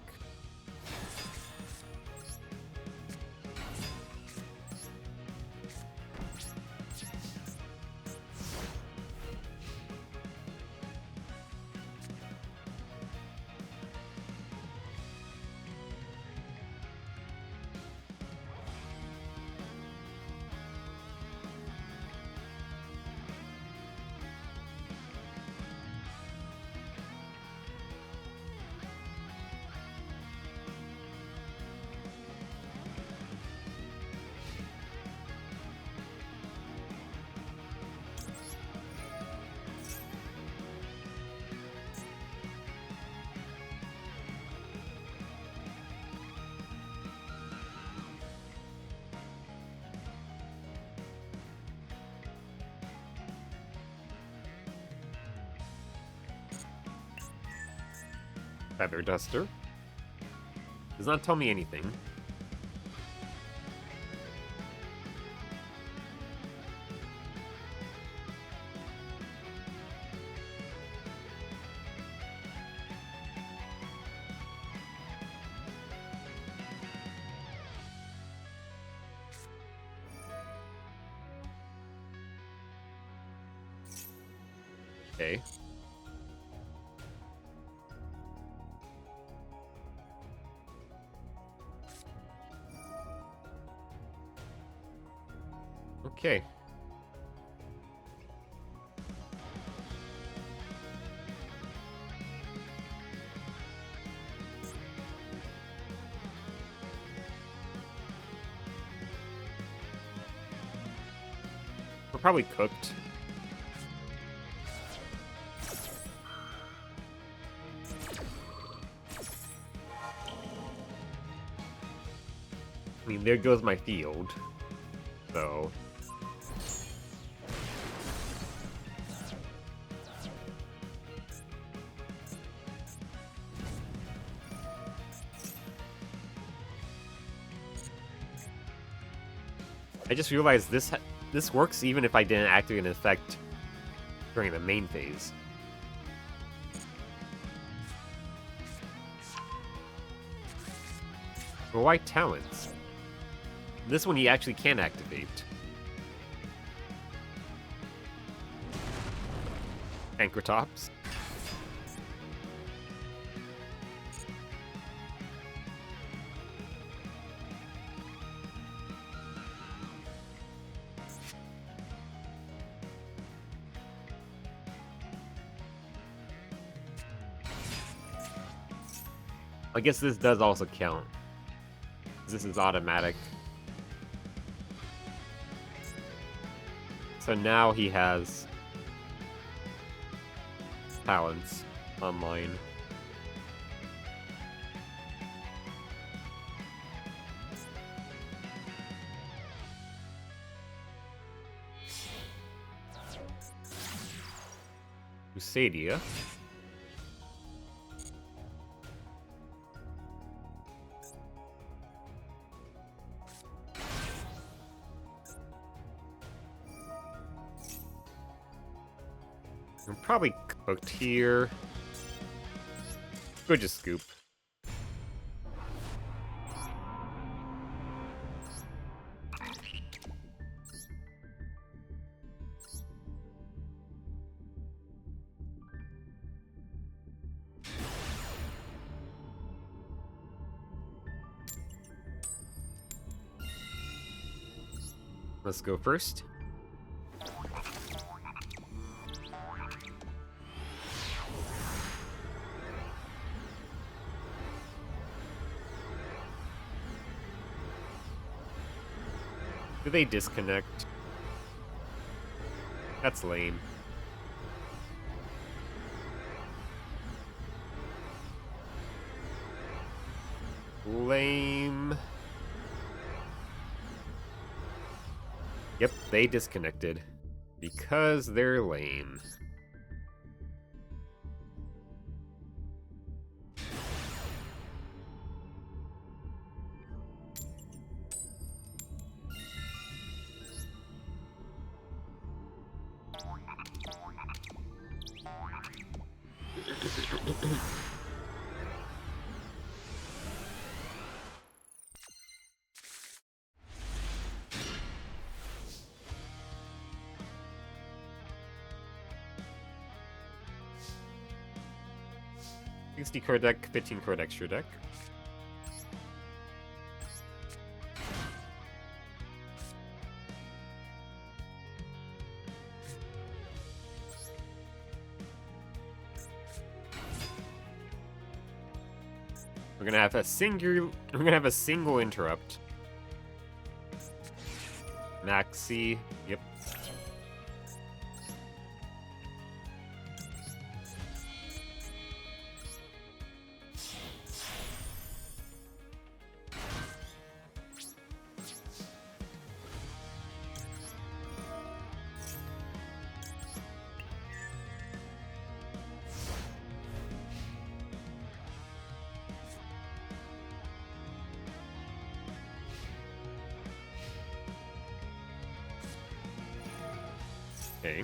Feather Duster. Does not tell me anything. Okay. Okay. We're probably cooked. I mean, there goes my field. So... I just realized this works even if I didn't activate an effect during the main phase. But why Talents? This one he actually can activate. Anchortops. I guess this does also count. This is automatic. So now he has talents online. Exodia. I'm probably cooked here. Go just scoop. Let's go first. Do they disconnect? That's lame. Lame. Yep, they disconnected. Because they're lame. $60 card deck, 15 card extra deck. We're gonna have a single interrupt. Maxi, yep. Okay.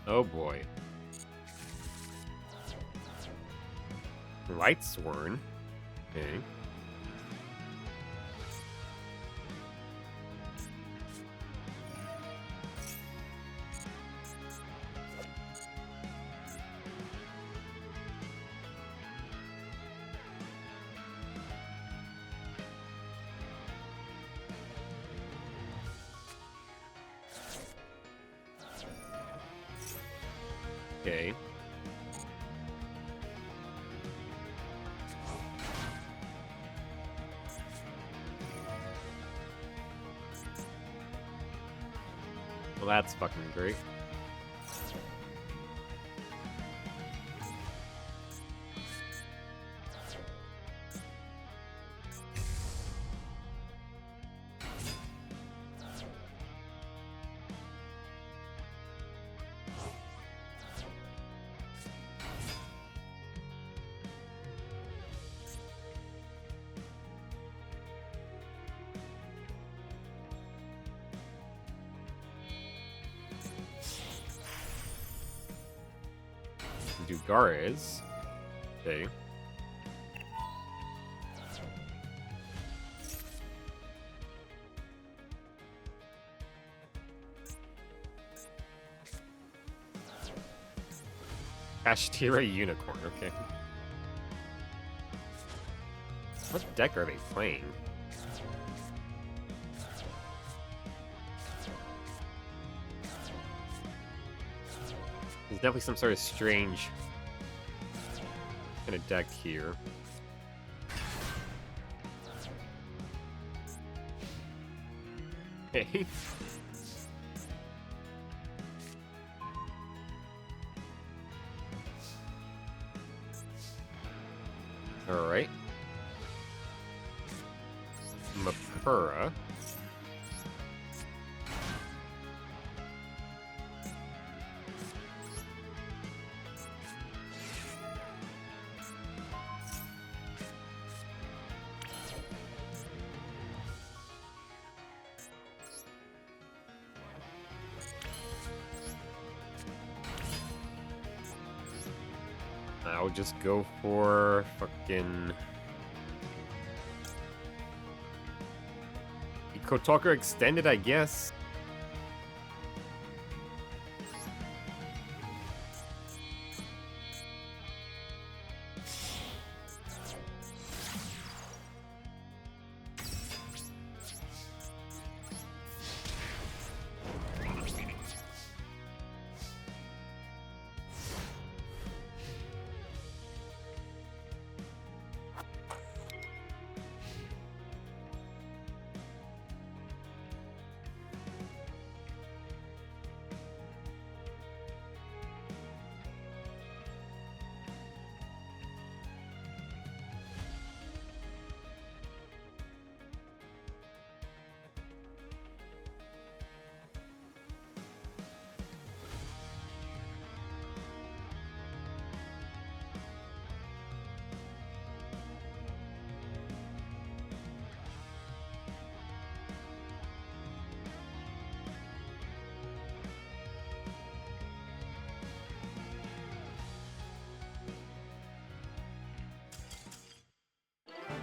Oh boy. Light Sworn. Okay. Okay. Well, that's fucking great. Do Gares. Okay. Kashtira Unicorn, okay. What deck are they playing? There's definitely some sort of strange kind of deck here. Okay. Alright. Mapura. I'll just go for fucking Kotalker Extended, I guess.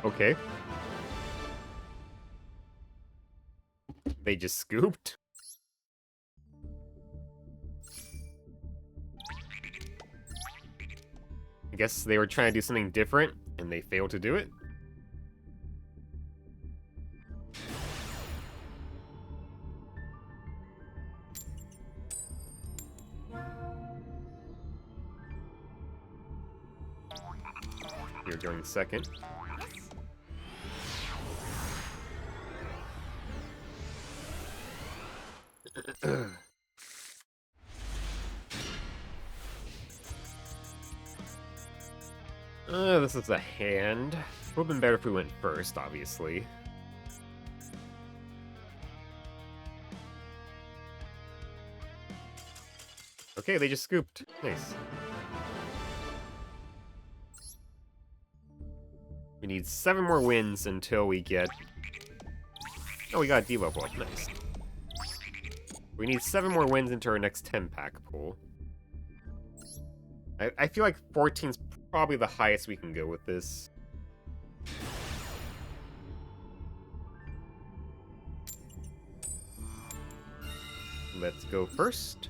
Okay. They just scooped. I guess they were trying to do something different, and they failed to do it. You're going second. This is a hand. Would have been better if we went first, obviously. Okay, they just scooped. Nice. We need 7 more wins until we get... Oh, we got a D-level up. Nice. We need 7 more wins into our next 10-pack pool. I feel like 14's probably the highest we can go with this. Let's go first.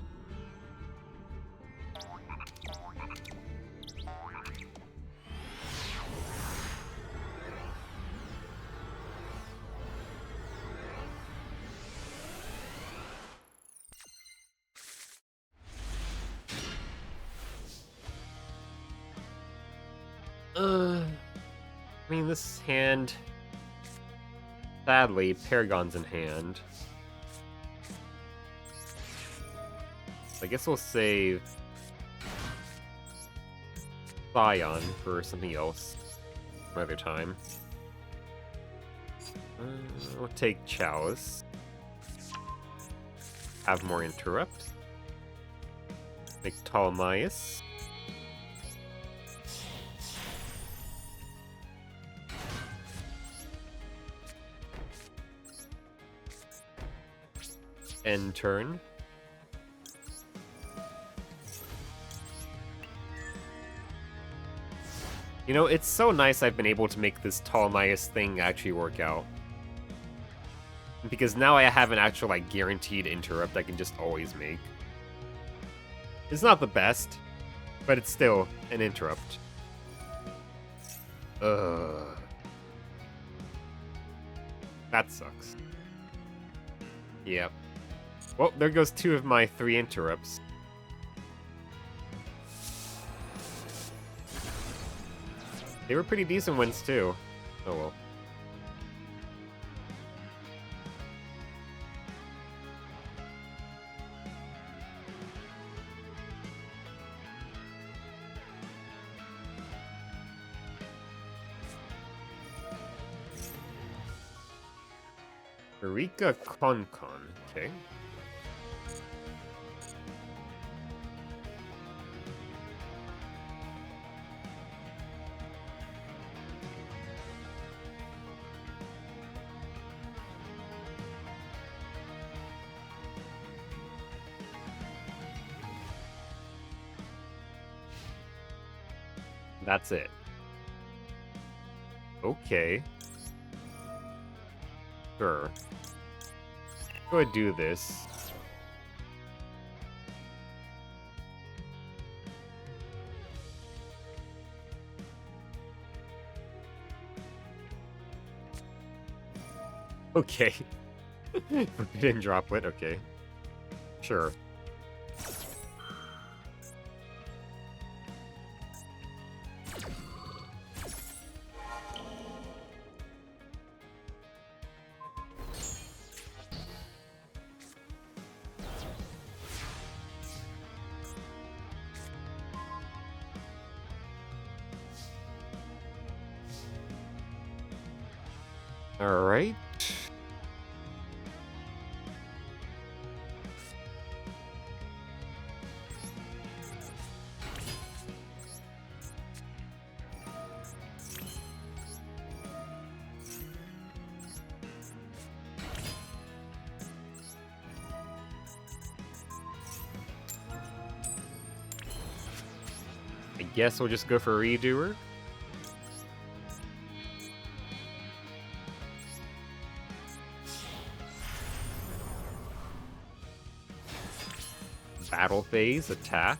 I mean, this hand... Sadly, Paragon's in hand. I guess we'll save... Scion for something else. Another time. We'll take Chalice. Have more Interrupt. Make Ptolemaeus. End turn. You know, it's so nice I've been able to make this Ptolemaeus thing actually work out. Because now I have an actual, like, guaranteed interrupt I can just always make. It's not the best, but it's still an interrupt. Ugh. That sucks. Yep. Well, there goes 2 of my 3 interrupts. They were pretty decent wins, too. Oh well. Eureka Concon, okay. That's it. Okay. Sure. Go ahead and do this. Okay. Forbidden Droplet, okay. Sure. Alright. I guess we'll just go for Redoer. Battle phase, attack.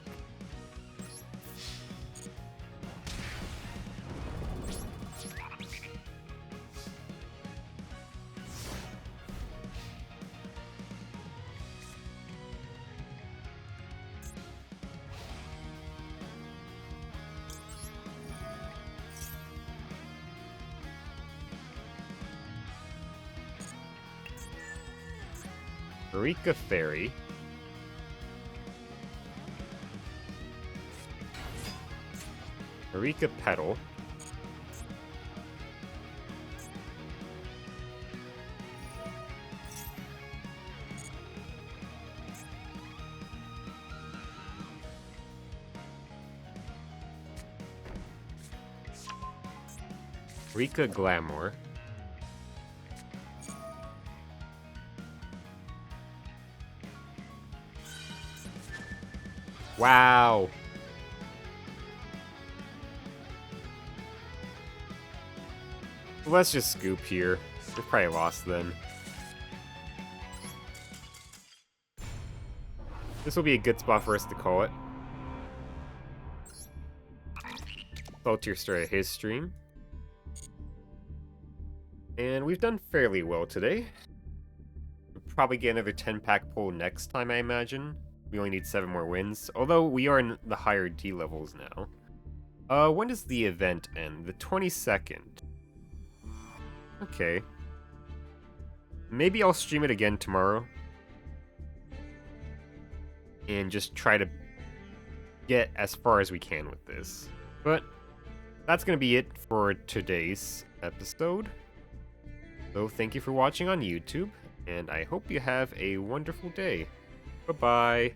Eureka Fairy. Eureka Petal. Eureka Glamour. Wow. Let's just scoop here. We're probably lost then. This will be a good spot for us to call it. Saltier started his stream. And we've done fairly well today. We'll probably get another 10-pack pull next time, I imagine. We only need 7 more wins, although we are in the higher D levels now. When does the event end? The 22nd. Okay. Maybe I'll stream it again tomorrow. And just try to get as far as we can with this. But that's going to be it for today's episode. So thank you for watching on YouTube, and I hope you have a wonderful day. Bye-bye.